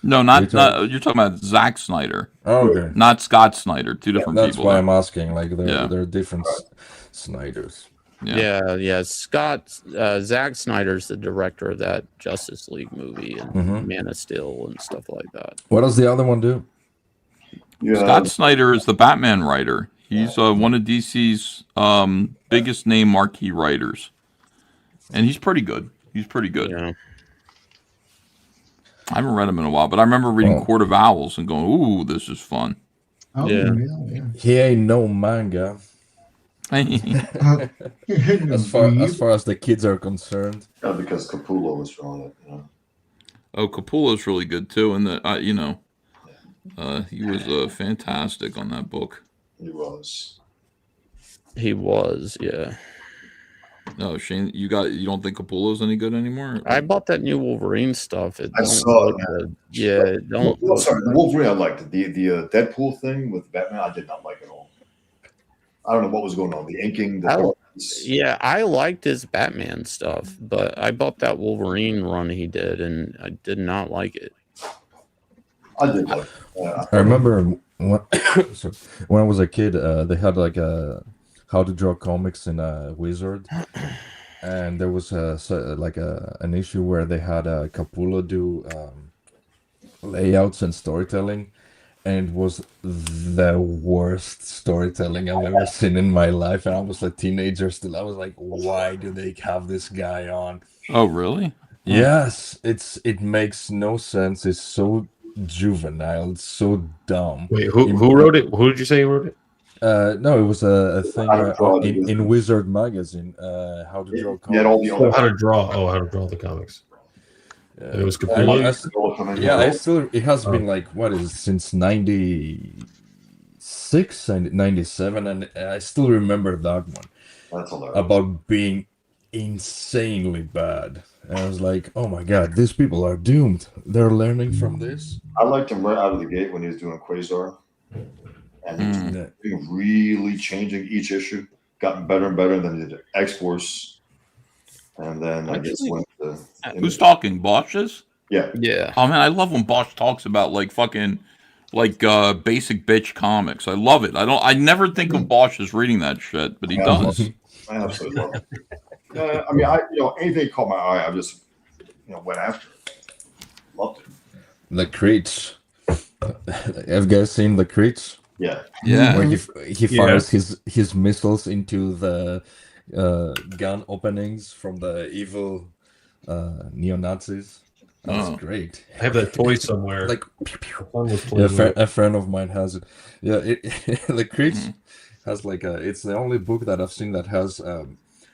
No, not you're talking about Zack Snyder. Oh, okay. Not Scott Snyder. Two different people. That's why I'm asking. Like they're different Snyders. Yeah. Zack Snyder's the director of that Justice League movie and Man of Steel and stuff like that. What does the other one do? Yeah. Scott Snyder is the Batman writer. He's one of DC's biggest name marquee writers, and he's pretty good. Yeah. I haven't read him in a while, but I remember reading Court of Owls and going, "Ooh, this is fun." Oh, Yeah. He ain't no manga. as far as the kids are concerned. Yeah, because Capullo was drawing it. Oh, Capullo's really good too, and he was fantastic on that book. He was. He was, yeah. No, Shane, you don't think Capullo's any good anymore? I bought that new Wolverine stuff. It I don't saw look it. good. Yeah, it don't. Well, sorry, the Wolverine I liked. The Deadpool thing with Batman, I did not like at all. I don't know what was going on. The inking, Yeah, I liked his Batman stuff, but I bought that Wolverine run he did, and I did not like it. I did like. I remember when, sorry, when I was a kid, they had like a how to draw comics in a Wizard, and there was an issue where they had Capullo do layouts and storytelling, and it was the worst storytelling I've ever seen in my life. And I was a teenager still. I was like, why do they have this guy on? Oh, really? Yes, it makes no sense. It's so juvenile. It's so dumb. Wait, who wrote it? Who did you say wrote it? No, it was a thing in Wizard magazine. How to draw comics. How to draw the comics. And it was Capullo. It has been like what is it, since 96 and 97, and I still remember that one. That's hilarious. About being insanely bad. And I was like, oh my god, these people are doomed. They're learning from this. I liked him right out of the gate when he was doing Quasar, and he was really changing each issue, gotten better and better. And then he did X-Force. And then I guess went to who's talking? Bosch is? Yeah. Yeah. Oh man, I love when Bosch talks about like fucking basic bitch comics. I love it. I never think of Bosch as reading that shit, but he does. I absolutely love it. I mean, anything caught my eye, I just went after it. Loved it. The Creech. Have you guys seen the Creech? Yeah. Yeah. Where he fires his missiles into the gun openings from the evil neo-Nazis. That's great. I have that toy somewhere. Like, a friend of mine has it. Yeah, the Creech has like it's the only book that I've seen that has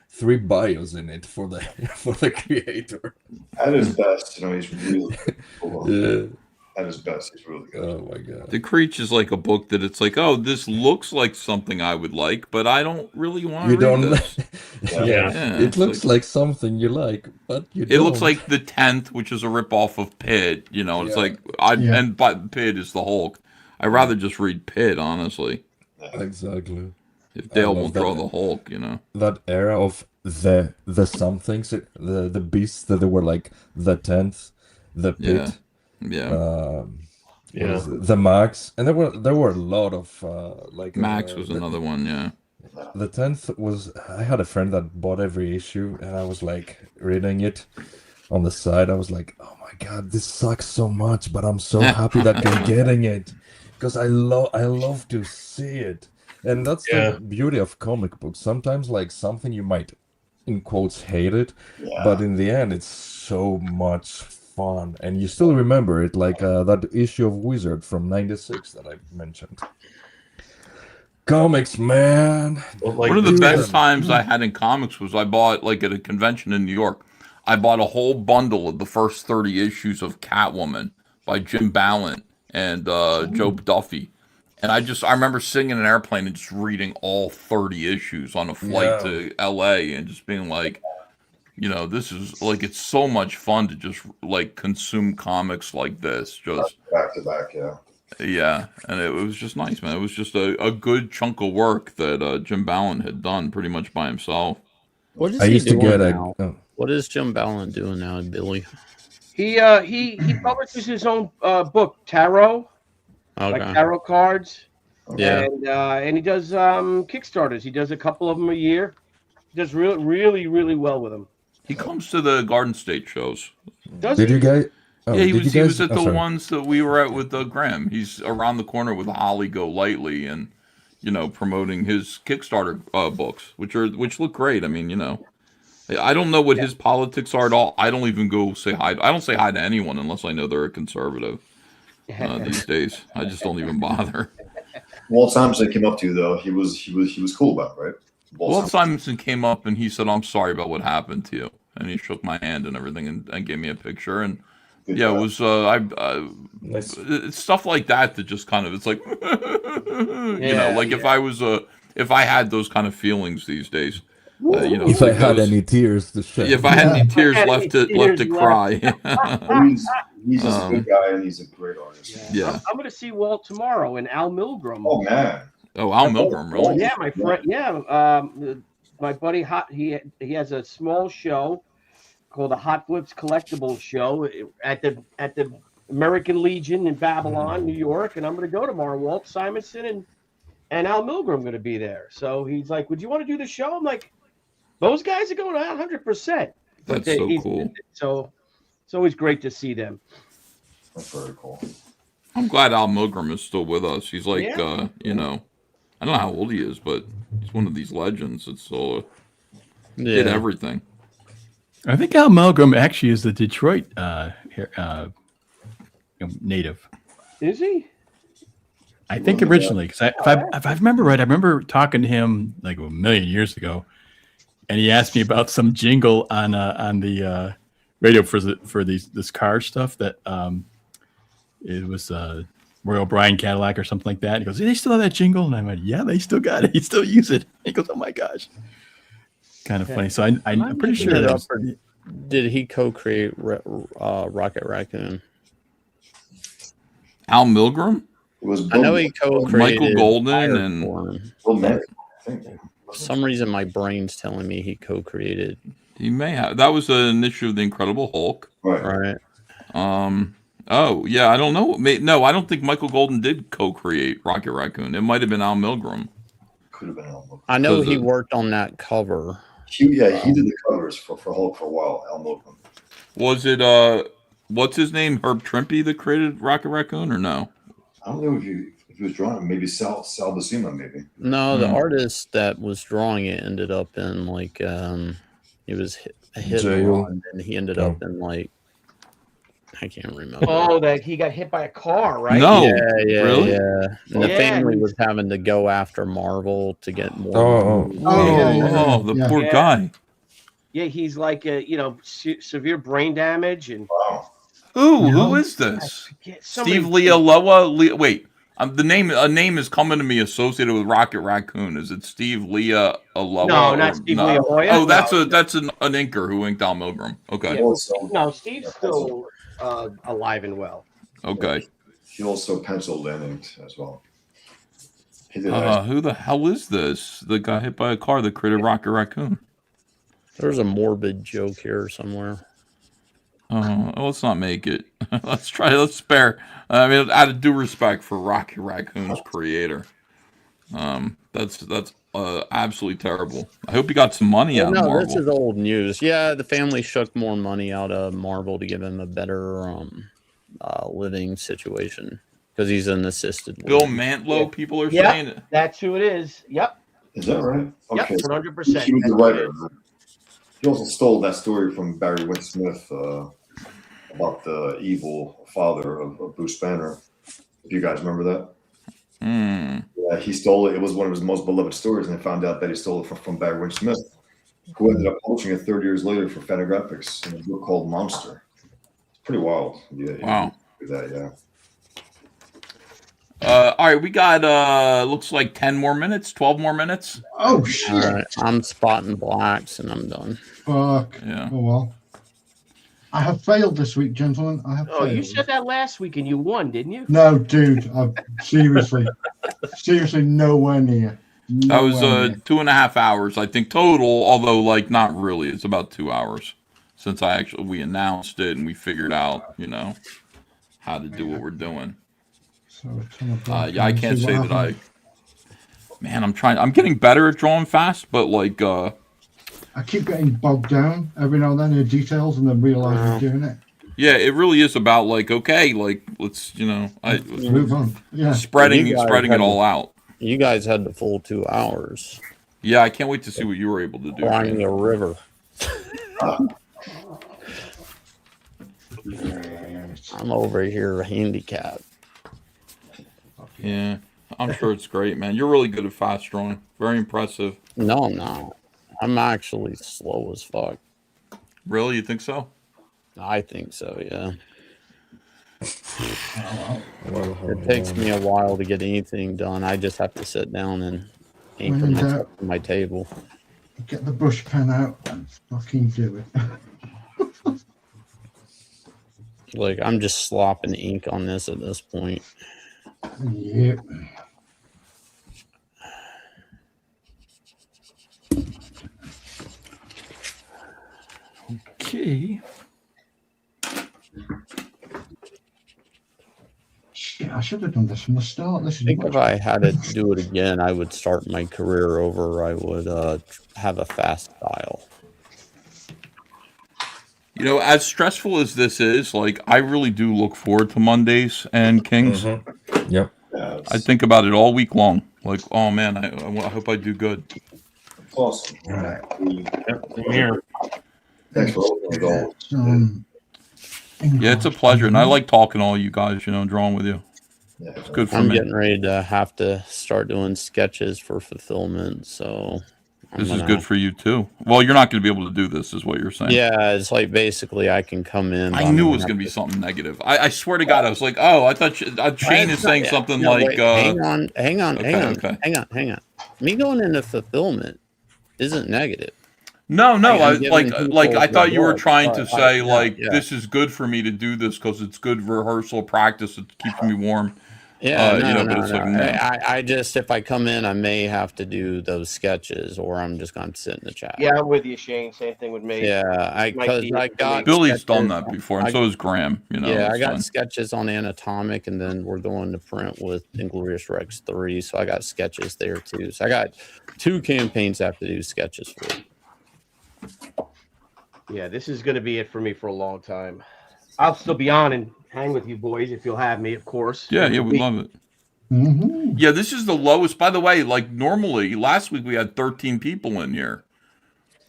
3 bios in it for the creator. At his best, he's really cool. Yeah. At his best, he's really good. Oh my god. The Creech is like a book that it's like, oh, this looks like something I would like, but I don't really want to read this. Yeah. It looks like something you like, but you don't. It looks like the 10th, which is a ripoff of Pitt. It's like and Pitt is the Hulk. I'd rather just read Pitt, honestly. Exactly. If Dale won't draw the Hulk, That era of the somethings, the beasts that they were like the 10th, the Pitt. Yeah. The Max, and there were a lot of Max was another one. Yeah. The 10th was. I had a friend that bought every issue, and I was like reading it on the side. I was like, oh my god, this sucks so much, but I'm so happy that you're getting it because I love to see it, and that's the beauty of comic books. Sometimes like something you might, in quotes, hate it, but in the end, it's so much fun, and you still remember it, like that issue of Wizard from '96 that I mentioned. Comics, man. One of the best times I had in comics was I bought, like at a convention in New York, I bought a whole bundle of the first 30 issues of Catwoman by Jim Ballant and Joe Duffy. And I remember sitting in an airplane and just reading all 30 issues on a flight to LA and just being like, this is like, it's so much fun to just like consume comics like this. Just back to back, yeah. And it was just nice, man. It was just a good chunk of work that Jim Ballant had done pretty much by himself. What is he doing now? What is Jim Ballant doing now, Billy? He publishes his own book, Tarot. Okay. Like tarot cards. Yeah. And he does Kickstarters. He does a couple of them a year. He does really, really well with them. He comes to the Garden State shows. Did you guys? Oh, yeah, he was at the sorry. ones that we were at with Graham. He's around the corner with Holly Golightly and, promoting his Kickstarter books, which look great. I mean, I don't know what his politics are at all. I don't even go say hi. I don't say hi to anyone unless I know they're a conservative these days. I just don't even bother. Walt Simonson came up to you though. He was cool about it, right? Walt Simonson came up and he said, "I'm sorry about what happened to you," and he shook my hand and everything and gave me a picture and. Good job. It was nice. It's stuff like that just kind of, it's like if I had those kind of feelings these days, You know, if I had any tears to shed. if I had any tears left to cry. He's just a good guy, and he's a great artist. Yeah. I'm going to see Walt tomorrow in Al Milgrom. Oh man. Oh, Al Milgrom, really? Yeah, my friend. Yeah, my buddy he has a small show called the Hot Flips Collectibles Show at the American Legion in Babylon, New York, and I'm going to go tomorrow. Walt Simonson and Al Milgrom going to be there. So he's like, "Would you want to do the show?" I'm like, "Those guys are going 100%." That's so cool. So it's always great to see them. That's very cool. I'm glad Al Milgrom is still with us. He's like, Yeah. you know, I don't know how old he is, but he's one of these legends that still did everything. I think Al Milgrom actually is the Detroit native. Is he? I think originally, because if I remember right, I remember talking to him like a million years ago, and he asked me about some jingle on the radio for this car stuff that it was Roy O'Brien Cadillac or something like that. And he goes, "Do they still have that jingle?" And I went, "Yeah, they still got it. He still use it." He goes, "Oh my gosh." Kind of funny. So I'm pretty sure that did he co-create Rocket Raccoon? Al Milgrom? I know he co-created Michael Golden and for some reason my brain's telling me he co-created. He may have. That was an issue of the Incredible Hulk. Right. Oh yeah, I don't know. No, I don't think Michael Golden did co-create Rocket Raccoon. It might have been Al Milgrom. Could have been Al Milgrom. I know he worked on that cover. He did the covers for Hulk for a while. Al Milgrom. Was it what's his name? Herb Trimpe that created Rocket Raccoon, or no? I don't know if he was drawing. Maybe Sal Buscema, maybe. No, the artist that was drawing it ended up in like he was hit and he ended up in like I can't remember. Oh, that he got hit by a car, right? No, yeah, really? Yeah. And the family was having to go after Marvel to get more. The poor guy. Yeah, he's like severe brain damage and. Wow. Who is this? Steve Lealoa? Wait, a name is coming to me associated with Rocket Raccoon. Is it Steve Lealoa? No, not Steve Lealoa. Oh, that's an inker who inked Al Milgrom. Okay. Yeah, no, Steve's still alive and well. Okay. He also penciled and inked as well. Who the hell is this? That got hit by a car that created Rocket Raccoon. There's a morbid joke here somewhere. Let's not make it. Let's spare. I mean, out of due respect for Rocket Raccoon's creator. That's absolutely terrible. I hope he got some money out of Marvel. No, this is old news. Yeah, the family shook more money out of Marvel to give him a better living situation because he's an assisted. Bill Mantlo, people are saying it. That's who it is. Yep. Is that right? Okay. Yep, 100%. He was the writer. He also stole that story from Barry Windsmith about the evil father of Bruce Banner. If you guys remember that. Yeah, he stole it. It was one of his most beloved stories, and they found out that he stole it from Barry Windsmith, who ended up publishing it 30 years later for Fantagraphics in a book called Monster. It's pretty wild. Yeah, wow. Yeah. All right, we got looks like 10 more minutes, 12 more minutes. Oh shit! All right, I'm spotting blacks and I'm done. Fuck. Yeah. Oh well. I have failed this week, gentlemen. I have failed. You said that last week and you won, didn't you? No, dude. Seriously nowhere near. That was 2.5 hours, I think, total. Although, like, not really. It's about 2 hours since we announced it and we figured out, how to do what we're doing. So yeah, I can't say that I'm getting better at drawing fast, but like I keep getting bogged down every now and then in details and then realize I'm doing it. Yeah, it really is about like, okay, like let's move on. Yeah. Spreading it all out. You guys had the full 2 hours. Yeah, I can't wait to see what you were able to do. Flying the river. I'm over here handicapped. Yeah, I'm sure it's great, man. You're really good at fast drawing. Very impressive. No. I'm actually slow as fuck. Really? You think so? I think so, yeah. It takes me a while to get anything done. I just have to sit down and anchor myself to my table. Get the brush pen out and fucking do it. Like, I'm just slopping ink on this at this point. Yep. Okay. Shit, I should have done this from the start. This is I think much if I had to do it again, I would start my career over. I would have a fast style. You know, as stressful as this is, like, I really do look forward to Mondays and Kings. Yep. I think about it all week long. Like, oh man, I hope I do good. Awesome. Right. Here. Thanks for opening it. Yeah, it's a pleasure, and I like talking to all you guys. You know, drawing with you. Yeah. It's good for I'm me. getting ready to have to start doing sketches for fulfillment, so This is good for you too. Well, you're not going to be able to do this, is what you're saying. Yeah, it's like basically I can come in. I knew it was going to be something negative. I swear to God, I was like, oh, I thought Shane is saying something No, like, wait, hang on. okay. Hang on. Me going into fulfillment isn't negative. No, I'm like giving I people thought you were reward, trying to but say yeah, like yeah. this is good for me to do this because it's good rehearsal practice. It keeps me warm. Yeah, you know, no. but it's like no. I just, if I come in, I may have to do those sketches, or I'm just going to sit in the chat. Yeah, I'm with you, Shane. Same thing with me. Yeah, because I got Billy's sketches- done that before, and so has Graham. You know, yeah, I it's got fun. sketches on Anatomic, and then we're going to print with Inglorious Rex 3, so I got sketches there too. So I got 2 campaigns I have to do sketches for. Yeah, this is going to be it for me for a long time. I'll still be on and hang with you boys if you'll have me, of course. Yeah, we love it. Mm-hmm. Yeah, this is the lowest. By the way, like normally last week we had 13 people in here.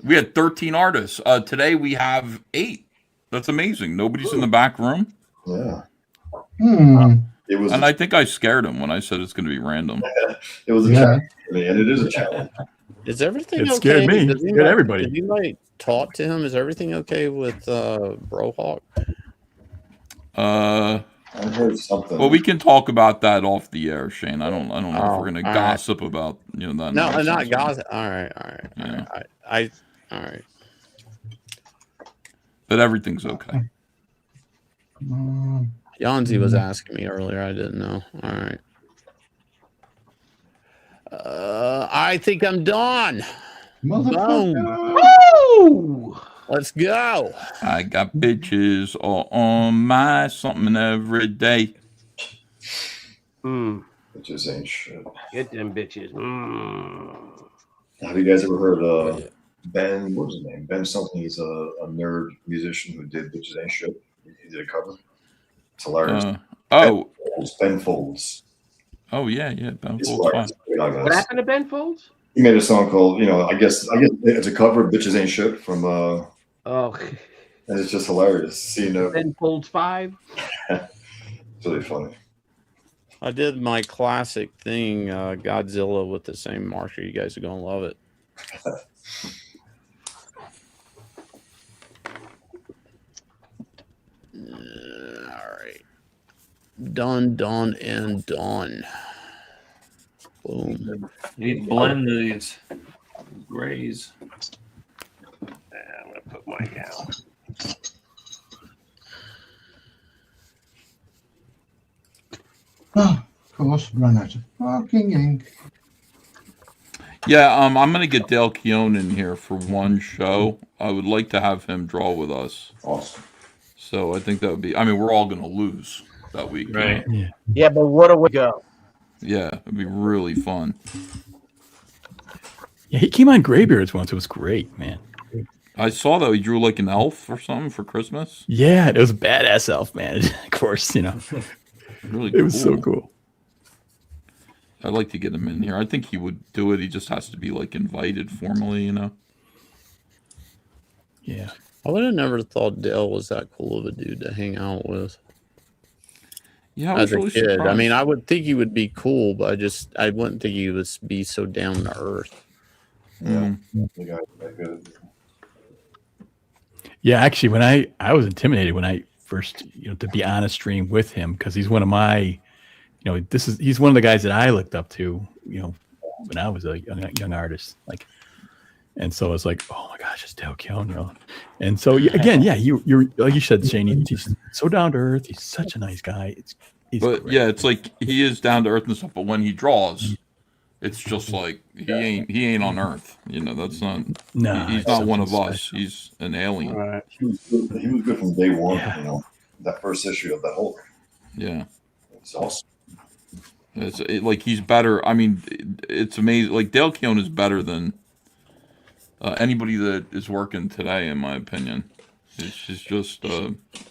We had 13 artists. Today we have 8. That's amazing. Nobody's in the back room. Yeah. It was, and I think I scared him when I said it's going to be random. It was a challenge for me, and it is a challenge. Is everything It okay? scared me. Does he Scared like- everybody. Did you like talk to him? Is everything okay with Brohawk? I heard something. Well, we can talk about that off the air, Shane. I don't know if Oh, we're going to all gossip about that. No, nonsense. not gossip. All right. Yeah. All right. But everything's okay. Yanzi was asking me earlier. I didn't know. All right. I think I'm done. Boom. Woo! Let's go. I got bitches all on my something every day. Bitches ain't shit. Get them bitches. Have you guys ever heard Ben? What was his name? Ben something. He's a nerd musician who did Bitches Ain't Shit. He did a cover. It's hilarious. Ben Folds. Oh yeah. Ben It's Folds. hilarious. What happened to Ben Folds? He made a song called, I guess it's a cover of Bitches Ain't Shit from Oh, and it's just hilarious. Seeing Ben Folds 5. It's really funny. I did my classic thing, Godzilla with the same marker. You guys are going to love it. All right. Done, and done. Boom. You need to blend these grays. I'm going to put mine down. Oh, of course, run out of fucking ink. Yeah, I'm gonna get Dale Keown in here for one show. I would like to have him draw with us. Awesome. So I think that would be. I mean, we're all gonna lose that week, right? You know? Yeah, but what a way to go. Yeah, it'd be really fun. Yeah, he came on Graybeards once. It was great, man. I saw that he drew like an elf or something for Christmas. Yeah, it was a badass elf, man. Of course, Really, it was so cool. I'd like to get him in here. I think he would do it. He just has to be like invited formally, Yeah. I would have never thought Dale was that cool of a dude to hang out with. Yeah, as a really kid. surprised. I mean, I would think he would be cool, but I wouldn't think he would be so down to earth. Yeah. The guy was good. Yeah, actually, when I was intimidated when I first, to be on a stream with him, because he's one of my, he's one of the guys that I looked up to, when I was a young artist. Like, And so it's like, oh my gosh, it's Dale Keown, you know. And so again, yeah, you're like you said, Shane, he's so down to earth. He's such a nice guy. But great. yeah, it's like he is down to earth and stuff. But when he draws, it's just like he ain't on Earth. You know, that's not. No, he's not one of us. He's an alien. Right. He was good from day one. You know, that first issue of the Hulk. Yeah, it's awesome. Like he's better. I mean, it's amazing. Like Dale Keown is better than anybody that is working today, in my opinion. It's just.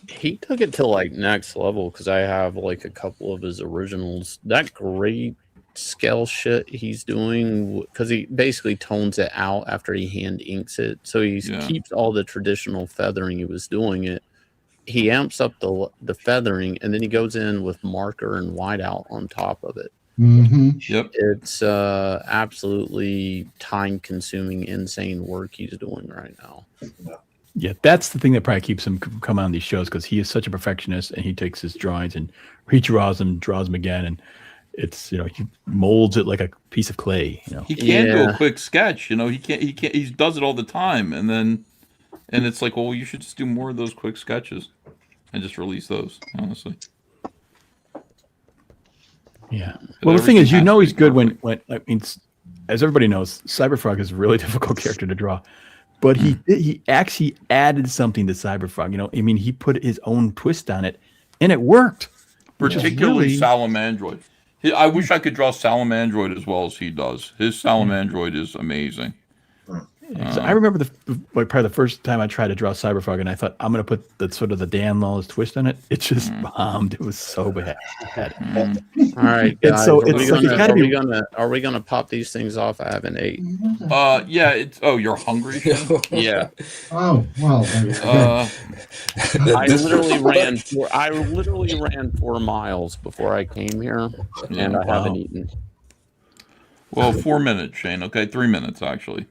He took it to like next level because I have like a couple of his originals. That great scale shit he's doing because he basically tones it out after he hand inks it, so he keeps all the traditional feathering he was doing it. He amps up the feathering, and then he goes in with marker and whiteout on top of it. Yep, it's absolutely time-consuming, insane work he's doing right now. Yeah, that's the thing that probably keeps him coming on these shows because he is such a perfectionist, and he takes his drawings and redraws them, draws them again, and it's, you know, he molds it like a piece of clay. You know, he can't do a quick sketch. You know, he can't. He does it all the time, and it's like, well, you should just do more of those quick sketches, and just release those. Honestly. Yeah. Well, the thing is, you know, he's good when I mean, as everybody knows, Cyberfrog is a really difficult character to draw. But he actually added something to Cyberfrog. You know, I mean, he put his own twist on it, and it worked. Particularly Salamandroid. I wish I could draw Salamandroid as well as he does. His Salamandroid is amazing. I remember probably the first time I tried to draw Cyberfrog, and I thought I'm going to put the sort of the Dan Lawless twist on it. It just bombed. It was so bad. All right, guys. And so it's like are we gonna pop these things off? I haven't ate. Yeah. It's you're hungry. Yeah. Oh well. I literally ran 4 miles before I came here, and I haven't eaten. Well, 4 minutes, Shane. Okay, 3 minutes actually.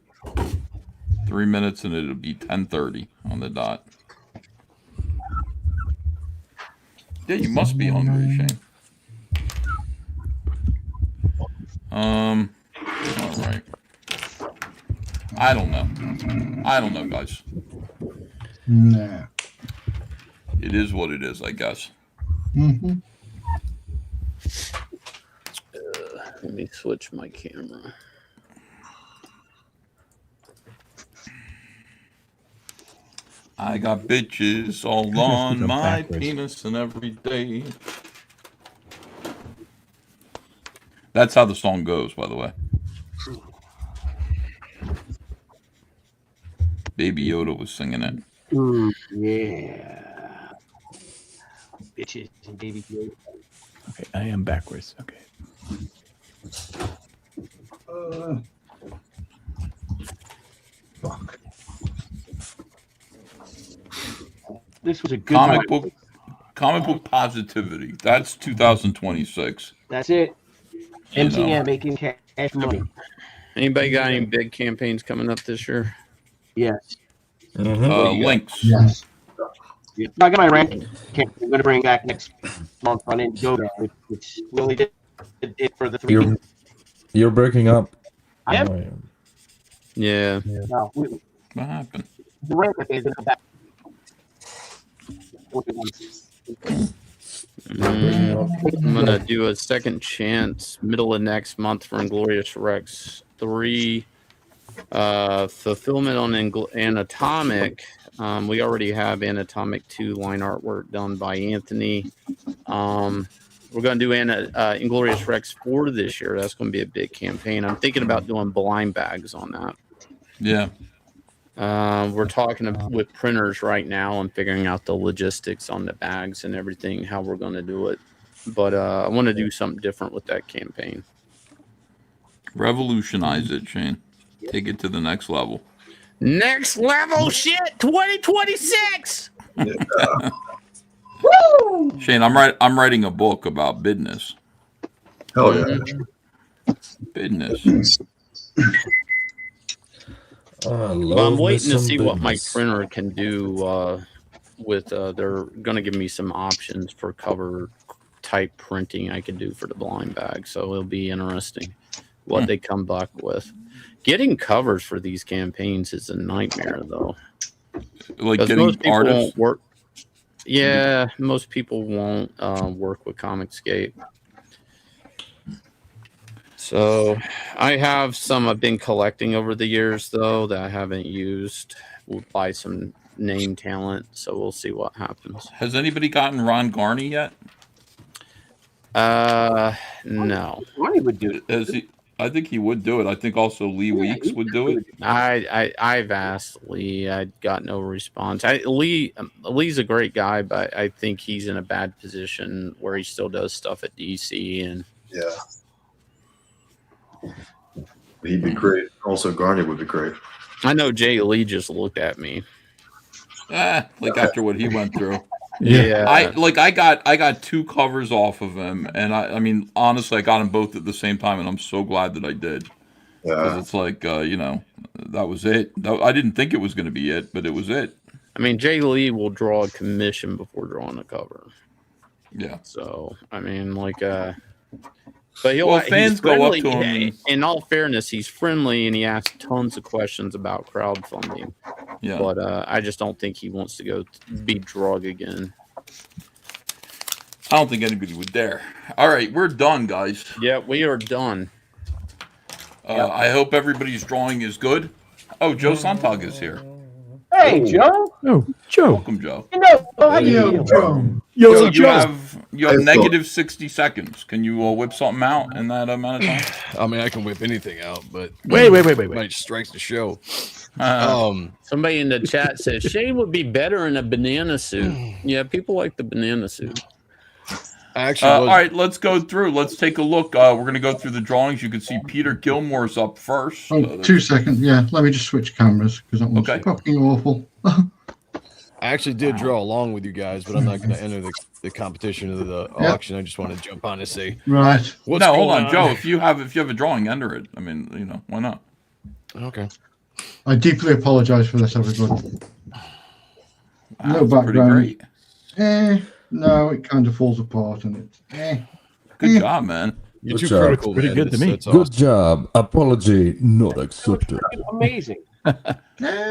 3 minutes, and it'll be 10:30 on the dot. Yeah, you must be hungry, Shane. All right. I don't know, guys. Nah. It is what it is, I guess. Let me switch my camera. I got bitches all on my penis and every day. That's how the song goes, by the way. Baby Yoda was singing it. Yeah. Bitches and Baby Yoda. Okay, I am backwards. Okay. Fuck. This was a good comic book positivity. That's 2026. That's it. MTM making cash money. Anybody got any big campaigns coming up this year? Yes. Links. Yes. I got my rank camp. I'm going to bring back next month on Indiegogo, which we only did it for the 3. You're breaking up. I am. Yeah. No, what happened? The rank is going to come back. I'm gonna do a second chance middle of next month for Inglorious Rex 3. Fulfillment on Anatomic. We already have Anatomic 2 line artwork done by Anthony. We're gonna do Inglorious Rex 4 this year. That's gonna be a big campaign. I'm thinking about doing blind bags on that. Yeah. We're talking with printers right now and figuring out the logistics on the bags and everything, how we're going to do it. But I want to do something different with that campaign. Revolutionize it, Shane. Take it to the next level. Next level shit, 2026. Shane, I'm writing a book about business. Oh yeah. Business. I'm waiting to see what my printer can do with they're going to give me some options for cover type printing I can do for the blind bag, so it'll be interesting what they come back with. Getting covers for these campaigns is a nightmare, though. Like 'Cause getting most people artists. won't work. Yeah, most people won't work with COMICSGATE. So I have some I've been collecting over the years, though, that I haven't used. We'll buy some name talent, so we'll see what happens. Has anybody gotten Ron Garney yet? No. Ronnie would do it. Has he? I think he would do it. I think also Lee Weeks would do it. I've asked Lee. I got no response. Lee's a great guy, but I think he's in a bad position where he still does stuff at DC and Yeah. He'd be great. Also, Garney would be great. I know Jay Lee just looked at me. Like after what he went through. Yeah. I got 2 covers off of him, and I mean honestly I got them both at the same time, and I'm so glad that I did. Because it's like that was it. I didn't think it was going to be it, but it was it. I mean, Jay Lee will draw a commission before drawing a cover. Yeah. So I mean, but fans go up to him. In all fairness, he's friendly and he asks tons of questions about crowdfunding. Yeah. But I just don't think he wants to go be drug again. I don't think anybody would dare. All right, we're done, guys. Yeah, we are done. I hope everybody's drawing is good. Oh, Joe Sontag is here. Hey, Joe. Oh, Joe. Welcome, Joe. How you doing? Yo, you have negative 60 seconds. Can you whip something out in that amount of time? I mean, I can whip anything out, but wait. Might strike the show. Somebody in the chat says Shane would be better in a banana suit. Yeah, people like the banana suit. All right, let's go through. Let's take a look. We're going to go through the drawings. You can see Peter Gilmore's up first. 2 seconds. Yeah, let me just switch cameras because that one's fucking awful. I actually did draw along with you guys, but I'm not going to enter the competition of the auction. I just want to jump on and say, right. What's no, hold going on, Joe. If you have a drawing, enter it. I mean, why not? Okay. I deeply apologize for this, everybody. No That's pretty background. great. No, it kind of falls apart, and it's. Good job, man. You're Good too job. critical, Pretty man. good to me. That's Good awesome. job. Apology not accepted. Amazing. Yeah,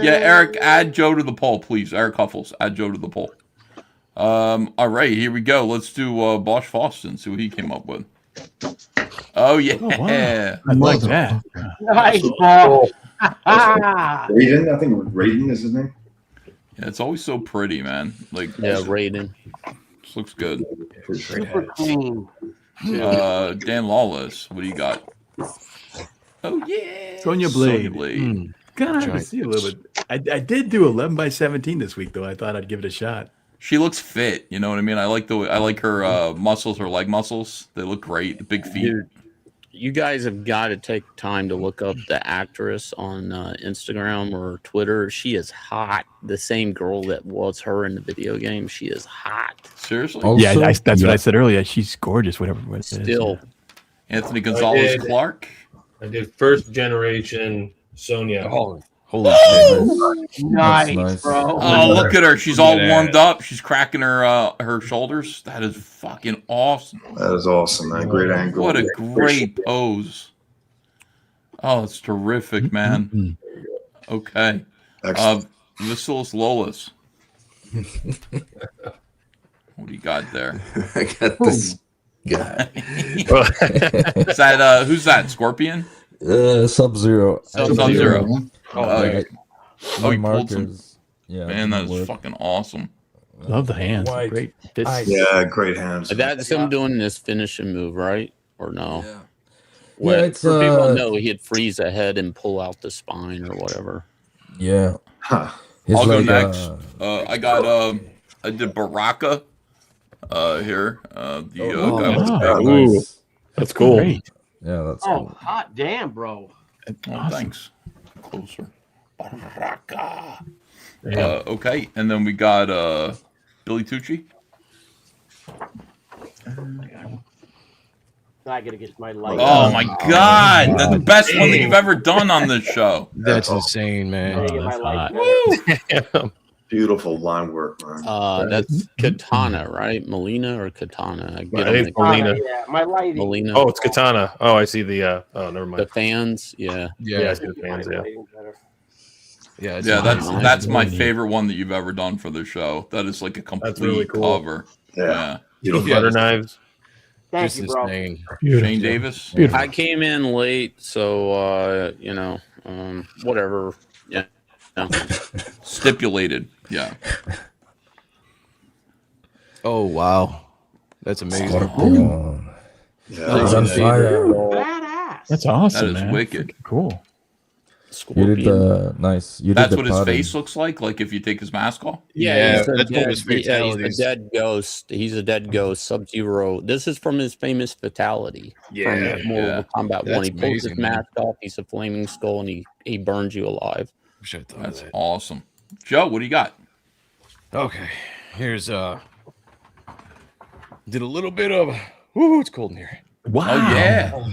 Eric, add Joe to the poll, please. Eric Huffles, add Joe to the poll. All right, here we go. Let's do Bosch Fawston, see what he came up with. Oh, yeah. Oh, wow. I like that. Nice ball. Raiden, I think Raiden is his name. Yeah, it's always so pretty, man. Like, Yeah, Raiden. this looks good. Super clean. Dan Lawless, what do you got? Oh, yeah. Sonya Blade. Sonya Blade. God, I have to see a little bit. I did do 11 by 17 this week, though. I thought I'd give it a shot. She looks fit, you know what I mean? I like her muscles, her leg muscles. They look great. The big feet. Dude, you guys have got to take time to look up the actress on Instagram or Twitter. She is hot. The same girl that was her in the video game. She is hot. Seriously? Also, Yeah, that's what I said earlier. She's gorgeous, whatever. What it is. Still. Anthony Gonzalez did. Clark. I did first generation Sonya. Oh, holy shit. Nice, nice. bro. Oh, look at her. She's all Look at warmed that. up. She's cracking her shoulders. That is fucking awesome. That is awesome, man. Great angle. What a great pose. Oh, it's terrific, man. Okay. Excellent. Vasilis Lolas. What do you got there? I got this guy. Is that who's that? Scorpion? Sub-Zero. Sub-Zero. Oh, he pulled some. markers. Yeah, Man, that is work. fucking awesome. Love the hands. White. Great. Fits. Yeah, great hands. That's him doing this finishing move, right? Or no? Yeah. Well, Yeah, it's, for people that know, he'd freeze ahead and pull out the spine or whatever. Yeah. Huh. It's I'll go like, next. I did Baraka here. The guy with the big Ooh, nice. that's cool. Great. Yeah, that's Oh, cool. hot damn, bro. Oh, thanks. Closer. Baraka. Okay, and then we got Billy Tucci. I gotta get my light. Oh my God, that's the best one that you've ever done on this show. That's insane, man. I gotta get my light. Woo! Beautiful line work, man. That's Katana, right? Melina or Katana? I think it's Melina. Yeah, my lighting. Melina. Oh, it's Katana. Oh, I see the. Oh, never mind. The fans, yeah. Yeah, I see the fans. Yeah. Yeah, Yeah, that's my favorite one that you've ever done for the show. That is like a complete really cool. cover. Yeah. Butter knives. Thank you, bro. Shane Beautiful. Davis. Beautiful. I came in late, so you know, whatever. Yeah. Stipulated. Yeah. Oh wow, that's amazing. Yeah, he's on fire. Badass. That's awesome, That is man. wicked. Freaking cool. You did the nice. You That's did what the his pattern. face looks like if you take his mask off. Yeah, that's one of his he's fatalities. a dead ghost. He's a dead ghost. Sub-Zero. This is from his famous fatality. Yeah. From Mortal Kombat 1. That's He pulls his amazing, man. mask off. He's a flaming skull, and he burns you alive. Wish I thought That's of that. awesome. Joe, what do you got? Okay, here's did a little bit of. Woo, it's cold in here. Wow. Oh yeah.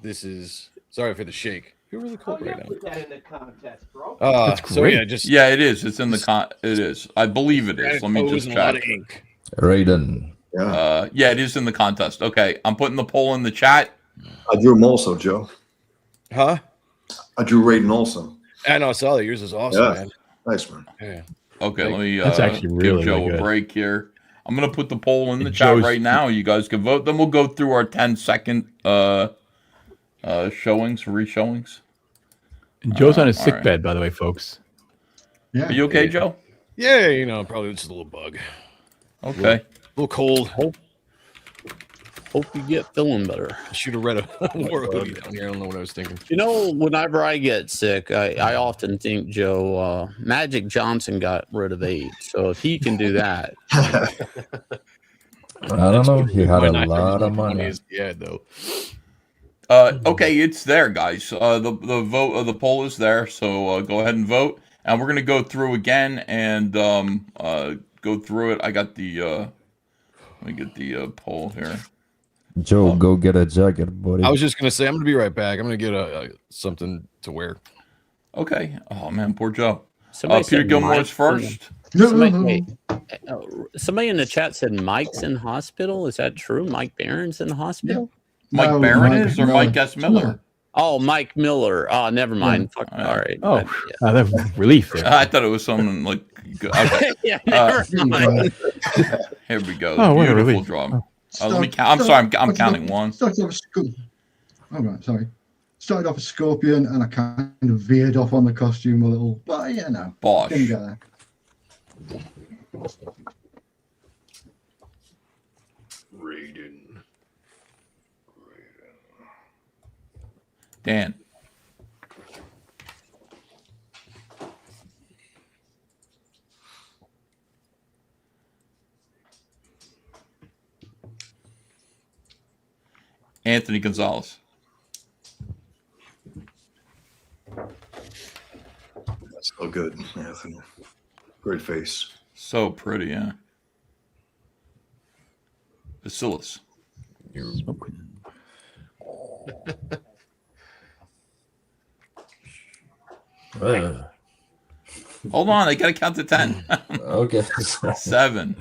This is sorry for the shake. You're really cold right Put that in the contest, bro. now. That's So great. yeah, just Yeah, it is. It's in the It is. I believe it is. Let me just a lot check. of ink. Raiden. Yeah. Yeah, it is in the contest. Okay, I'm putting the poll in the chat. I drew him also, Joe. Huh? I drew Raiden also. I know. I saw that. Yours is awesome, Yeah. man. Nice, man. Yeah. Okay, let me That's actually really, give Joe really a good. break here. I'm gonna put the poll in the And chat Joe's- right now. You guys can vote. Then we'll go through our 10-second showings, re-showings. And Joe's on his all sick right. bed, by the way, folks. Yeah. Are you okay, Joe? Yeah, you know, probably just a little bug. Okay. A little cold. Hope you get feeling better. I should have read a war hoodie down here. I don't know what I was thinking. You know, whenever I get sick, I often think, Joe, Magic Johnson got rid of AIDS. So if he can do that, I don't know. He had a lot of money. Yeah, though. Okay, it's there, guys. The vote the poll is there, so go ahead and vote. And we're gonna go through again and go through it. I got the let me get the poll here. Joe, go get a jacket, buddy. I was just gonna say I'm gonna be right back. I'm gonna get a something to wear. Okay. Oh man, poor Joe. Somebody Peter said Gilmore's Mike- first. Somebody in the chat said Mike's in hospital. Is that true? Mike Barron's in the hospital? Mike No, Barron Mike is or Miller. Mike S. Miller? Oh, Mike Miller. Oh, never mind. Fuck. All right. Oh, that relief there. I thought it was someone like. Okay. Yeah, never mind. Here we go. Oh, what a Beautiful relief. drawing. Let me count. I'm sorry. I'm counting one. Started off all right, sorry. Started off a scorpion, and I kind of veered off on the costume a little. But yeah, no. Bosh. Didn't get there. Raiden. Dan. Anthony Gonzalez. That's so good, Anthony. Great face. So pretty, yeah. Bacillus. Hold on, I gotta count to 10. Okay. 7.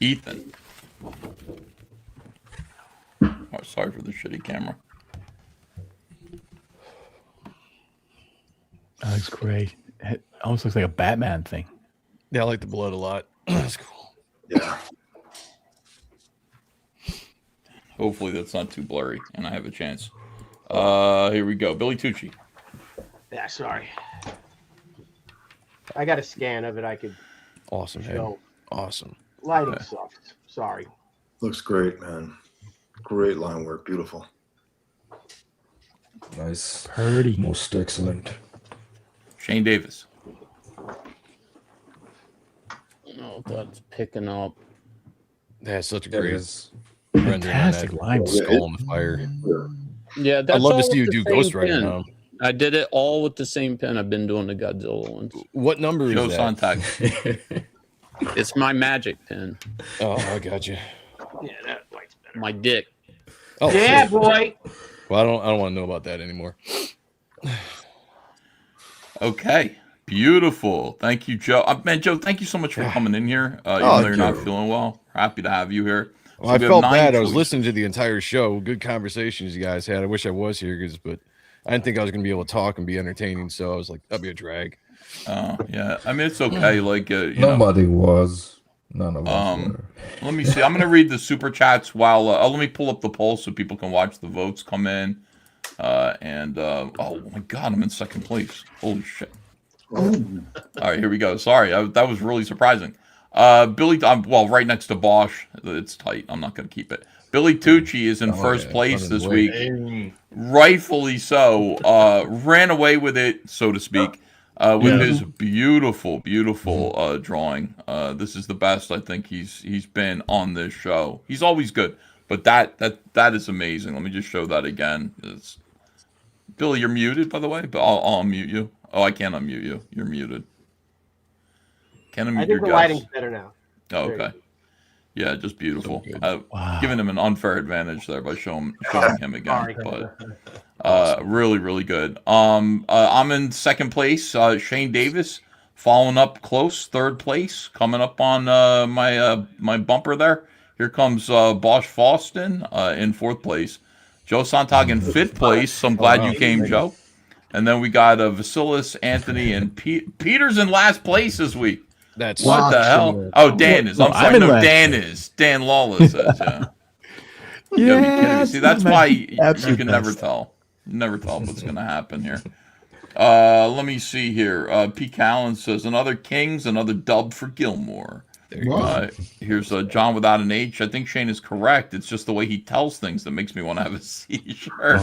Ethan. Oh, sorry for the shitty camera. That looks great. It almost looks like a Batman thing. Yeah, I like the blood a lot. That's cool. Yeah. Hopefully that's not too blurry and I have a chance. Here we go. Billy Tucci. Yeah, sorry. I got a scan of it. I could Awesome, man. show. Awesome. Lighting sucks. Sorry. Looks great, man. Great line work. Beautiful. Nice. Pretty. Most excellent. Shane Davis. Oh, that's picking up. That's such a That great is rendering on Fantastic that line. skull on the fire. Yeah, that's I'd love to all see you with do the same Ghost Rider pen. now. I did it all with the same pen. I've been doing the Godzilla ones. What number Joe is that? Sontag. It's my magic pen. Oh, I got you. Yeah, that light's better. My dick. Oh, Yeah, shit. boy. Well, I don't want to know about that anymore. Okay. Beautiful. Thank you, Joe. Man, Joe, thank you so much for coming in here. Even though you're not feeling well, happy to have you here. Well, I felt bad. I was listening to the entire show. Good conversations you guys had. I wish I was here, but I didn't think I was going to be able to talk and be entertaining. So I was like, that'd be a drag. Oh, yeah. I mean, it's okay. Like, nobody was. None of us were. Let me see. I'm going to read the super chats while let me pull up the poll so people can watch the votes come in. Oh my God, I'm in second place. Holy shit. All right, here we go. Sorry, that was really surprising. Billy, well, right next to Bosch. It's tight. I'm not going to keep it. Billy Tucci is in first place this week. Rightfully so. Ran away with it, so to speak, with his beautiful drawing. This is the best I think he's been on this show. He's always good, but that is amazing. Let me just show that again. Billy, you're muted, by the way, but I'll unmute you. Oh, I can't unmute you. You're muted. Can't unmute your guest. I think the lighting's better now. Oh, okay. Yeah, just beautiful. Giving him an unfair advantage there by showing him again, but really, really good. I'm in second place. Shane Davis following up close, third place, coming up on my bumper there. Here comes Bosch Foston in fourth place. Joe Sontag in fifth place. So I'm glad you came, Joe. And then we got Vasilis, Anthony, and Peter's in last place this week. That's what the hell? Oh, Dan is. I'm sorry. No, Dan is. Dan Lawless is. Yeah. You gotta be kidding me. See, that's why you can never tell. Never tell what's going to happen here. Let me see here. P. Callan says, another Kings, another dub for Gilmore. Here's John without an H. I think Shane is correct. It's just the way he tells things that makes me want to have a seizure.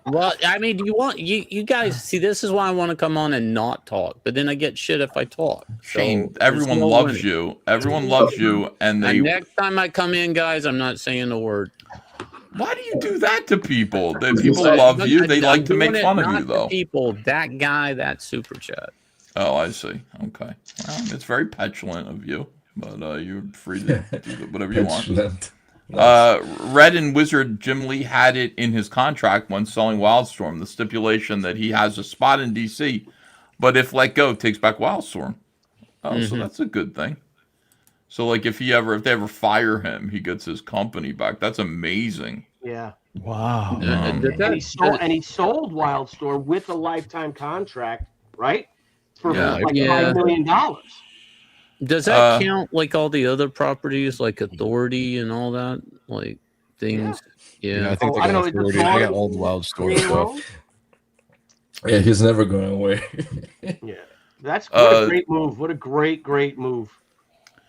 Well, I mean, you guys see? This is why I want to come on and not talk. But then I get shit if I talk. Shane, everyone loves you. Everyone loves you, and next time I come in, guys, I'm not saying a word. Why do you do that to people? People love you. They like to make fun of you, though. People, that guy, that super chat. Oh, I see. Okay. Well, it's very petulant of you, but you're free to do whatever you want. Red and Wizard Jim Lee had it in his contract when selling Wildstorm, the stipulation that he has a spot in DC, but if let go, takes back Wildstorm. Oh, so that's a good thing. So, like, if they ever fire him, he gets his company back. That's amazing. Yeah. Wow. And he sold Wildstorm with a lifetime contract, right? For like $5 million. Does that count like all the other properties, like Authority and all that, like things? Yeah, I think they got Authority. They got all the Wildstorm stuff. Yeah, he's never going away. Yeah, that's what a great move. What a great move.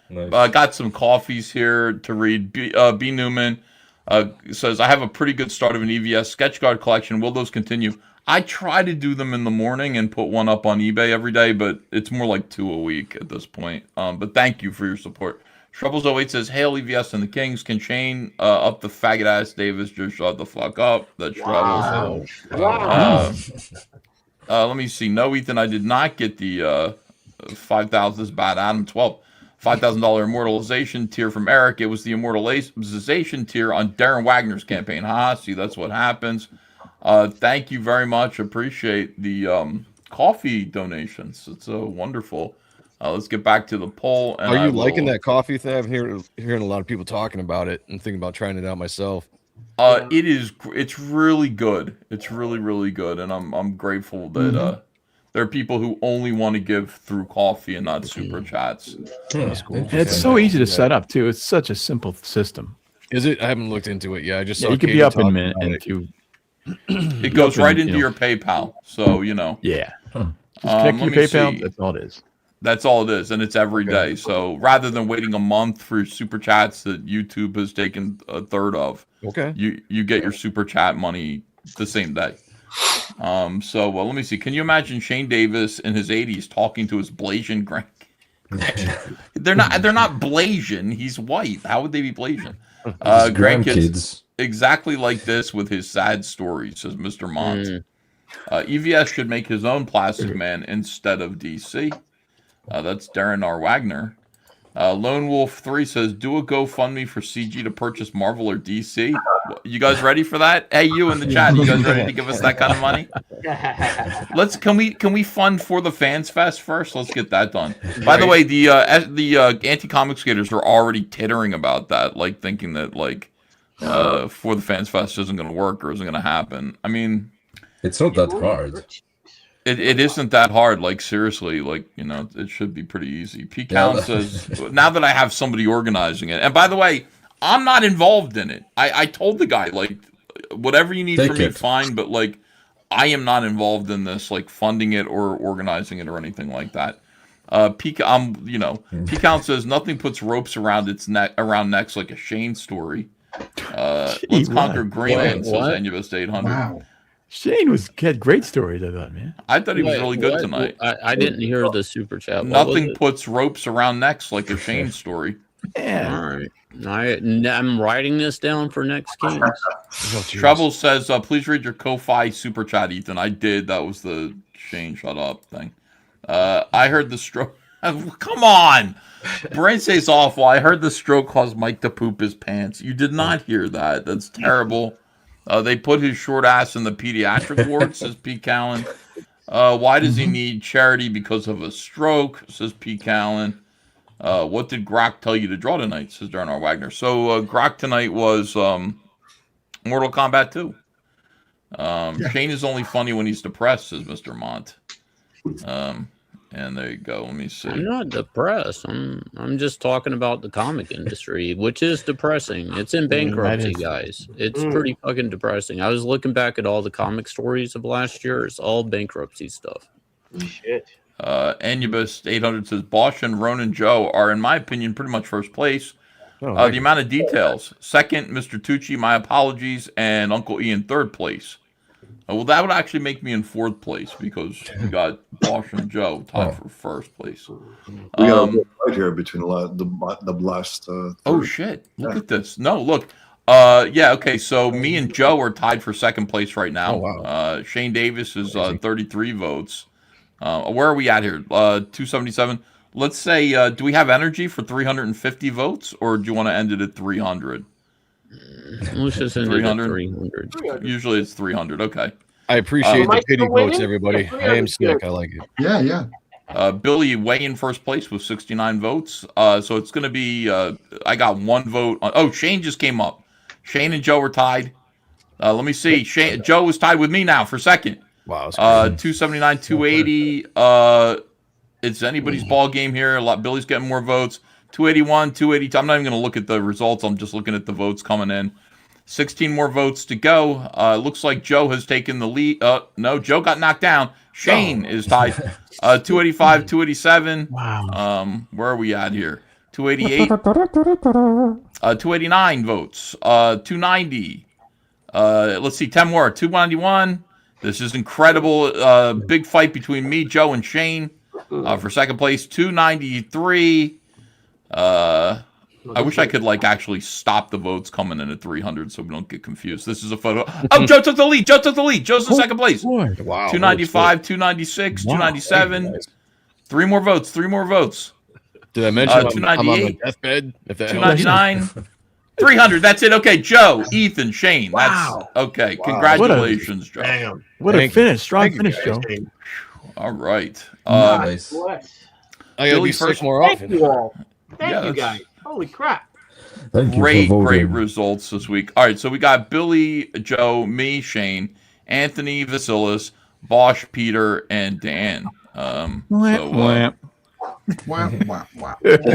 Nice. I got some coffees here to read. B. Newman says, I have a pretty good start of an EVS sketch card collection. Will those continue? I try to do them in the morning and put one up on eBay every day, but it's more like 2 a week at this point. But thank you for your support. Shrubbles08 says, hail EVS and the Kings. Can Shane up the faggot ass Davis just shut the fuck up? That's Shrubbles. Wow. Let me see. No, Ethan, I did not get the 5,000. This is bad. Adam 12. $5,000 immortalization tier from Eric. It was the immortalization tier on Darren Wagner's campaign. See, that's what happens. Thank you very much. Appreciate the coffee donations. It's wonderful. Let's get back to the poll. And are you liking that coffee thing? I'm hearing a lot of people talking about it and thinking about trying it out myself. It's really good. It's really, really good. And I'm grateful that there are people who only want to give through coffee and not super chats. That's cool. And it's so easy to set up too. It's such a simple system. Is it? I haven't looked into it yet. I just saw you could be up in a minute and two. It goes right into your PayPal, so you know. Yeah. Just connect your PayPal. That's all it is. That's all it is, and it's every day. So rather than waiting a month for super chats that YouTube has taken a third of, you get your super chat money the same day. So let me see. Can you imagine Shane Davis in his 80s talking to his Blasian grand? They're not Blasian. He's white. How would they be Blasian? Grandkids. Exactly like this with his sad story, says Mr. Mont. EVS should make his own Plastic Man instead of DC. That's Darren R. Wagner. Lone Wolf 3 says, do a GoFundMe for CG to purchase Marvel or DC. You guys ready for that? Hey, you in the chat, you guys ready to give us that kind of money? Can we fund for the Fans Fest first? Let's get that done. By the way, the anti-comic skaters are already tittering about that, like thinking that like for the Fans Fest isn't going to work or isn't going to happen. I mean, it's not that hard. It isn't that hard. Like seriously, like it should be pretty easy. P. Count says, now that I have somebody organizing it, and by the way, I'm not involved in it. I told the guy like, whatever you need from me, fine, but like, I am not involved in this, like funding it or organizing it or anything like that. P. Count says nothing puts ropes around around necks like a Shane story. Let's conquer Greenland, says Anubis 800. Wow. Shane had great stories, I thought, man. I thought he was really good tonight. I didn't hear the super chat. Nothing puts ropes around necks like a Shane story. Yeah. All right. I'm writing this down for next Kings. Treble says, please read your Ko-Fi super chat, Ethan. I did. That was the Shane shut up thing. I heard the stroke. Come on. Brain says awful. I heard the stroke caused Mike to poop his pants. You did not hear that. That's terrible. They put his short ass in the pediatric ward, says Pete Callen. Why does he need charity because of a stroke, says Pete Callen. What did GROK tell you to draw tonight, says Darren R. Wagner. So GROK tonight was Mortal Kombat 2. Shane is only funny when he's depressed, says Mr. Mont. And there you go. Let me see. I'm not depressed. I'm just talking about the comic industry, which is depressing. It's in bankruptcy, guys. It's pretty fucking depressing. I was looking back at all the comic stories of last year. It's all bankruptcy stuff. Shit. Anubis 800 says Bosch and Ronan Joe are, in my opinion, pretty much first place. The amount of details. Second, Mr. Tucci, my apologies, and Uncle Ian third place. Well, that would actually make me in fourth place because we got Bosch and Joe tied for first place. We got a right here between the last. Oh shit! Look at this. No, look. Yeah. Okay. So me and Joe are tied for second place right now. Oh, wow. Shane Davis is 33 votes. Where are we at here? 277. Let's say, do we have energy for 350 votes, or do you want to end it at 300? Let's just end it at 300. Usually it's 300. Okay. I appreciate the pity votes, everybody. I am sick. I like it. Yeah, yeah. Billy way in first place with 69 votes. So it's going to be, I got one vote. Shane just came up. Shane and Joe are tied. Let me see. Joe is tied with me now for second. Wow. 279, 280. It's anybody's ball game here. Billy's getting more votes. 281, 282. I'm not even going to look at the results. I'm just looking at the votes coming in. 16 more votes to go. Looks like Joe has taken the lead. No, Joe got knocked down. Shane is tied. 285, 287. Wow. Where are we at here? 288. 289 votes. 290. Let's see, 10 more. 291. This is incredible. Big fight between me, Joe, and Shane for second place. 293. I wish I could actually stop the votes coming in at 300 so we don't get confused. This is a photo. Oh, Joe took the lead. Joe took the lead. Joe's in second place. Wow. 295, 296, 297. Three more votes. Did I mention I'm on my 298, deathbed? If that 299, 300. That's it. Okay, Joe, Ethan, Shane. Wow. That's okay. Congratulations, Joe. Damn. What a finish. Strong finish, Joe. All right. Nice. I gotta be sick more often. Thank you all. Thank Yeah, you guys. Holy crap. Thank you Great for voting. results this week. All right, so we got Billy, Joe, me, Shane, Anthony, Vasilis, Bosch, Peter, and Dan. Wow, wow.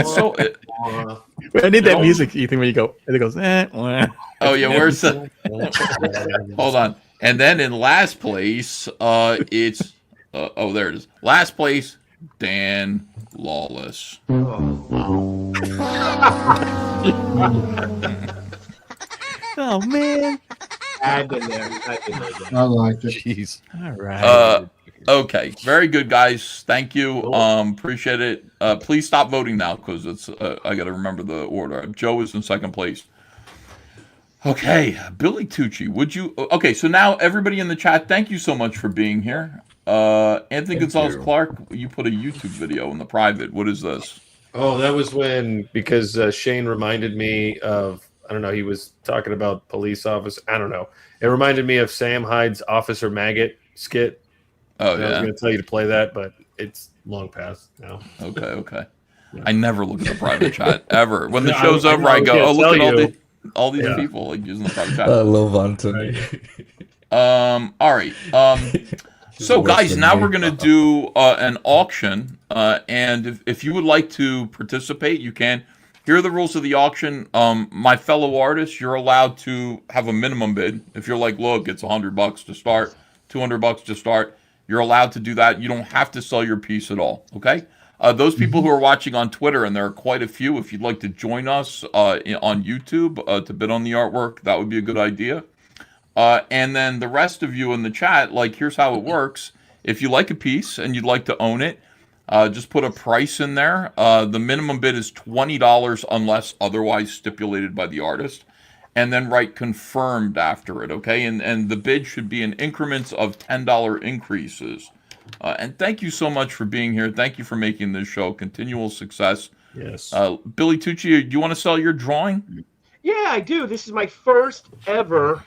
So I need that music, Ethan, where you go, and it goes, wah. oh yeah, where's the? Hold on, and then in last place, it's there it is. Last place, Dan Lawless. Oh man. I've been there. I like it. Jeez. All right. Okay, very good, guys. Thank you. Appreciate it. Please stop voting now because it's. I got to remember the order. Joe is in second place. Okay, Billy Tucci, would you? Okay, so now everybody in the chat, thank you so much for being here. Anthony Gonzalez Clark, you put a YouTube video in the private. What is this? Oh, that was when, because Shane reminded me of, I don't know, he was talking about police officer. I don't know. It reminded me of Sam Hyde's Officer Maggot skit. Oh, and I was yeah. going to tell you to play that, but it's long past now. Okay. I never look at the private chat ever. When the No, show's over, I go, "Oh, look at all these Yeah. people like using the private chat." I love Anthony. All right. So, worse guys, than now me. we're going to do an auction. And if you would like to participate, you can. Here are the rules of the auction. My fellow artists, you're allowed to have a minimum bid. If you're like, look, it's $100 to start, $200 to start, you're allowed to do that. You don't have to sell your piece at all. Okay? Those people who are watching on Twitter, and there are quite a few, if you'd like to join us on YouTube to bid on the artwork, that would be a good idea. And then the rest of you in the chat, like, here's how it works. If you like a piece and you'd like to own it, just put a price in there. The minimum bid is $20 unless otherwise stipulated by the artist. And then write confirmed after it, okay? And the bid should be in increments of $10 increases. And thank you so much for being here. Thank you for making this show continual success. Yes. Billy Tucci, do you want to sell your drawing? Yeah, I do. This is my first ever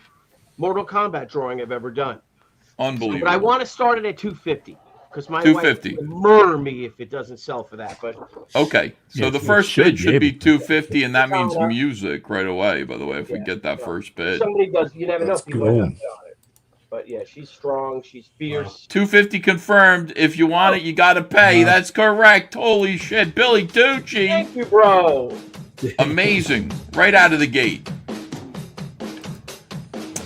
Mortal Kombat drawing I've ever done. Unbelievable. But I want to start it at 250 because my 250. wife will murder me if it doesn't sell for that. But okay, so the first bid should be 250, and that means music right away. By the way, if we get that first bid, somebody does. You never know if you cool. on it. But yeah, she's strong. She's fierce. 250 confirmed. If you want it, you got to pay. That's correct. Holy shit, Billy Tucci. Thank you, bro. Amazing, right out of the gate.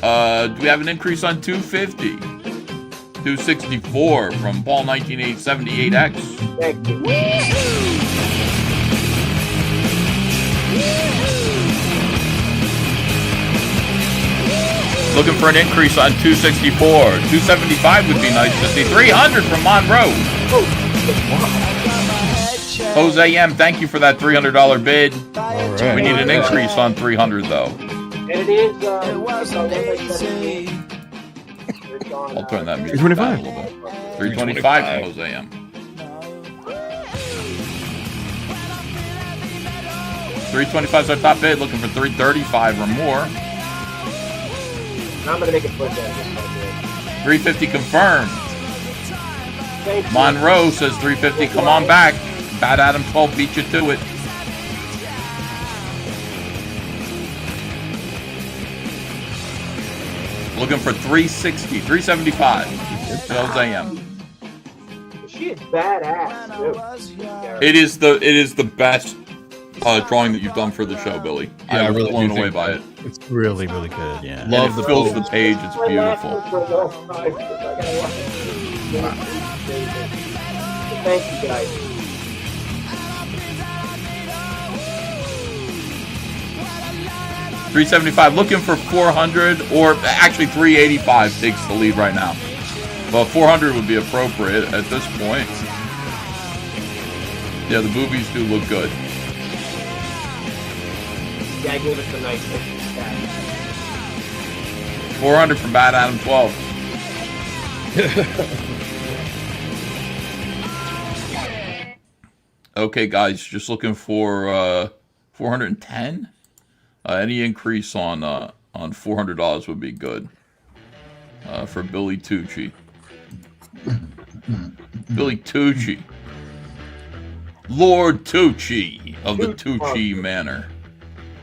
Do we have an increase on 250? 264 from Paul 19878X. Thank you. Looking for an increase on 264. 275 would be nice to see. 300 from Monroe. Jose M, thank you for that $300 bid. right. We need an increase on 300 though. And it is. I'll turn that music down a little bit. 325 from Jose M. 325 is our top bid. Looking for 335 or more. I'm gonna make it flip that. 350 confirmed. Thank you. Monroe says 350. Come on back. Bad Adam 12 beat you to it. Looking for 360, 375. Jose M. She is badass. Too. It is the best drawing that you've done for the show, Billy. Yeah, I'm really blown away by it. It's really, really good. Yeah. Love the fills the page. It's beautiful. Thank you, guys. $375. Looking for 400, or actually 385 takes the lead right now. But 400 would be appropriate at this point. Yeah, the boobies do look good. Yeah, I gave it a nice 400 from Bad Adam 12. Okay, guys, just looking for 410. Any increase on $400 would be good for Billy Tucci. Billy Tucci, Lord Tucci of the Tucci Manor.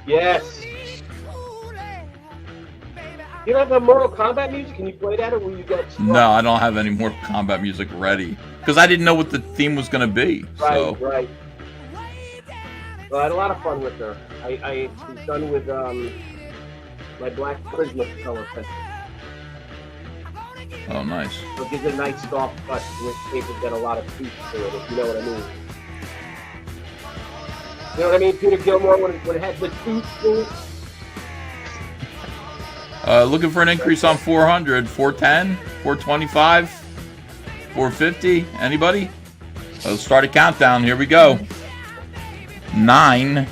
Yes. You don't have Mortal Kombat music? Can you play that, or will you get? No, I don't have any more combat music ready because I didn't know what the theme was going to be. So. Right. Well, I had a lot of fun with her. I was done with my black Prisma color pencil. Oh, nice. So it gives it a nice soft cut with paper's got a lot of tooth to it, if you know what I mean. You know what I mean, Peter Gilmore, when it had the tooth to it? Looking for an increase on 400, 410, 425, 450. Anybody? Let's start a countdown. Here we go. 9,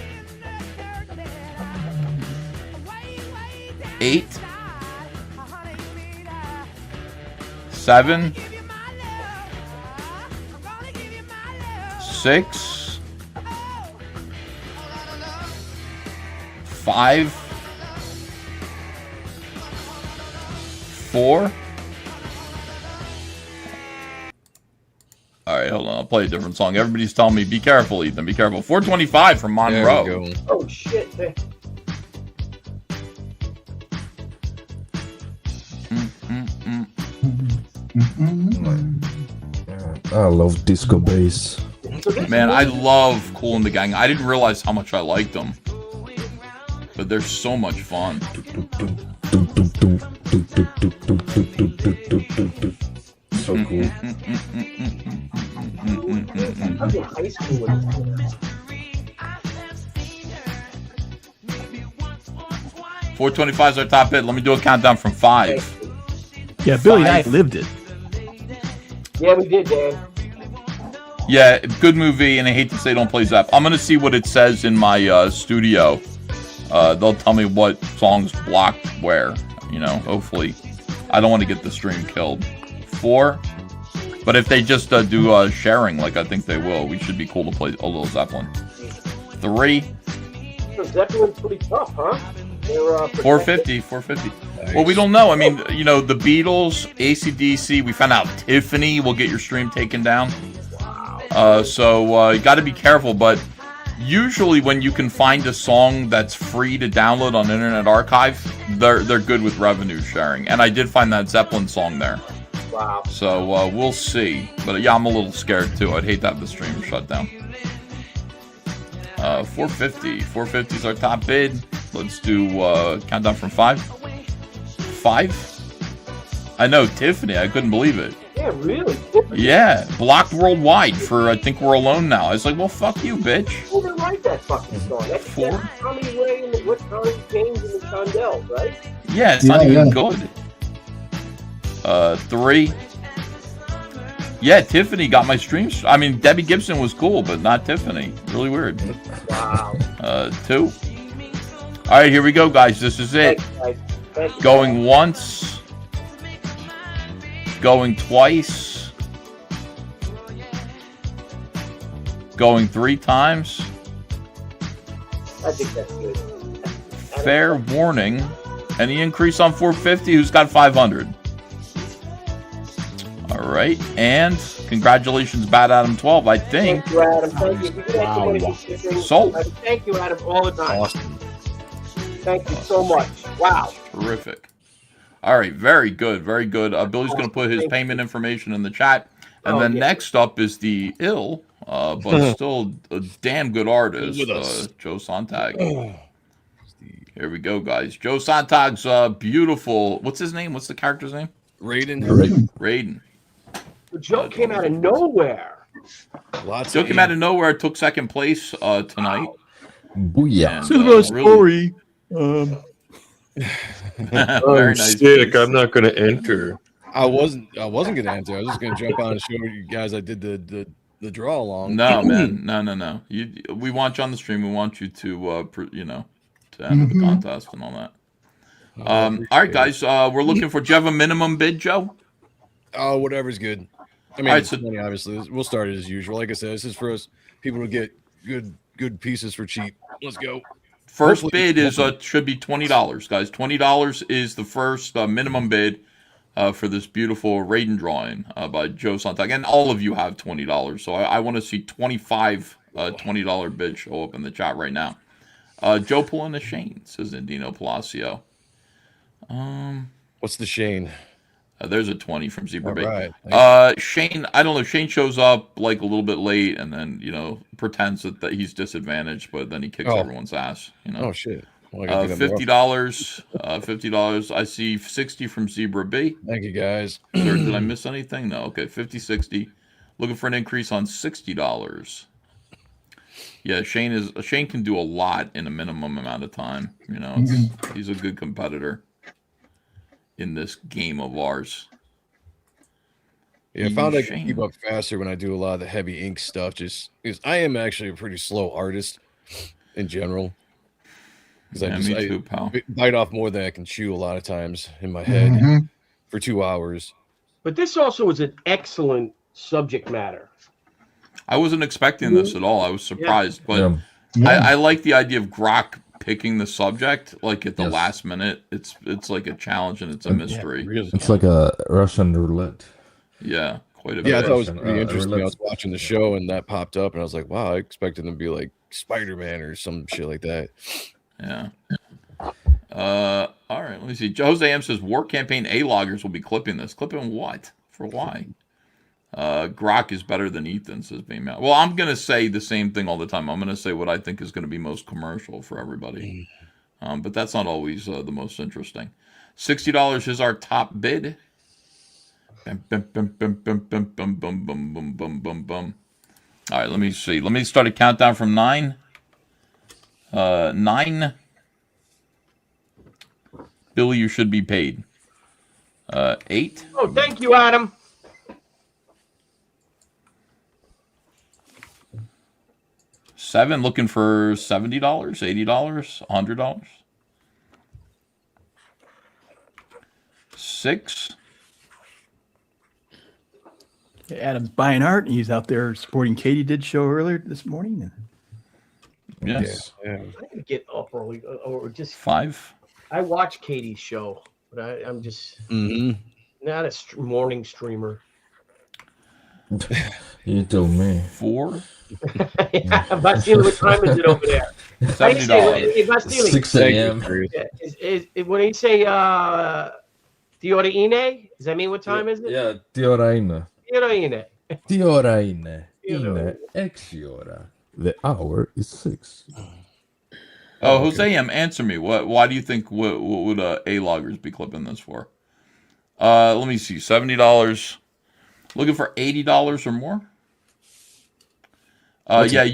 8, 7, 6, 5, 4. All right, hold on. I'll play a different song. Everybody's telling me, be careful, Ethan. Be careful. 425 from Monroe. There we go. Oh shit! Man. I love disco bass. Man, I love Kool and the Gang. I didn't realize how much I liked them, but they're so much fun. So cool. I was in high school with it. 425 is our top hit. Let me do a countdown from 5. Yeah, Billy and I lived it. Yeah, we did, Dan. Yeah, good movie, and I hate to say don't play Zap. I'm going to see what it says in my studio. They'll tell me what songs blocked where, you know, hopefully. I don't want to get the stream killed. 4. But if they just do sharing, like I think they will, we should be cool to play a little Zeppelin. 3. Zeppelin's pretty tough, huh? 450. Nice. Well, we don't know. I mean, you know, the Beatles, AC/DC, we found out Tiffany will get your stream taken down. So you got to be careful. But usually when you can find a song that's free to download on Internet Archive, they're good with revenue sharing. And I did find that Zeppelin song there. Wow. So we'll see. But yeah, I'm a little scared too. I'd hate to have the stream shut down. 450. 450 is our top bid. Let's do countdown from 5. 5? I know, Tiffany. I couldn't believe it. Yeah, really? Yeah, blocked worldwide for I Think We're Alone Now. I was like, well, fuck you, bitch. Who didn't write that fucking song? That's 4? Tommy Ray and what Tommy James and the Shondells, right? Yeah, it's not even good. 3. Yeah, Tiffany got my streams. I mean, Debbie Gibson was cool, but not Tiffany. Really weird. Wow. 2. All right, here we go, guys. This is it. Thank you, Going once. Going twice. Going 3 times. I think that's good. Fair warning. Any increase on 450? Who's got 500? All right, and congratulations, Bad Adam 12. I think. Thank you, Adam. Thank you. Sold. Thank you, Adam, all the time. Awesome. Thank you so much. Wow. Terrific. All right, very good, very good. Billy's going to put his payment information in the chat, and then next up is the ill, but still a damn good artist, Joe Sontag. Here we go, guys. Joe Sontag's beautiful. What's his name? What's the character's name? Raiden. Joe came out of nowhere. Joe came out of nowhere. Took second place tonight. Booyah. Story. Very nice. Sick. I'm not going to enter. I wasn't going to enter. I was just going to jump on and show you guys I did the draw along. No, man. No. We want you on the stream. We want you to, to enter the contest and all that. All right, guys. We're looking for. Do you have a minimum bid, Joe? Oh, whatever's good. I mean, All right, it's money, obviously. We'll start it as usual. Like I said, this is for us people to get good pieces for cheap. Let's go. First bid is should be $20, guys. $20 is the first minimum bid for this beautiful Raiden drawing by Joe Sontag. And all of you have $20. So I want to see 25 $20 bids show up in the chat right now. Joe pulling the Shane, says Indino Palacio. What's the Shane? There's a 20 from Zebra Bait. Right. Shane, I don't know. Shane shows up like a little bit late and then, pretends that he's disadvantaged, but then he kicks everyone's ass. Oh, shit. Well, $50. $50. I see 60 from Zebra B. Thank you, guys. Sir, did I miss anything? No. Okay, 50, 60. Looking for an increase on $60. Yeah, Shane can do a lot in a minimum amount of time. He's a good competitor in this game of ours. Yeah, I found I can keep up faster when I do a lot of the heavy ink stuff, just because I am actually a pretty slow artist in general. Yeah, me too, pal. Bite off more than I can chew a lot of times in my head for 2 hours. But this also is an excellent subject matter. I wasn't expecting this at all. I was surprised, but I like the idea of GROK picking the subject like at the Yes. last minute. It's like a challenge and it's a mystery. It's like a Russian roulette. Yeah, quite a Yeah, I bit. thought it was pretty interesting. I roulette. was watching the show and that popped up, and I was like, wow, I expected them to be like Spider-Man or some shit like that. Yeah. All right, let me see. Jose M says war campaign A-loggers will be clipping this. Clipping what? For why? GROK is better than Ethan, says Beam Out. Well, I'm gonna say the same thing all the time. I'm gonna say what I think is gonna be most commercial for everybody. But that's not always the most interesting. $60 is our top bid. Bum, bum, bum, bum, bum, bum, bum, bum, bum, bum, bum, bum, bum. All right, let me see. Let me start a countdown from 9. 9. Billy, you should be paid. 8. Oh, thank you, Adam. 7, looking for $70, $80, $100. 6. Adam's buying art. He's out there supporting Katie did show earlier this morning. Yes. I can get up early or just 5. I watch Katie's show, but I'm just not a morning streamer. You told me. 4. Bastille, what time is it over there? $70. Bastille, 6 a.m. Is when you say Dioraine, does that mean what time is it? Yeah, Dioraine. Dioraine. Dioraine. Ine exiora. The hour is 6. Oh, Jose M, answer me. Why do you think what would A-loggers be clipping this for? Let me see. $70. Looking for $80 or more? Yeah,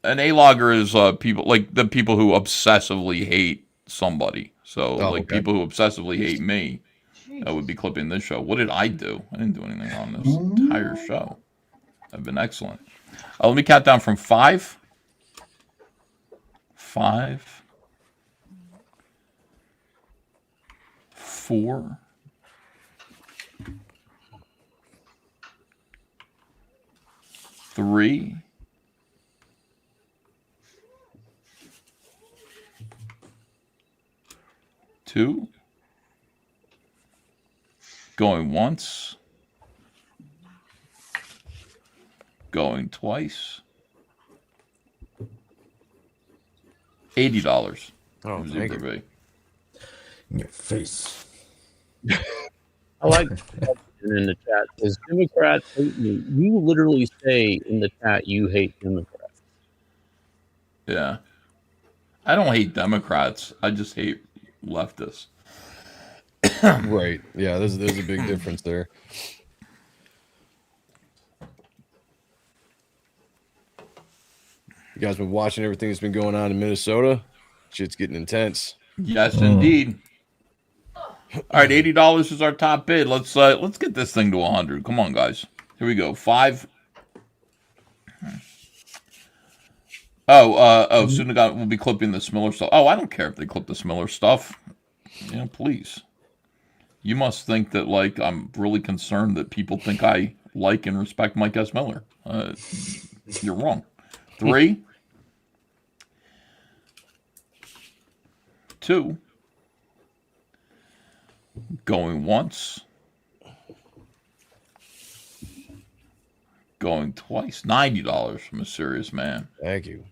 an A-logger is people like the people who obsessively hate somebody. So people who obsessively hate me would be clipping this show. What did I do? I didn't do anything on this entire show. I've been excellent. Let me count down from 5. 5. 4. 3. 2. Going once. Going twice. $80. Oh, thank you. In your face. I like in the chat is Democrats hate me. You literally say in the chat you hate Democrats. Yeah. I don't hate Democrats. I just hate leftists. Right. Yeah, there's a big difference there. You guys been watching everything that's been going on in Minnesota? Shit's getting intense. Yes, indeed. All right, $80 is our top bid. Let's get this thing to 100. Come on, guys. Here we go. 5. Soon we'll be clipping the Smiller stuff. Oh, I don't care if they clip the Smiller stuff. Please. You must think that I'm really concerned that people think I like and respect Mike S. Miller. You're wrong. 3. 2. Going once. Going twice. $90 from a serious man. Thank you.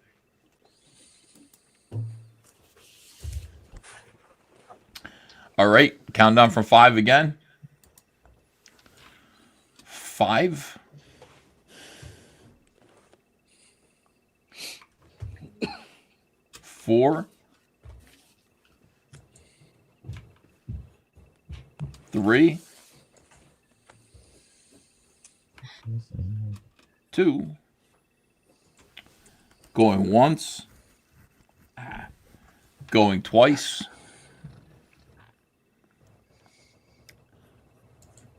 All right. Countdown from 5 again. 5. 4. 3. 2. Going once. Going twice.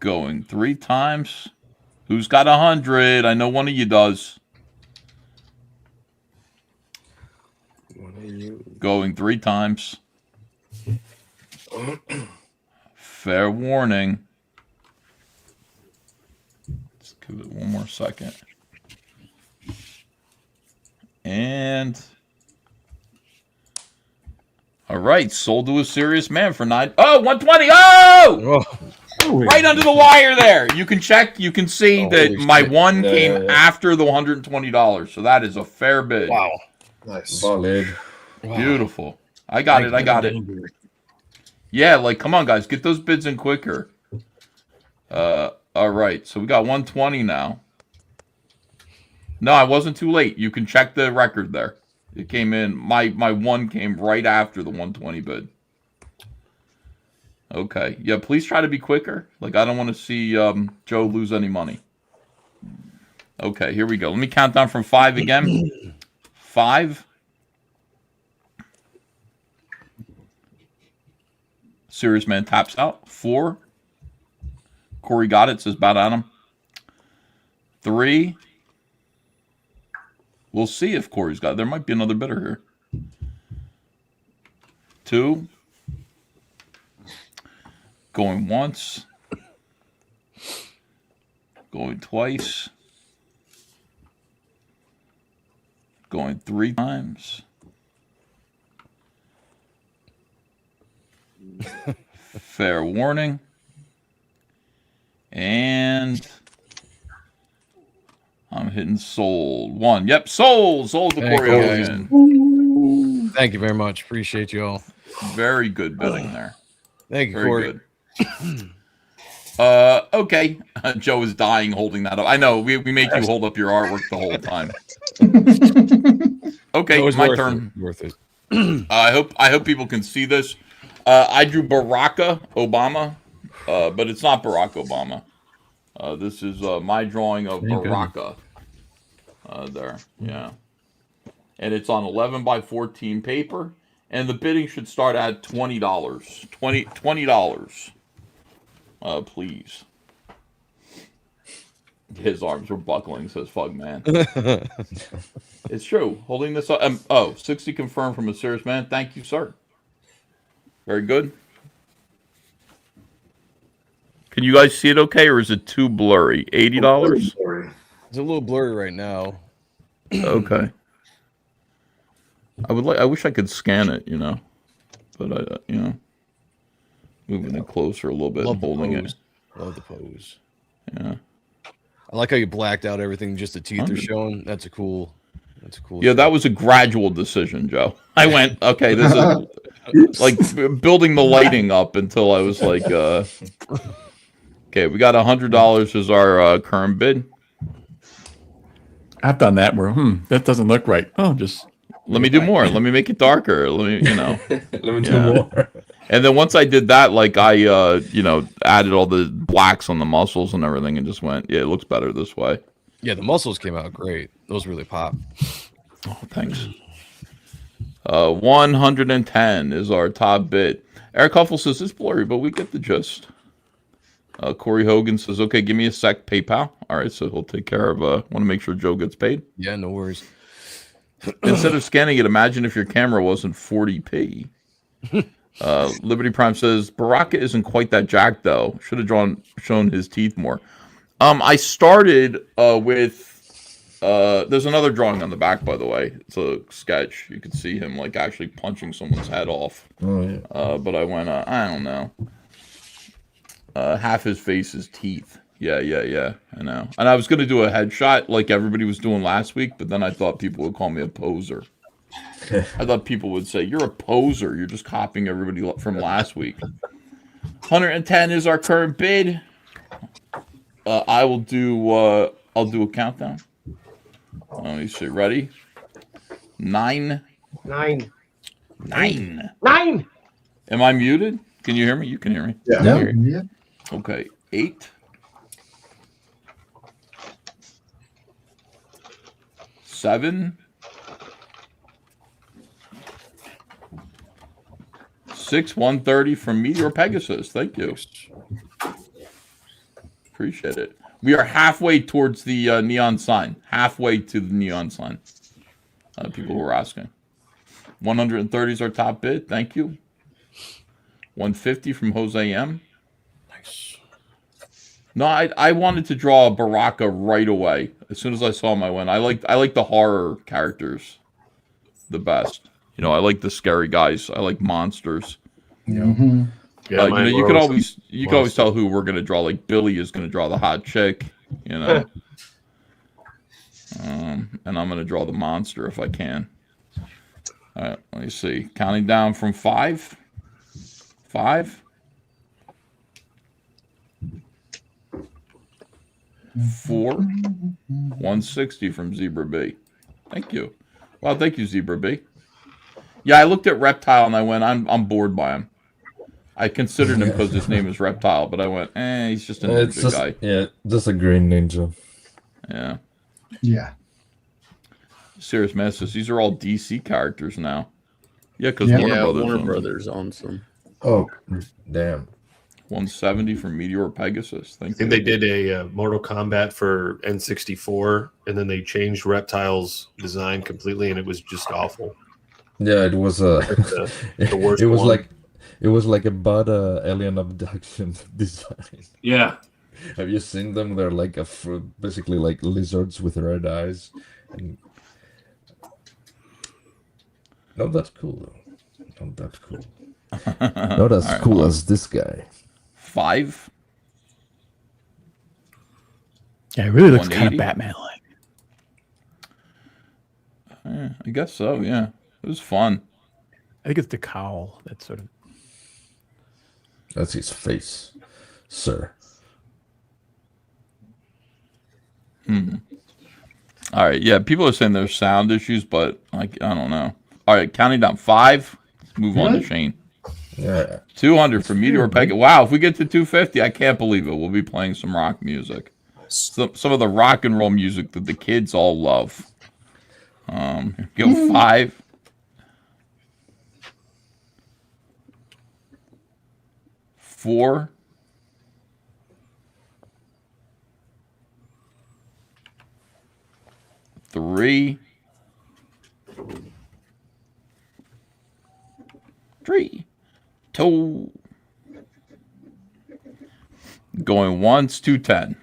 Going 3 times. Who's got 100? I know one of you does. Going 3 times. Fair warning. Let's give it one more second. All right, sold to a serious man for 120. Oh! Right under the wire there. You can check. You can see that my one came after the $120. So that is a fair bid. Wow. Nice. Valid. Beautiful. I got it. I got it. Yeah, like, come on, guys. Get those bids in quicker. All right. So we got 120 now. No, I wasn't too late. You can check the record there. It came in. My one came right after the 120 bid. Okay. Yeah, please try to be quicker. Like, I don't want to see Joe lose any money. Okay, here we go. Let me count down from 5 again. 5. Serious man taps out. 4. Corey got it. Says bat on him. 3. We'll see if Corey's got it. There might be another bidder here. 2. Going once. Going twice. Going 3 times. Fair warning. And I'm hitting sold. 1. Yep, sold. Sold to Corey Hogan. Thank you very much. Appreciate you all. Very good bidding there. Thank you, Very Corey. good. Okay. Joe is dying holding that up. I know. We make you hold up your artwork the whole time. Okay, my turn. Worth it. I hope people can see this. I drew Barack Obama, but it's not Barack Obama. This is my drawing of Barack. There, yeah. And it's on 11 by 14 paper. And the bidding should start at $20. $20. Please. His arms are buckling, says Fug Man. It's true. Holding this up. 60 confirmed from a serious man. Thank you, sir. Very good. Can you guys see it okay, or is it too blurry? $80? It's a little blurry right now. Okay. I wish I could scan it, but moving it closer a little bit, and holding it. Love the pose. Yeah. I like how you blacked out everything, just the teeth are showing. That's a cool. Yeah, that was a gradual decision, Joe. I went, okay, this is like building the lighting up until I was like, okay, we got $100 as our current bid. I've done that where, that doesn't look right. Oh, just let me do more. Let me make it darker. Let me, Let me do more. And then once I did that, like I, added all the blacks on the muscles and everything, and just went, yeah, it looks better this way. Yeah, the muscles came out great. Those really pop. Oh, thanks. 110 is our top bid. Eric Huffle says it's blurry, but we get the gist. Corey Hogan says, okay, give me a sec, PayPal. All right, so he'll take care of, want to make sure Joe gets paid. Yeah, no worries. Instead of scanning it, imagine if your camera wasn't 40p. Liberty Prime says, Baraka isn't quite that jacked, though. Should have shown his teeth more. I started with, there's another drawing on the back, by the way. It's a sketch. You can see him, like, actually punching someone's head off. Oh, yeah. But I went, I don't know. Half his face is teeth. Yeah, I know. And I was going to do a headshot like everybody was doing last week, but then I thought people would call me a poser. I thought people would say, you're a poser. You're just copying everybody from last week. 110 is our current bid. I'll do a countdown. Let me see. Ready? 9. 9. 9. 9. Am I muted? Can you hear me? You can hear me. Yeah. Okay. 8. 7. 6. 130 from Meteor Pegasus. Thank you. Appreciate it. We are halfway towards the neon sign. Halfway to the neon sign. People were asking. 130 is our top bid. Thank you. 150 from Jose M. Nice. No, I wanted to draw Baraka right away. As soon as I saw him, I went. I like the horror characters the best. You know, I like the scary guys. I like monsters. Yeah, You know, mine you were can always always tell who we're gonna draw. Like Billy is gonna draw the hot chick. You know. And I'm gonna draw the monster if I can. All right, let me see. Counting down from 5. 5. 4. 160 from Zebra B. Thank you. Well, thank you, Zebra B. Yeah, I looked at Reptile and I went, I'm bored by him. I considered him because his name is Reptile, but I went, he's just a ninja guy. Yeah, just a green ninja. Yeah. Yeah. Serious Masters. These are all DC characters now. Yeah, because Warner Brothers owns them. Oh, damn. 170 from Meteor Pegasus. I think they did a Mortal Kombat for N64, and then they changed Reptile's design completely, and it was just awful. Yeah, it was the worst. It was like a bad alien abduction design. Yeah. Have you seen them? They're like basically like lizards with red eyes. And... Not that cool though. Not that cool. Not as cool as this guy. 5. Yeah, it really looks kind of Batman-like. I guess so. Yeah, it was fun. I think it's the cowl that sort of. That's his face, sir. All right. Yeah, people are saying there's sound issues, but like I don't know. All right, counting down 5. Let's move on to Shane. Yeah. 200 for Meteor Pegasus. Wow, if we get to 250, I can't believe it. We'll be playing some rock music. Some of the rock and roll music that the kids all love. Go 5. 4. 3. 2. Going once, 210.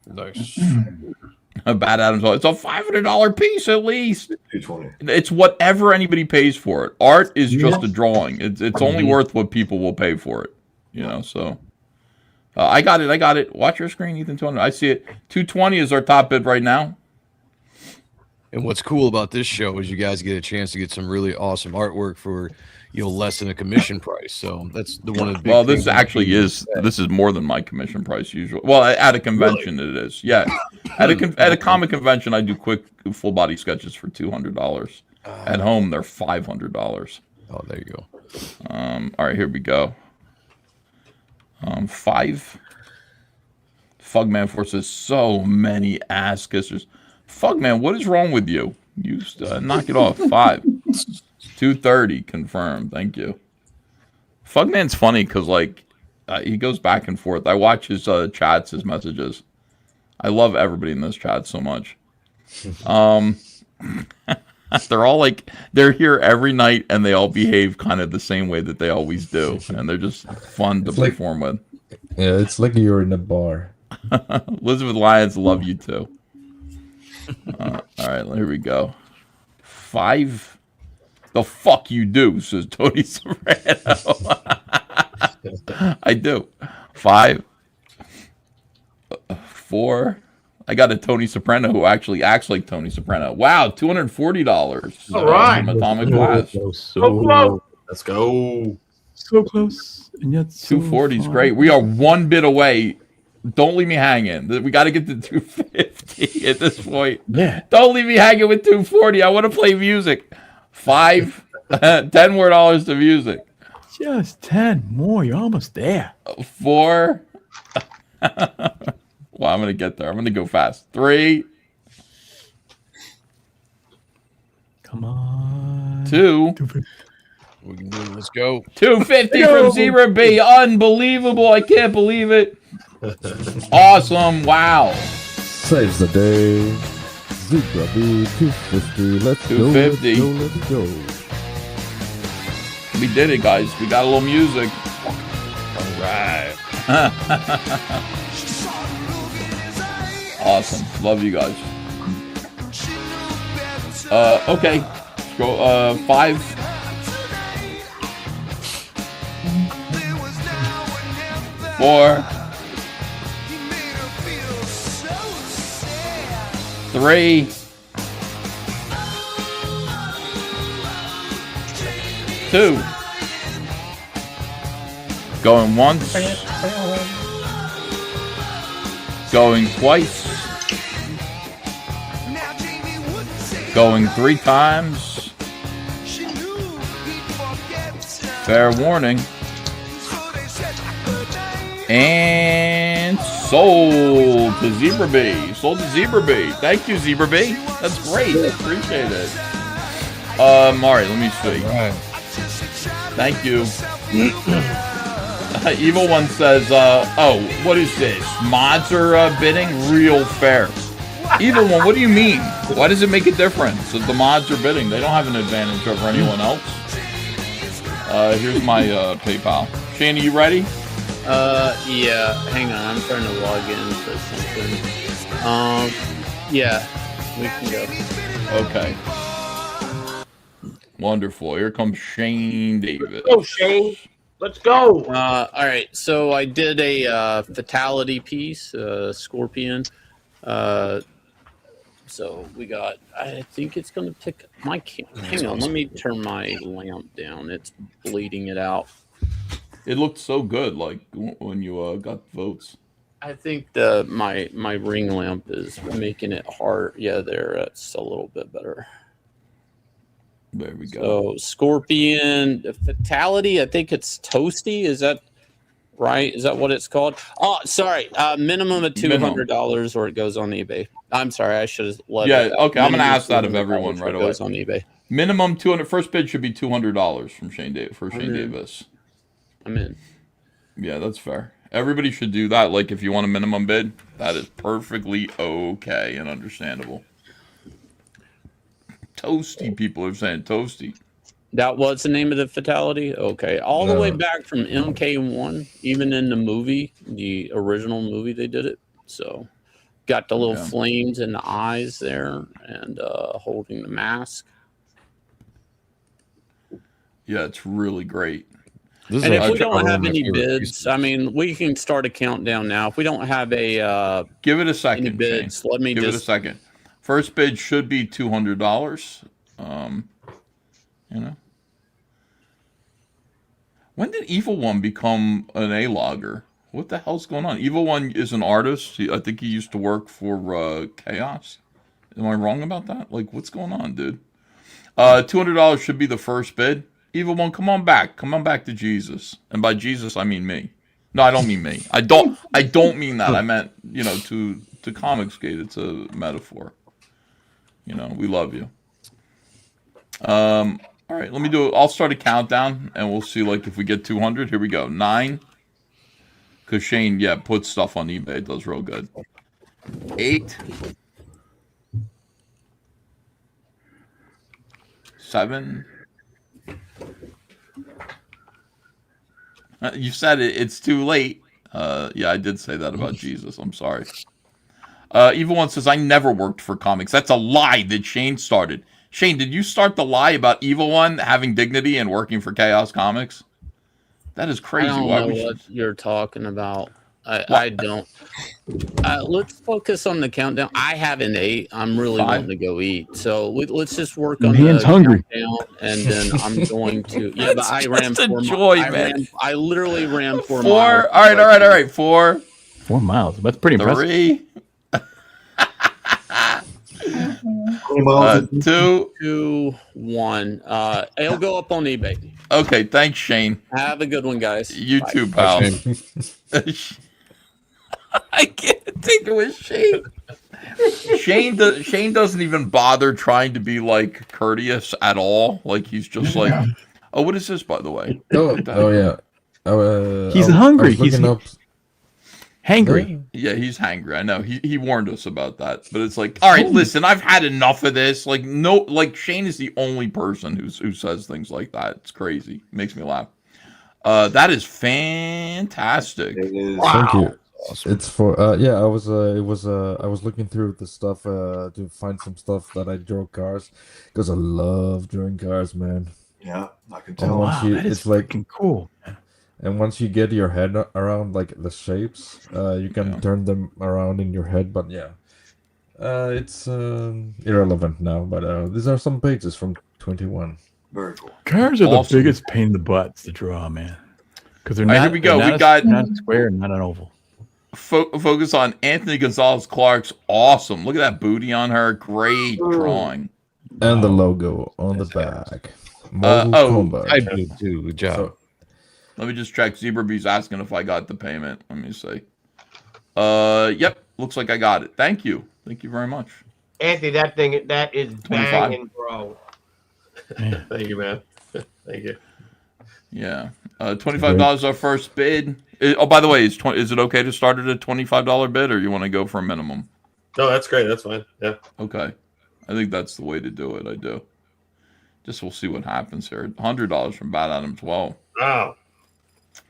Nice. Bad Adams. It's a $500 piece at least. 220. It's whatever anybody pays for it. Art is just a drawing. It's only worth what people will pay for it. You know. So I got it. Watch your screen, Ethan. 200. I see it. 220 is our top bid right now. And what's cool about this show is you guys get a chance to get some really awesome artwork for less than a commission price. So that's the one of the big Well, this actually is more than my commission price usually. Well, at a convention it is. Yeah, at a comic convention I do quick full body sketches for $200. At home they're $500. Oh, there you go. All right, here we go. 5. Fugman forces so many ass kissers. Fugman, what is wrong with you? You knock it off. 5. 230 confirmed. Thank you. Fugman's funny because he goes back and forth. I watch his chats, his messages. I love everybody in this chat so much. They're all they're here every night and they all behave kind of the same way that they always do, and they're just fun to perform with. Yeah, it's like you're in a bar. Elizabeth Lyons, love you too. All right, here we go. 5. The fuck you do, says Tony Soprano. I do. 5. 4. I got a Tony Soprano who actually acts like Tony Soprano. Wow, $240. All right. From Atomic Glass. So close. Let's go. So close. And yet so 240 is far. great. We are one bid away. Don't leave me hanging. We got to get to 250 at this point. Yeah. Don't leave me hanging with 240. I want to play music. 5. $10 more to music. Just 10 more. You're almost there. 4. Well, I'm going to get there. I'm going to go fast. 3. Come on. 2. We can do it. Let's go. 250 from Zebra B. Unbelievable. I can't believe it. Awesome. Wow. Saves the day. Zebra B 250. Let's 250. go. Let's go. We did it, guys. We got a little music. All right. Awesome. Love you guys. Okay. Go 5. 4, 3, 2. Going once. Going twice. Going 3 times. Fair warning. And sold to Zebra B. Sold to Zebra B. Thank you, Zebra B. That's great. I appreciate it. Mari, let me see. Thank you. Evil One says, oh, what is this? Mods are bidding? Real fair. Evil One, what do you mean? Why does it make a difference if the mods are bidding? They don't have an advantage over anyone else. Here's my PayPal. Shane, are you ready? Yeah. Hang on, I'm trying to log in for something. Yeah, we can go. Okay. Wonderful. Here comes Shane Davis. Go, Shane. Let's go. All right. So I did a fatality piece, Scorpion. So we got. I think it's going to pick my. Hang on. Let me turn my lamp down. It's bleeding it out. It looked so good, like when you got votes. I think my ring lamp is making it hard. Yeah, it's a little bit better. There we go. So Scorpion fatality. I think it's Toasty. Is that right? Is that what it's called? Oh, sorry. Minimum of $200, or it goes on eBay. I'm sorry. I should have let. Yeah. Okay. I'm gonna ask that of everyone right away. Goes on eBay. Minimum 200. First bid should be $200 from Shane Davis. I'm in. Yeah, that's fair. Everybody should do that. Like, if you want a minimum bid, that is perfectly okay and understandable. Toasty, people are saying Toasty. That was the name of the fatality? Okay. All the way back from MK1, even in the movie, the original movie, they did it. So, got the little flames in the eyes there and holding the mask. Yeah, it's really great. And if we don't have any bids, I mean, we can start a countdown now. If we don't have a give it a second. Any bids, Shane. let me give it a second. First bid should be $200. You know, when did Evil One become an A-logger? What the hell's going on? Evil One is an artist. I think he used to work for Chaos. Am I wrong about that? Like, what's going on, dude? $200 should be the first bid. Evil One, come on back. Come on back to Jesus. And by Jesus, I mean me. No, I don't mean me. I don't mean that. I meant, you know, to COMICSGATE. It's a metaphor. You know, we love you. All right, let me do it. I'll start a countdown, and we'll see, like, if we get 200. Here we go. 9. Because Shane, puts stuff on eBay. It does real good. 8. 7. You said it's too late. Yeah, I did say that about Jesus. I'm sorry. Evil One says, I never worked for comics. That's a lie that Shane started. Shane, did you start the lie about Evil One having dignity and working for Chaos Comics? That is crazy. I don't know what you're talking about. I don't. Let's focus on the countdown. I have an 8. I'm really wanting to go eat. So let's just work on the hungry. countdown, and then I'm going to. Yeah, but I ran 4 miles. I literally ran 4 4 miles. All right. 4. 4 miles. That's pretty impressive. 3. 2, 1. It'll go up on eBay. Okay, thanks, Shane. Have a good one, guys. You Bye. too, pal. I can't think it was Shane. Shane doesn't even bother trying to be like courteous at all. Like he's just like, oh, what is this, by the way? Oh yeah. He's hungry. He's hangry. Yeah, he's hangry. I know. He warned us about that. But it's like, all right, listen, I've had enough of this. Like, no, like Shane is the only person who says things like that. It's crazy. It makes me laugh. That is fantastic. It is. Wow. Thank you. It's for I was looking through the stuff to find some stuff that I draw cars because I love drawing cars, man. Yeah, I can tell. Wow, that is it's like cool. And once you get your head around like the shapes, you can turn them around in your head. But yeah, it's irrelevant now. But these are some pages from 21. Very cool. Cars are Awesome. the biggest pain in the butts to draw, man. Because they're All right, not. here we go. They're We not got not a square, and not an oval. focus on Anthony Gonzalez Clark's awesome. Look at that booty on her. Great drawing. And the logo on the back. I do too. Good job. So, let me just check. Zebra Bee's asking if I got the payment. Let me see. Yep. Looks like I got it. Thank you. Thank you very much. Anthony, that is 25. banging, bro. Thank you, man. Thank you. Yeah. $25 our first bid. Oh, by the way, is it okay to start at a $25 bid, or you want to go for a minimum? No, that's great. That's fine. Yeah. Okay. I think that's the way to do it. I do. Just we'll see what happens here. $100 from Bad Adam 12. Wow.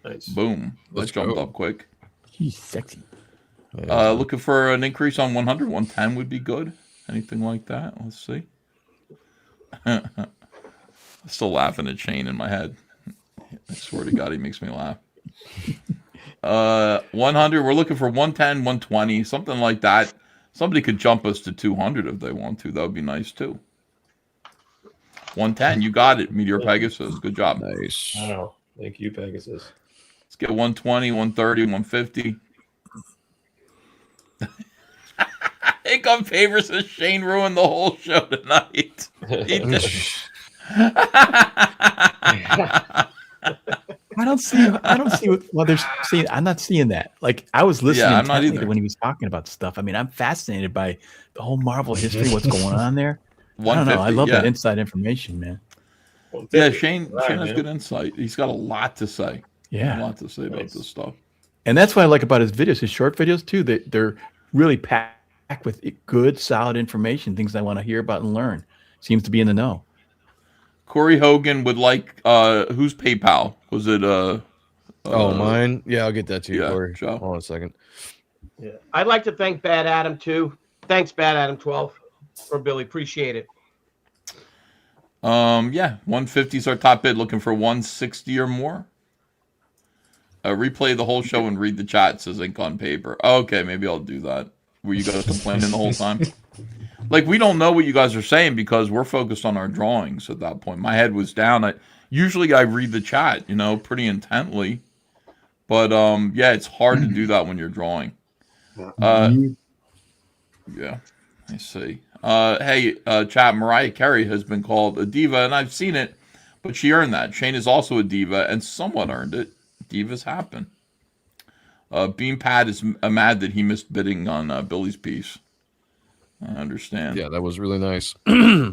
Nice. Boom. That jumped up quick. He's sexy. Looking for an increase on 100. 110 would be good. Anything like that? Let's see. Still laughing at Shane in my head. I swear to God, he makes me laugh. 100. We're looking for 110, 120, something like that. Somebody could jump us to 200 if they want to. That would be nice too. 110. You got it, Meteor Pegasus. Good job. Nice. Wow. Thank you, Pegasus. Let's get 120, 130, 150. Income favor says Shane ruined the whole show tonight. He did. I don't see what they're seeing. I'm not seeing that. Like, I was listening I'm not intently either. when he was talking about stuff. I mean, I'm fascinated by the whole Marvel history, what's going on there. I don't know. I love that inside information, man. Yeah, Shane has man. good insight. He's got a lot to say. Yeah. A lot to say about this stuff. And that's what I like about his videos, his short videos too. They're really packed with good, solid information, things I want to hear about and learn. Seems to be in the know. Corey Hogan would like who's PayPal? Was it mine? Yeah, I'll get that to you, yeah, Corey. Joe. Hold on a second. Yeah. I'd like to thank Bad Adam too. Thanks, Bad Adam 12 for Billy. Appreciate it. Yeah, 150 is our top bid. Looking for 160 or more. Replay the whole show and read the chat, says ink on paper. Okay, maybe I'll do that. Were you guys complaining the whole time? Like, we don't know what you guys are saying because we're focused on our drawings at that point. My head was down. Usually I read the chat, pretty intently. But yeah, it's hard to do that when you're drawing. Yeah, I see. Hey, chat, Mariah Carey has been called a diva, and I've seen it, but she earned that. Shane is also a diva, and somewhat earned it. Divas happen. Beanpad is mad that he missed bidding on Billy's piece. I understand. Yeah, that was really nice. Yeah,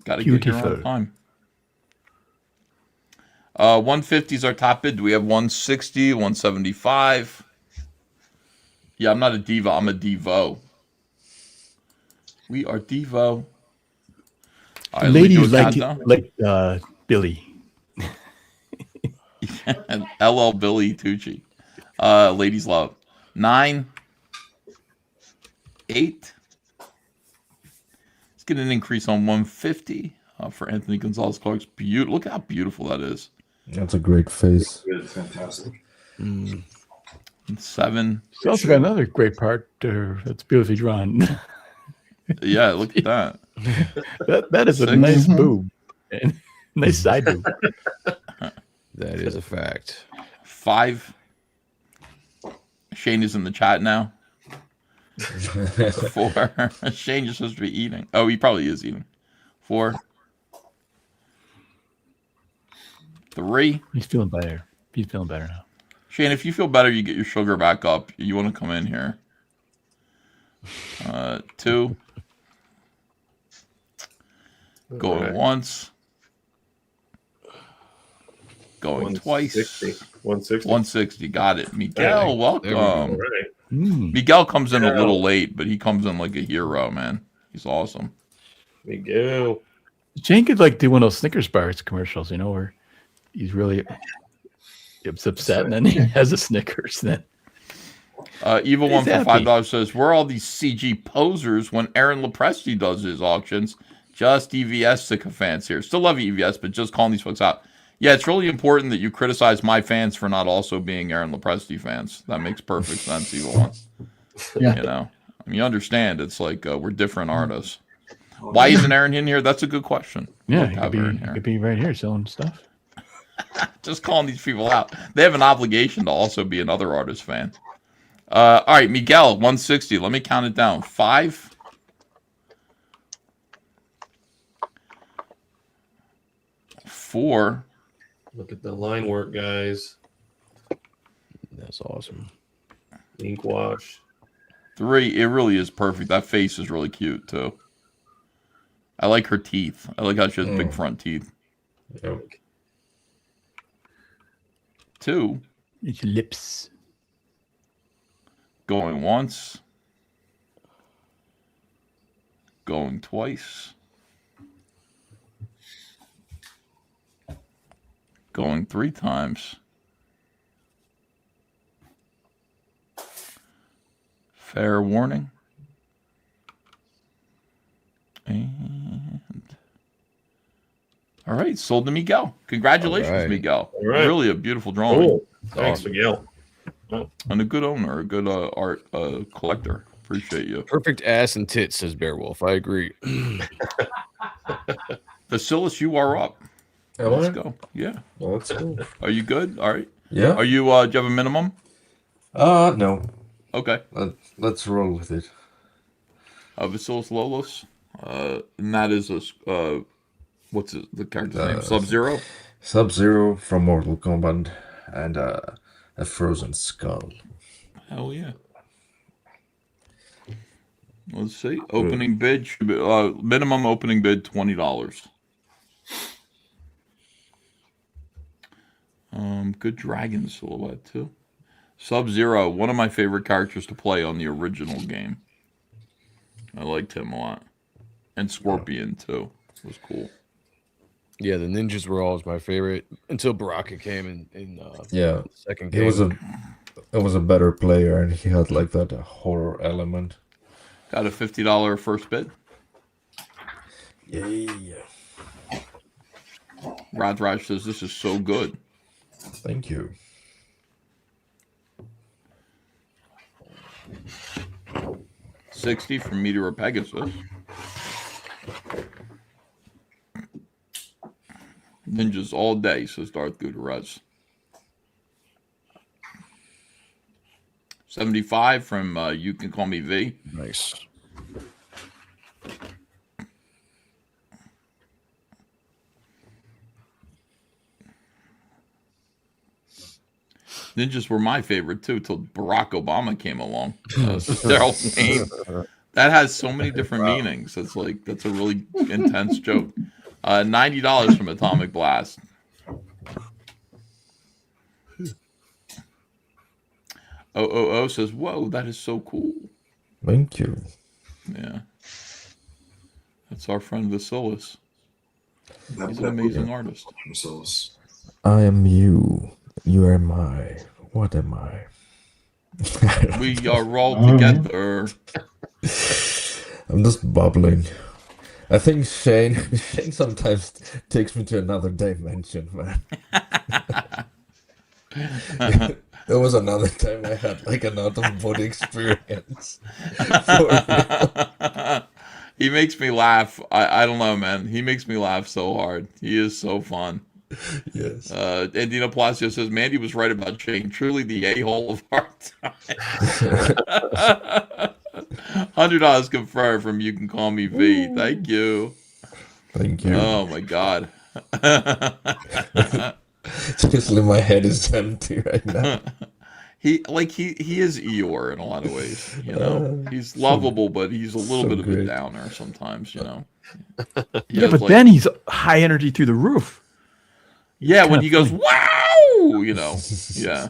got to get here on time. 150 is our top bid. Do we have 160, 175? Yeah, I'm not a diva. I'm a Devo. We are Devo. All right, ladies like Billy. LL Billy Tucci. Ladies love. 9, 8. Let's get an increase on 150 for Anthony Gonzalez Clark's beautiful. Look how beautiful that is. That's a great face. It's fantastic. 7. He's also got another great part that's beautifully drawn. Yeah, look at that. that is 6. a nice boob. And nice side boob. That is a fact. 5. Shane is in the chat now. 4. Shane is supposed to be eating. Oh, he probably is eating. 4. 3. He's feeling better. He's feeling better now. Shane, if you feel better, you get your sugar back up. You want to come in here. 2. Going once. Going twice. 160. 160. Got it. Miguel, welcome. Right. Miguel comes in a little late, but he comes in like a hero, man. He's awesome. Miguel. Shane could do one of those Snickers bars commercials, where he's really upset and then he has a Snickers. Then Evil One He's for happy. $5 says, "We're all these CG posers when Aaron Lopresti does his auctions. Just EVS sycophants here. Still love EVS, but just calling these folks out. Yeah, it's really important that you criticize my fans for not also being Aaron Lopresti fans. That makes perfect sense, Evil One. Yeah. You know, I mean, you understand. It's like we're different artists. Why isn't Aaron in here? That's a good question. Yeah, Love he to could, have be, Aaron he here. could be right here selling stuff. Just calling these people out. They have an obligation to also be another artist fan. All right, Miguel, 160. Let me count it down. 5, 4. Look at the line work, guys. That's awesome. Ink wash. 3. It really is perfect. That face is really cute too. I like her teeth. I like how she has big front teeth. Yep. 2. It's lips. Going once. Going twice. Going 3 times. Fair warning. And all right, sold to Miguel. Congratulations, All right. Miguel. All right. Really a beautiful drawing. Cool. Thanks, Miguel. And a good owner, a good art collector. Appreciate you. Perfect ass and tits, says Beowulf. I agree. Vasilis, you are up. Am Let's I? go. Yeah. Well, that's cool. Are you good? All right. Yeah. Are you? Do you have a minimum? No. Okay. Let's roll with it. Vasilis Lolos, and that is a what's the character's name? Sub-Zero. Sub-Zero from Mortal Kombat, and a frozen skull. Hell yeah. Let's see. Opening bid should be, minimum opening bid $20. Good dragon silhouette too. Sub-Zero, one of my favorite characters to play on the original game. I liked him a lot, and Scorpion too was cool. Yeah, the ninjas were always my favorite until Baraka came in Yeah, the second he game. was a better player, and he had like that horror element. Got a $50 first bid. Yeah. Radraj says this is so good. Thank you. $60 from Meteor Pegasus. Ninjas all day, says Darth Gutierrez. 75 from You Can Call Me V. Nice. Ninjas were my favorite too till Barack Obama came along. Daryl Wayne. That has so many different meanings. It's like that's a really intense joke. $90 from Atomic Blast. Oh says, "Whoa, that is so cool." Thank you. Yeah, that's our friend Vasilis. He's an amazing artist. Vasilis. I am you. You are my. What am I? We are all together. I'm just bubbling. I think Shane sometimes takes me to another dimension, man. There was another time I had like an out-of-body experience. He makes me laugh. I don't know, man. He makes me laugh so hard. He is so fun. Yes. Andina Palacio says, Mandy was right about Shane. Truly the a-hole of our time. $100 confirmed from You Can Call Me V. Thank you. Thank you. Oh, my God. Seriously, my head is empty right now. He is Eeyore in a lot of ways, you know. He's lovable, but he's a little bit of a downer sometimes, you know. Yeah, but then he's high energy through the roof. Yeah, when he goes, wow, you know. Yeah.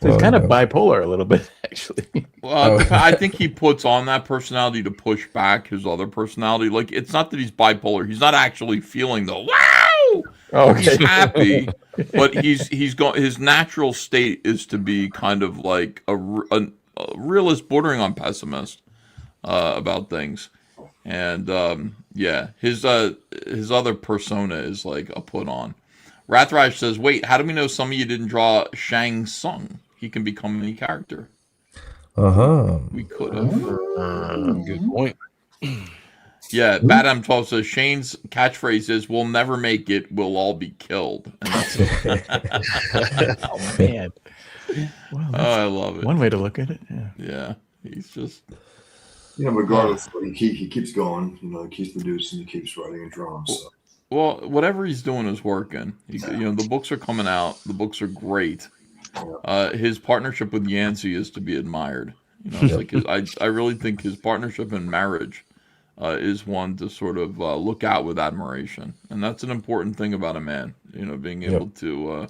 So he's kind of bipolar a little bit, actually. Well, I think he puts on that personality to push back his other personality. Like, it's not that he's bipolar. He's not actually feeling the wow. Okay. He's happy, but he's going. His natural state is to be kind of like a realist, bordering on pessimist about things. And yeah, his other persona is like a put on. Rathrash says, wait, how do we know some of you didn't draw Shang Tsung? He can become any character. We could have. Good point. Yeah, Bad M12 says Shane's catchphrase is "We'll never make it. We'll all be killed." And that's Oh man. Well, I love it. One way to look at it. Yeah. Yeah, he's just. Regardless, he keeps going. He keeps producing, he keeps writing and drawing. So. Well, whatever he's doing is working. The books are coming out. The books are great. His partnership with Yancey is to be admired. It's like I really think his partnership in marriage is one to sort of look at with admiration, and that's an important thing about a man. Being able to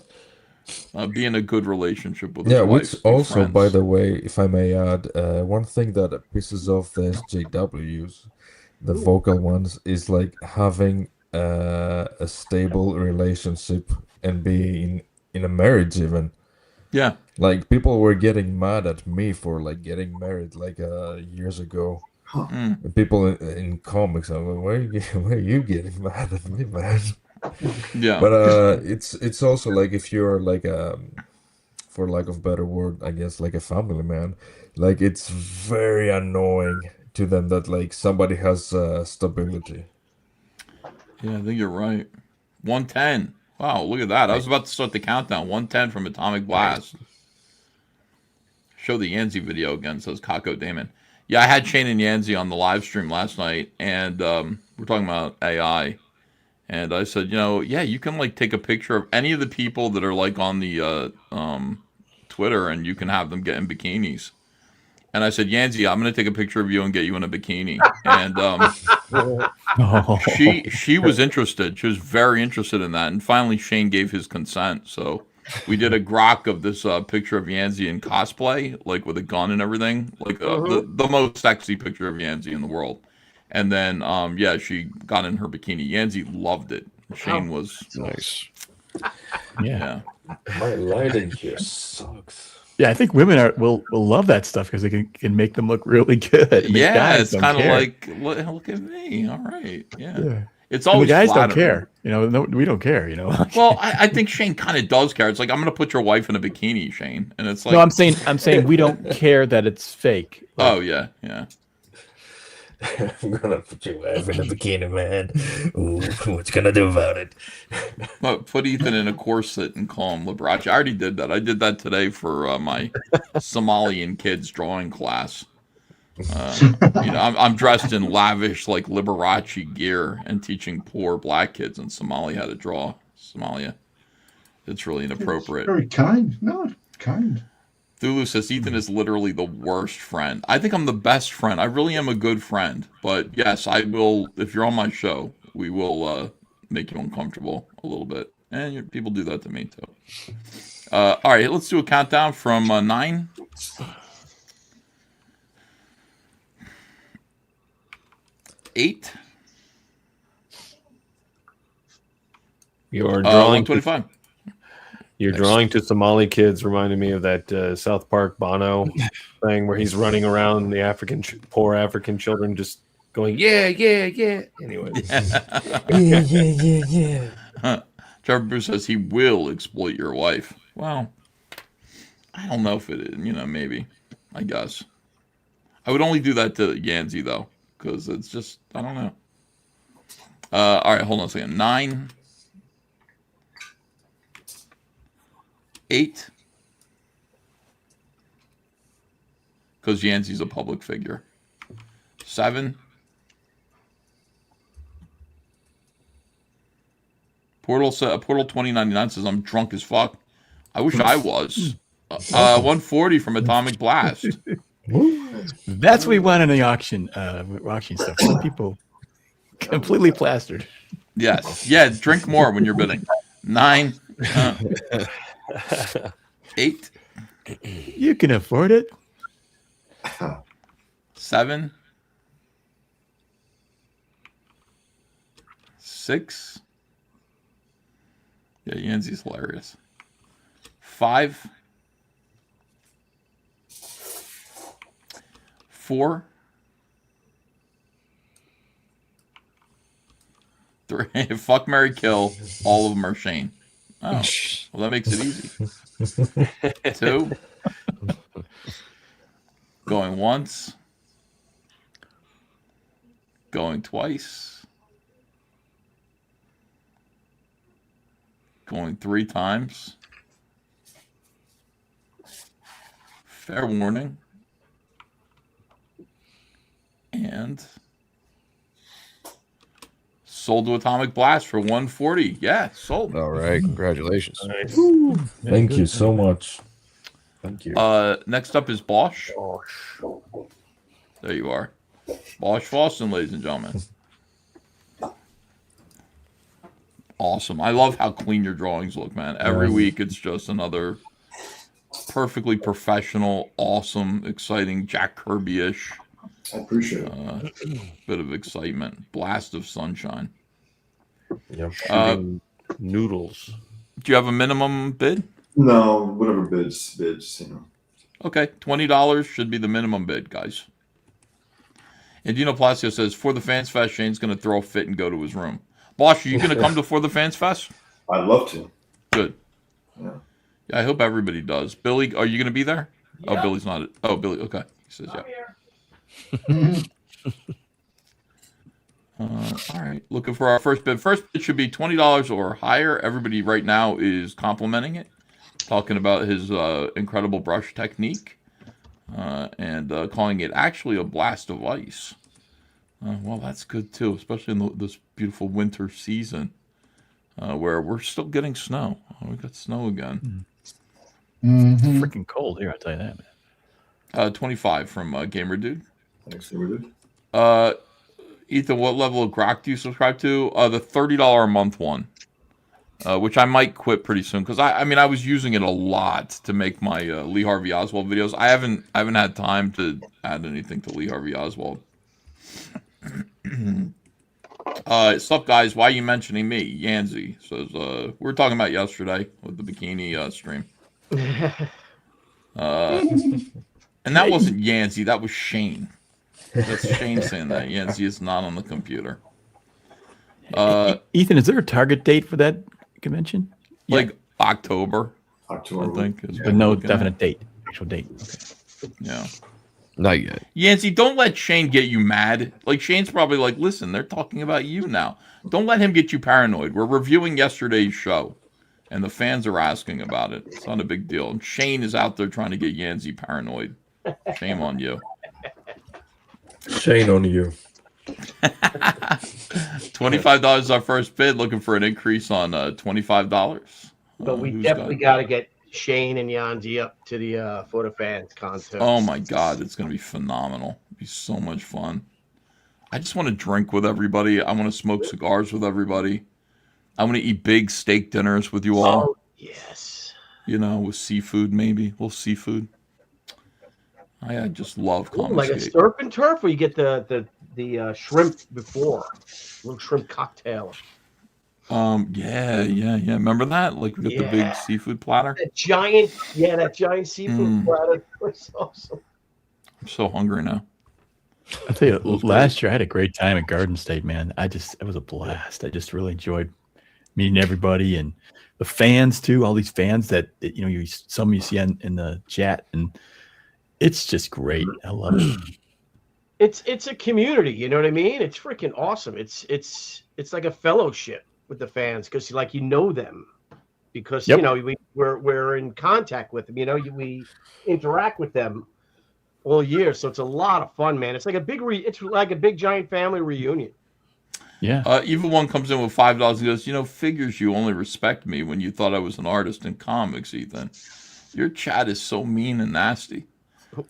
be in a good relationship with his wife. Which also, friends. by the way, if I may add, one thing that pisses off the SJWs, the vocal ones, is like having a stable relationship and being in a marriage even. Yeah. Like people were getting mad at me for like getting married like years ago. People in comics, I'm like, why are you getting mad at me, man? Yeah. But it's also like if you're like for lack of a better word, I guess like a family man, like it's very annoying to them that like somebody has stability. Yeah, I think you're right. 110. Wow, look at that. I was about to start the countdown. 110 from Atomic Blast. Show the Yanzi video again, says Kako Damon. Yeah, I had Shane and Yanzi on the live stream last night, and we're talking about AI. And I said, yeah, you can like take a picture of any of the people that are like on the Twitter, and you can have them get in bikinis. And I said, Yanzi, I'm going to take a picture of you and get you in a bikini. And she was interested. She was very interested in that. And finally, Shane gave his consent. So we did a grok of this picture of Yanzi in cosplay, like with a gun and everything, like the most sexy picture of Yanzi in the world. And then, she got in her bikini. Yanzi loved it. Shane was nice. Yeah. My lighting here sucks. Yeah, I think women will love that stuff because it can make them look really good. And the Yeah, guys it's don't kind of care. like, look at me. All right. Yeah. Yeah. It's And always the guys don't flattering. care. No, we don't care. Well, I think Shane kind of does care. It's like, I'm going to put your wife in a bikini, Shane. And it's like. No, I'm saying we don't care that it's fake. Like, Oh, yeah. Yeah. I'm gonna put your wife in a bikini, man. Ooh, what you gonna do about it? Put Ethan in a corset and call him Liberace. I already did that. I did that today for my Somalian kids drawing class. I'm dressed in lavish like Liberace gear and teaching poor black kids in Somalia how to draw Somalia. It's really inappropriate. Very kind. No, kind. Thulu says Ethan is literally the worst friend. I think I'm the best friend. I really am a good friend. But yes, I will. If you're on my show, we will make you uncomfortable a little bit. And people do that to me too. All right, let's do a countdown from 9. 8. You're drawing 125. You're drawing to Somali kids reminded me of that South Park Bono thing where he's running around the poor African children just going, yeah. Anyways. Yeah. Trevor Bruce says he will exploit your wife. Well, I don't know if it is, maybe. I guess. I would only do that to Yanzi, though, because it's just, I don't know. All right, hold on a second. 9. 8. Because Yanzi's a public figure. 7. Portal 2099 says I'm drunk as fuck. I wish I was. 140 from Atomic Blast. That's what we want in the auction stuff. People completely plastered. Yes. Yeah, drink more when you're bidding. 9. 8. You can afford it. 7. 6. Yeah, Yanzi's hilarious. 5. 4. 3. Fuck, marry, kill. All of them are Shane. Oh, well, that makes it easy. 2. Going once. Going twice. Going 3 times. Fair warning. And sold to Atomic Blast for 140. Yeah, sold. All right, congratulations. Nice. Thank you so much. Thank you. Next up is Bosch. There you are. Bosch Fawson, ladies and gentlemen. Awesome. I love how clean your drawings look, man. Every week it's just another perfectly professional, awesome, exciting Jack Kirby-ish. I appreciate it. Bit of excitement. Blast of sunshine. Yep. Shooting noodles. Do you have a minimum bid? No, whatever bids, you know. Okay, $20 should be the minimum bid, guys. And Dino Palacio says, for the Fans Fest, Shane's going to throw a fit and go to his room. Bosch, are you going to come to For the Fans Fest? I'd love to. Good. Yeah. Yeah, I hope everybody does. Billy, are you going to be there? Yeah. Oh, Billy's not. Oh, Billy, okay. He says, yeah. All right, looking for our first bid. First bid should be $20 or higher. Everybody right now is complimenting it, talking about his incredible brush technique, and calling it actually a blast of ice. Well, that's good too, especially in this beautiful winter season, where we're still getting snow. We got snow again. It's freaking cold here, I'll tell you that, man. 25 from Gamer Dude. Thanks, Gamer Dude. Ethan, what level of GROK do you subscribe to? The $30 a month one, which I might quit pretty soon because I mean I was using it a lot to make my Lee Harvey Oswald videos. I haven't had time to add anything to Lee Harvey Oswald. Sup guys? Why are you mentioning me? Yanzi says we were talking about yesterday with the bikini stream. And that wasn't Yanzi. That was Shane. That's Shane saying that. Yanzi is not on the computer. Ethan, is there a target date for that convention? Like October, I think. But no definite date, actual date. Okay. Yeah. Not yet. Yancy, don't let Shane get you mad. Like, Shane's probably like, listen, they're talking about you now. Don't let him get you paranoid. We're reviewing yesterday's show, and the fans are asking about it. It's not a big deal. And Shane is out there trying to get Yancy paranoid. Shame on you. Shane on you. $25 is our first bid. Looking for an increase on $25. But we definitely got to get Shane and Yanzi up to the For the Fans contest. Oh my God, it's gonna be phenomenal. It'll be so much fun. I just want to drink with everybody. I want to smoke cigars with everybody. I want to eat big steak dinners with you all. Oh, yes. You know, with seafood maybe. A little seafood. I just love COMICSGATE. Like a surf and turf, where you get the shrimp before, a little shrimp cocktail. Yeah. Remember that? Like we got the big seafood platter. That giant seafood platter. It's awesome. I'm so hungry now. I'll tell you, last year I had a great time at Garden State, man. It was a blast. I just really enjoyed meeting everybody and the fans too. All these fans that some you see in the chat, and it's just great. I love it. It's a community. You know what I mean? It's freaking awesome. It's like a fellowship with the fans because them because we're in contact with them. We interact with them all year, so it's a lot of fun, man. It's like a big giant family reunion. Yeah. Evil One comes in with $5 and goes, figures you only respect me when you thought I was an artist in comics, Ethan. Your chat is so mean and nasty.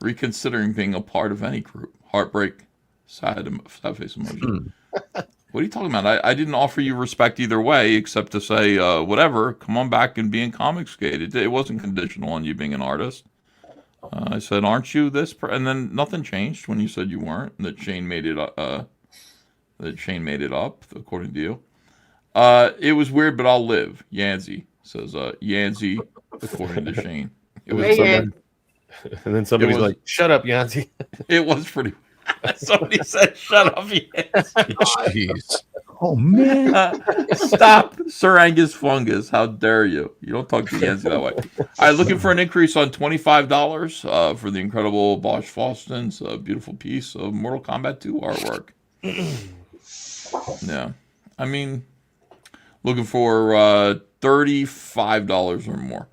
Reconsidering being a part of any group. Heartbreak. Sad face emoji. What are you talking about? I didn't offer you respect either way, except to say, whatever, come on back and be in COMICSGATE. It wasn't conditional on you being an artist. I said, aren't you this? And then nothing changed when you said you weren't, and that Shane made it up, according to you. It was weird, but I'll live. Yanzi says, Yanzi, according to Shane. It was and then somebody's like, shut up, Yanzi. It was pretty. Somebody said, shut up, Yanzi. Jeez. Oh man! Stop, Sir Angus Fungus. How dare you? You don't talk to Yancy that way. All right, looking for an increase on $25 for the incredible Bosch Foston's beautiful piece of Mortal Kombat 2 artwork. Yeah, I mean, looking for $35 or more.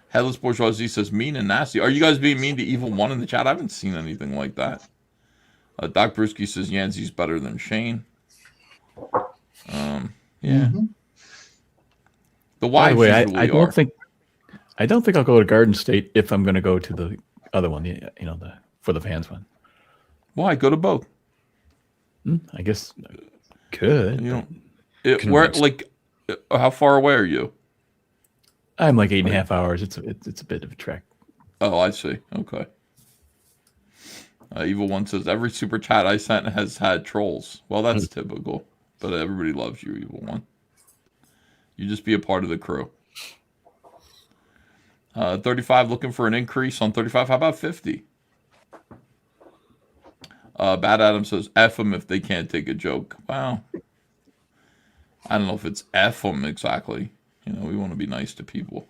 Headless Bourgeoisie says mean and nasty. Are you guys being mean to Evil One in the chat? I haven't seen anything like that. Doc Brewski says Yancey's better than Shane. Yeah. The By the wives way, usually I are. don't think I'll go to Garden State if I'm going to go to the other one. The for the fans one. Why go to both? I guess I could. You don't. Where how far away are you? I'm like 8.5 hours. It's a bit of a trek. Oh, I see. Okay. Evil One says every super chat I sent has had trolls. Well, that's typical, but everybody loves you, Evil One. You just be a part of the crew. 35 looking for an increase on 35. How about 50? Bad Adam says F them if they can't take a joke. Well, I don't know if it's F them exactly. We want to be nice to people.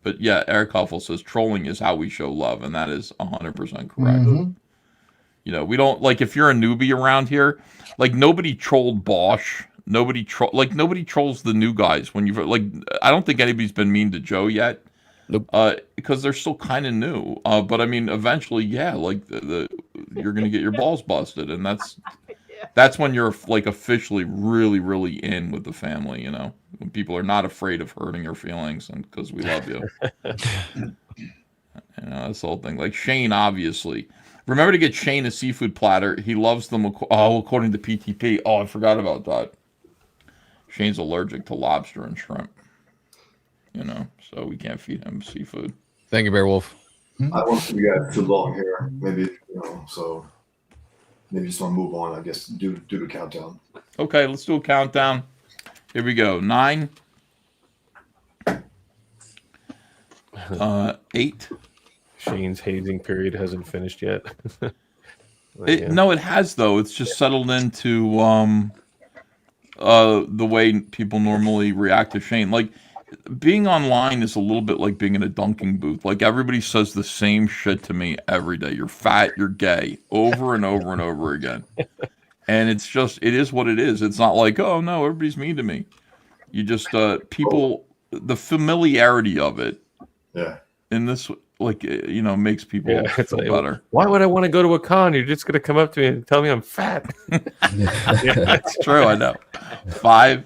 But yeah, Eric Huffle says trolling is how we show love, and that is 100% correct. We don't if you're a newbie around here, nobody trolled Bosch. Nobody trolls the new guys when I don't think anybody's been mean to Joe yet. Nope. Because they're still kind of new. But I mean, eventually, yeah, you're gonna get your balls busted, and that's when you're officially really, really in with the family. When people are not afraid of hurting your feelings, and because we love you. That's the whole thing. Shane, obviously. Remember to get Shane a seafood platter. He loves them. According to PTP. Oh, I forgot about that. Shane's allergic to lobster and shrimp. So we can't feed him seafood. Thank you, Beowulf. I won't keep you guys too long here. Maybe so. Maybe just want to move on. I guess do the countdown. Okay, let's do a countdown. Here we go. 9, 8. Shane's hazing period hasn't finished yet. No, it has though. It's just settled into the way people normally react to Shane. Being online is a little bit like being in a dunking booth. Everybody says the same shit to me every day. You're fat, you're gay, over and over and over again. And it is what it is. It's not oh no, everybody's mean to me. You just people, the familiarity of it. Yeah. In this, makes people feel better. Why would I want to go to a con? You're just going to come up to me and tell me I'm fat. Yeah, that's true. I know. 5.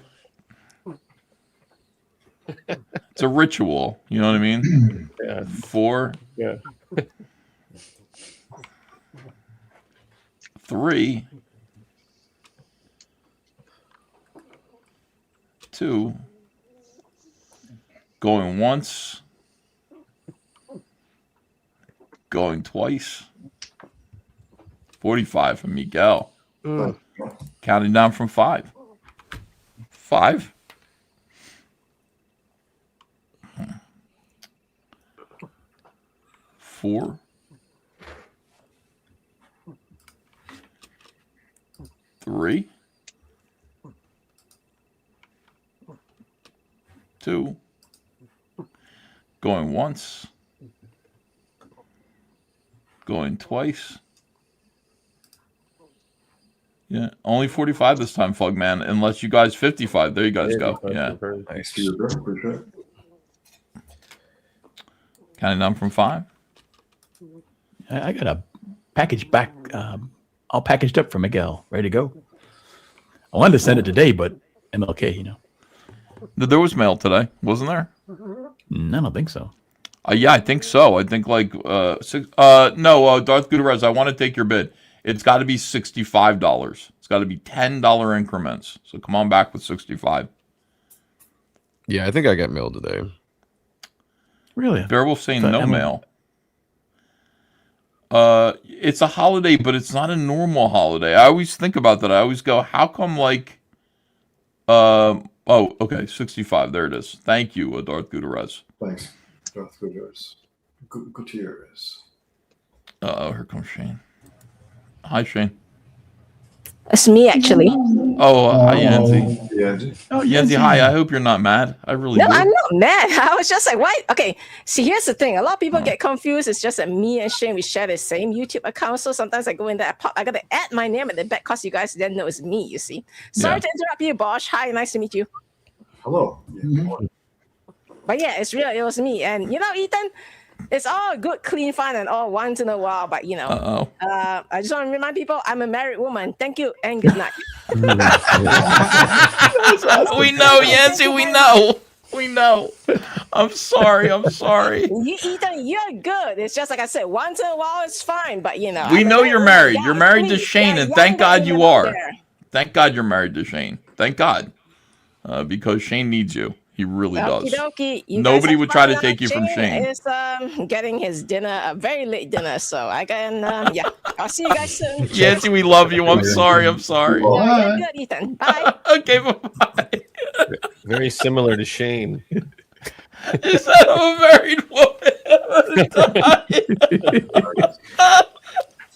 It's a ritual. You know what I mean? Yeah. 4. Yeah. 3. 2. Going once. Going twice. 45 from Miguel. Counting down from 5. 5. 4. 3. 2. Going once. Going twice. Yeah, only 45 this time, Fugman. Unless you guys 55. There you guys go. Yeah. Nice. Counting down from 5. I got a package back, all packaged up for Miguel, ready to go. I wanted to send it today, but MLK, There was mail today, wasn't there? I don't think so. Yeah, I think so. I think Darth Gutierrez, I want to take your bid. It's got to be $65. It's got to be $10 increments. So come on back with 65. Yeah, I think I got mail today. Really? Beowulf saying no mail. It's a holiday, but it's not a normal holiday. I always think about that. I always go, how come oh, okay, 65. There it is. Thank you, Darth Gutierrez. Thanks, Darth Gutierrez. Gutierrez. Here comes Shane. Hi, Shane. It's me, actually. Oh, hi, Yancy. Yeah. Oh, Yancy, hi. I hope you're not mad. I really No, do. I'm not mad. I was just like, why? Okay, see, here's the thing. A lot of people get confused. It's just that me and Shane, we share the same YouTube account. So sometimes I go in there, I got to add my name at the back because you guys didn't know it's me, you see. Sorry to interrupt you, Bosch. Hi, nice to meet you. Hello. But yeah, it's real. It was me. And, you know, Ethan, it's all good, clean fun and all once in a while. But, you know, I just want to remind people I'm a married woman. Thank you and good night. We know, Yancy. We know. We know. I'm sorry. I'm sorry. Ethan, you're good. It's just like I said, once in a while it's fine. But, you know, We know you're married. Yeah, You're married to please, Shane, yeah, and thank God you are. there. Thank God you're married to Shane. Thank God. Because Shane needs you. He really does. Okie-dokie. You Nobody guys would try to have take you fun. from Shane. Is getting his dinner, a very late dinner. So I can, yeah. I'll see you guys soon. Yancy, we love you. I'm sorry. I'm sorry. Yeah, you're good, Ethan. Bye. Okay, bye-bye. Very similar to Shane. Is that I'm a married woman?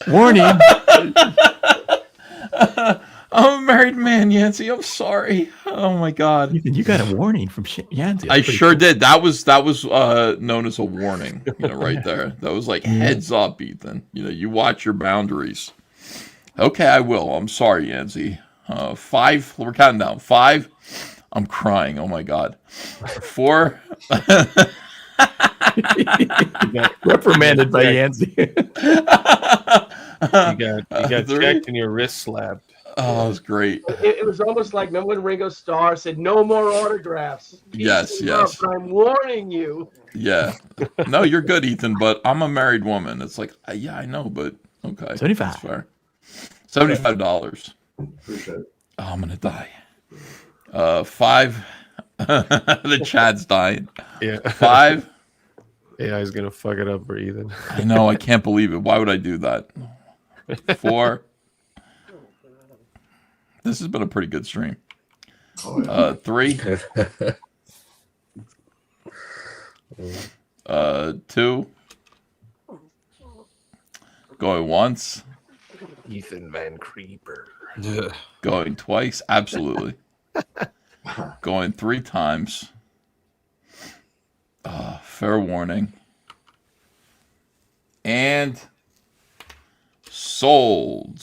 Warning. I'm a married man, Yancy. I'm sorry. Oh my God. Ethan, you got a warning from Yancy. I sure did. That was known as a warning, right there. That was like heads up, Ethan. You watch your boundaries. Okay, I will. I'm sorry, Yancy. 5. We're counting down. 5. I'm crying. Oh my God. 4. Reprimanded by Yancy. You got 3. checked and your wrist slapped. Oh, it was great. It was almost like, remember when Ringo Starr said, "No more autographs." Yes, Peace and love, yes. but I'm warning you. Yeah. No, you're good, Ethan, but I'm a married woman. It's like, yeah, I know, but okay. 75. That's fair. $75. Appreciate it. Oh, I'm going to die. 5. The chat's dying. Yeah. 5. Yeah, he's gonna fuck it up for Ethan. I know. I can't believe it. Why would I do that? 4. This has been a pretty good stream. 3. 2. Going once. Ethan Van Creeper. Going twice. Absolutely. Going 3 times. Fair warning. And sold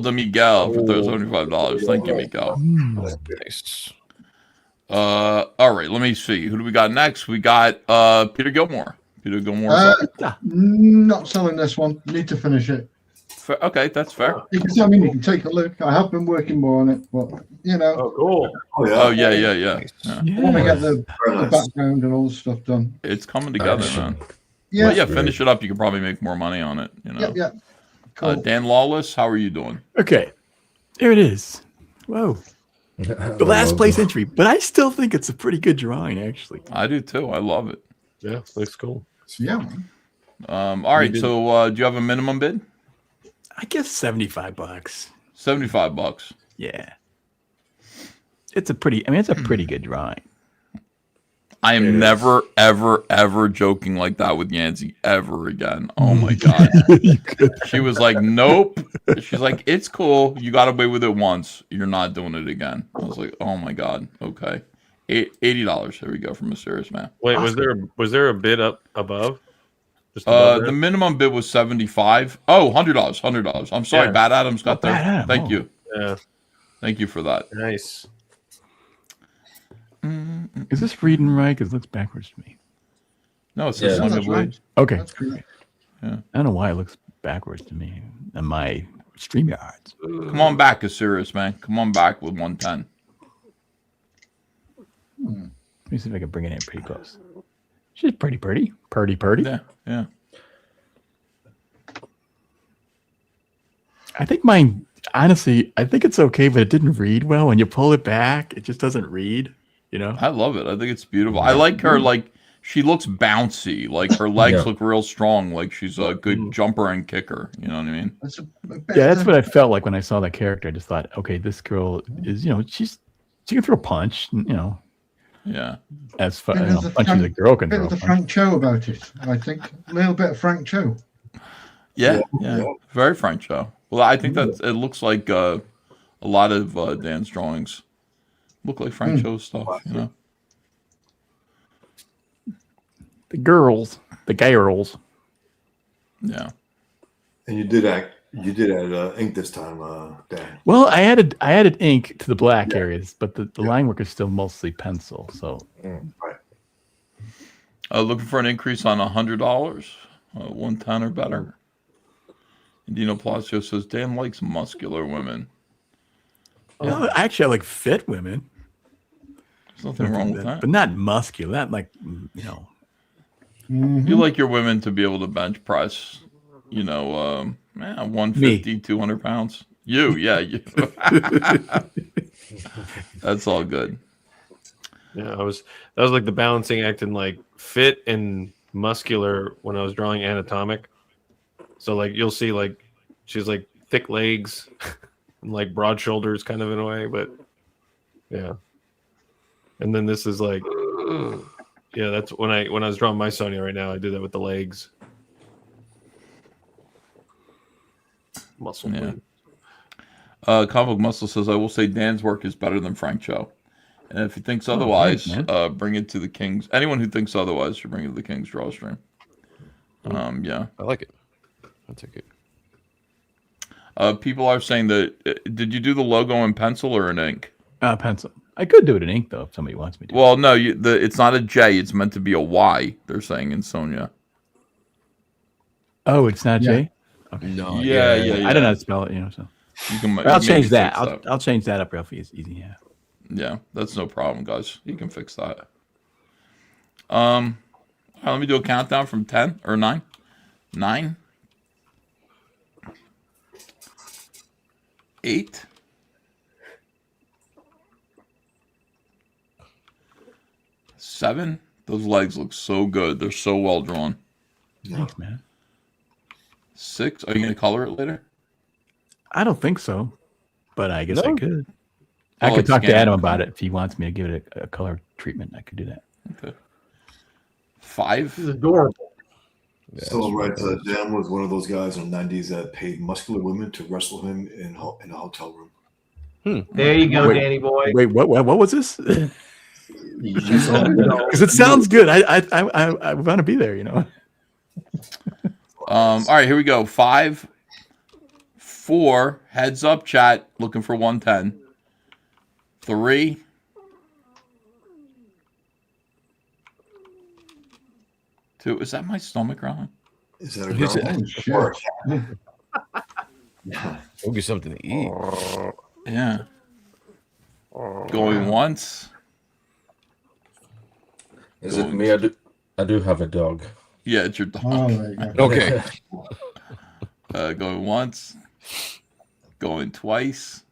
to Miguel for $75. Thank you, Miguel. Nice. All right, let me see. Who do we got next? We got Peter Gilmore. Peter Gilmore. Not selling this one. Need to finish it. Okay, that's fair. You can tell me. You can take a look. I have been working more on it, but Oh, cool. Oh yeah. I want to get the background and all the stuff done. It's coming together, man. Yeah. Well, yeah, finish it up. You can probably make more money on it. Yeah. Cool. Dan Lawless, how are you doing? Okay, there it is. Whoa, the last place entry, but I still think it's a pretty good drawing, actually. I do too. I love it. Yeah, looks cool. Yeah. All right. So, do you have a minimum bid? I guess $75. $75. Yeah, it's a pretty. I mean, it's a pretty good drawing. I am never, ever, ever joking like that with Yancy ever again. Oh my God. She was like, nope. She's like, it's cool. You got away with it once. You're not doing it again. I was like, oh my God. Okay. $80. There we go from a serious man. Wait, was there a bid up above? Just above the minimum bid was $75. Oh, $100. I'm sorry. Yeah. Bad Adams got there. Bad Adam. Thank you. Yeah. Thank you for that. Nice. Is this reading right? Because it looks backwards to me. No, it's the that's right. Okay. That's correct. Yeah. I don't know why it looks backwards to me on my StreamYards. Come on back, a serious man. Come on back with 110. Let me see if I can bring it in pretty close. She's pretty. Purdy. Yeah. I think mine, honestly, I think it's okay, but it didn't read well. When you pull it back, it just doesn't read, I love it. I think it's beautiful. I like her, she looks bouncy. Like, her legs look real strong. Like, she's a good jumper and kicker. You know what I mean? That's what I felt like when I saw that character. I just thought, okay, this girl is, she can throw a punch, Yeah. as far There's punch as a girl can bit throw. of the Frank Cho about it, I think. A little bit of Frank Cho. Yeah. Very French show. Well, I think that it looks like A lot of Dan's drawings look like Frank Cho's stuff, you know. The girls. Yeah. And you did add ink this time, Dan. Well, I added ink to the black areas, but the line work is still mostly pencil. So, Right. Looking for an increase on $100, 110 or better. And Dino Palacio says Dan likes muscular women. well, actually, I like fit women. There's nothing wrong with that. But not muscular. Not like, you know. You like your women to be able to bench press, 150, 200 pounds. You. That's all good. Yeah, that was like the balancing act in like fit and muscular when I was drawing anatomic. So like you'll see like she's like thick legs and like broad shoulders kind of in a way, but yeah. And then this is like that's when I was drawing my Sonya right now, I did that with the legs. Muscle. Yeah. Comic Muscle says, I will say Dan's work is better than Frank Cho. And if he thinks otherwise, bring it to the Kings. Anyone who thinks otherwise should bring it to the Kings draw stream. Yeah. I like it. I'll take it. People are saying that, did you do the logo in pencil or in ink? Pencil. I could do it in ink, though, if somebody wants me to. Well, no, it's not a J. It's meant to be a Y, they're saying in Sonya. Oh, it's not J? Okay. No. Yeah. I don't know how to spell it, so. I'll change that. I'll change that up real easy, yeah. Yeah, that's no problem, guys. You can fix that. All right, let me do a countdown from 10 or 9. 9. 8. 7. Those legs look so good. They're so well drawn. Thanks, man. 6. Are you going to color it later? I don't think so, but I guess No. I could. Oh, I could it's talk to scanned. Adam about it if he wants me to give it a color treatment. I could do that. Okay. 5. This is adorable. So right, Dan was one of those guys in the 90s that paid muscular women to wrestle him in a hotel room. There you go, Danny boy. Wait, what was this? Because it sounds good. I want to be there, All right, here we go. 5, 4. Heads up, chat. Looking for 110. 3. 2. Is that my stomach growling? Is that a growl? Go get something to eat. Yeah. Going once. Is it me? I do have a dog. Yeah, it's your dog. Oh, there you go. Okay. Going once. Going twice.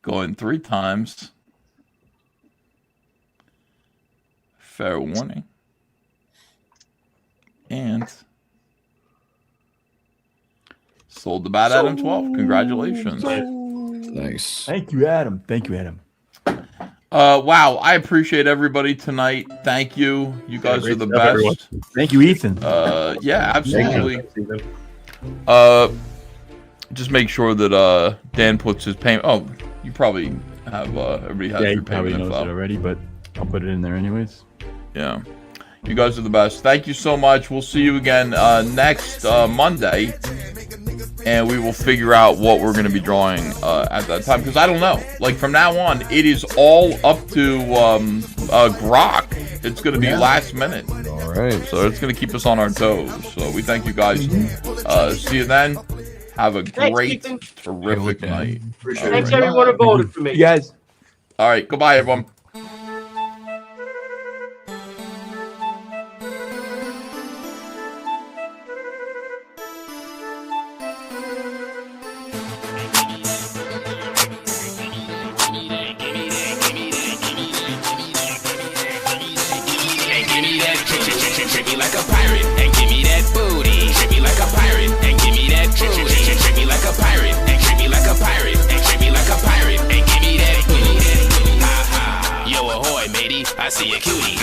Going 3 times. Fair warning. And sold the Bad Adam 12. Congratulations. Nice. Thank you, Adam. Wow, I appreciate everybody tonight. Thank you. You guys are the best. Everyone. Thank you, Ethan. Yeah, absolutely. Just make sure that Dan puts his payment. Oh, you probably have everybody has Yeah, your he probably payment knows info it already, but I'll put it in there anyways. Yeah. You guys are the best. Thank you so much. We'll see you again next Monday, and we will figure out what we're going to be drawing at that time, because I don't know. Like, from now on, it is all up to GROK. It's going to be last minute. All right. So it's going to keep us on our toes. So we thank you guys. See you then. Have a great, terrific night. Thanks everyone who voted for me. You guys. All right. Goodbye, everyone. Treat me like a pirate and give me that booty. Treat me like a pirate and give me that booty. Treat me like a pirate and treat me like a pirate and treat me like a pirate and give me that booty. Ha ha, yo ahoy matey, I see a cutie.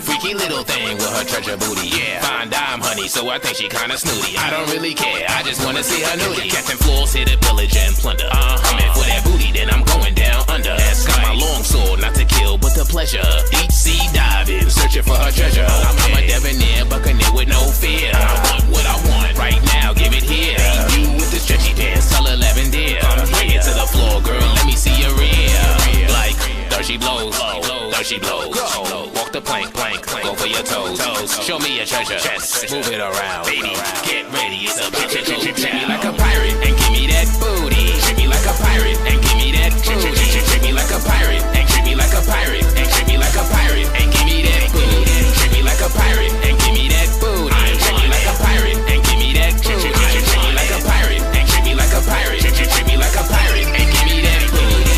Freaky Freaky little thing with her treasure booty. Yeah, fine dime, honey, so I think she kinda snooty. I don't really care, I just wanna see her nudie. Captain Floors here to pillage and plunder. Coming for that booty, then I'm going down under. Got my long sword, not to kill, but to pleasure. Deep sea diving, searching for her treasure. I'm a debonair, buccaneer with no fear. I want what I want, right now, give it here. You with the stretchy pants, color lavender. Bring it to the floor, girl, let me see your rear. Like, there she blows, there she blows. Walk the plank, go for your toes. Show me your treasure, chest, move it around. Baby, get ready, it's a bitch. Treat me like a pirate and give me that booty. Treat me like a pirate and give me that booty. Treat me like a pirate and treat me like a pirate and treat me like a pirate and give me that booty. Treat me like a pirate and give me that booty. Treat me like a pirate and give me that booty. Treat me like a pirate and treat me like a pirate. Treat me like a pirate and give me that booty.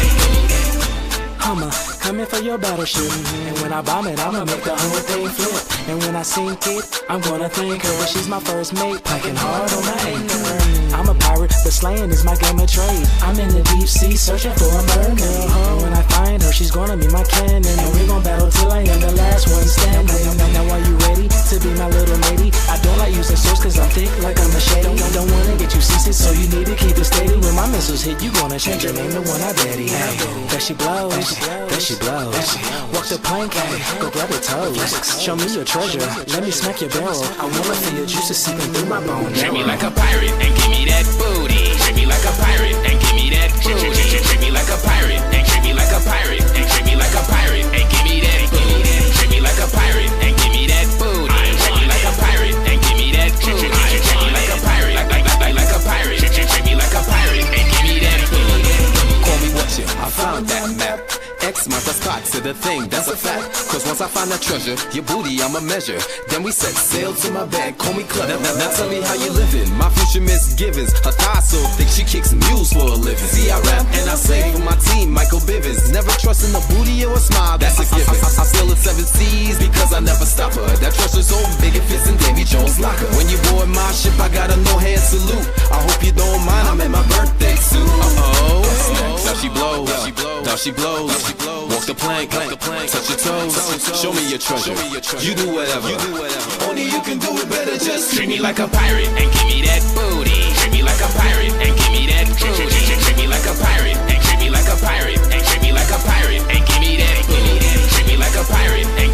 Hummer, coming for your battleship. And when I bomb it, I'ma make the whole thing flip. And when I sink it, I'm gonna thank her. She's my first mate, packing hard on my anchor. I'm a pirate, but slaying is my game of trade. I'm in the deep sea searching for a mermaid. And when I find her, she's gonna be my cannon. And we're gonna battle till I am the last one standing. Now are you ready to be my little lady? I don't like using swords cause I'm thick like I'm a shady. I don't wanna get you seasick, so you need to keep it steady. When my missiles hit, you gonna change your name to one I daddy. Hey, there she blows, there she blows. Walk the plank, hey, go grab her toes. Show me your treasure, let me smack your barrel. I wanna feel your juices seeping through my bones. Treat me like a pirate and give me that booty. Treat me like a pirate and give me that booty. Treat me like a pirate and treat me like a pirate and treat me like a pirate and give me that booty. Treat me like a pirate and give me that booty. Treat me like a pirate and give me that booty. Treat me like a pirate, like a pirate. Treat me like a pirate and give me that booty. Call me what you, I found that map. X marks the spot to the thing, that's a fact. Cause once I find that treasure, your booty I'ma measure. Then we set sail to my bag, call me clever. Now tell me how you living, my future misgivings. Her thighs so thick, she kicks mules for a living. See I rap and I sing for my team, Michael Bivins. Never trusting a booty or a smile, that's a given. I sail the 7 seas because I never stop her. That treasure's so big it fits in Davy Jones' locker. When you board my ship, I got a no-hand salute. I hope you don't mind, I'm in my birthday suit. Now she blows, now she blows. Walk the plank, touch your toes. Show me your treasure. You do whatever. Only you can do it better. Just treat me like a pirate and give me that booty. Treat me like a pirate and give me that booty. Treat me like a pirate and treat me like a pirate and treat me like a pirate and give me that booty. Treat me like a pirate and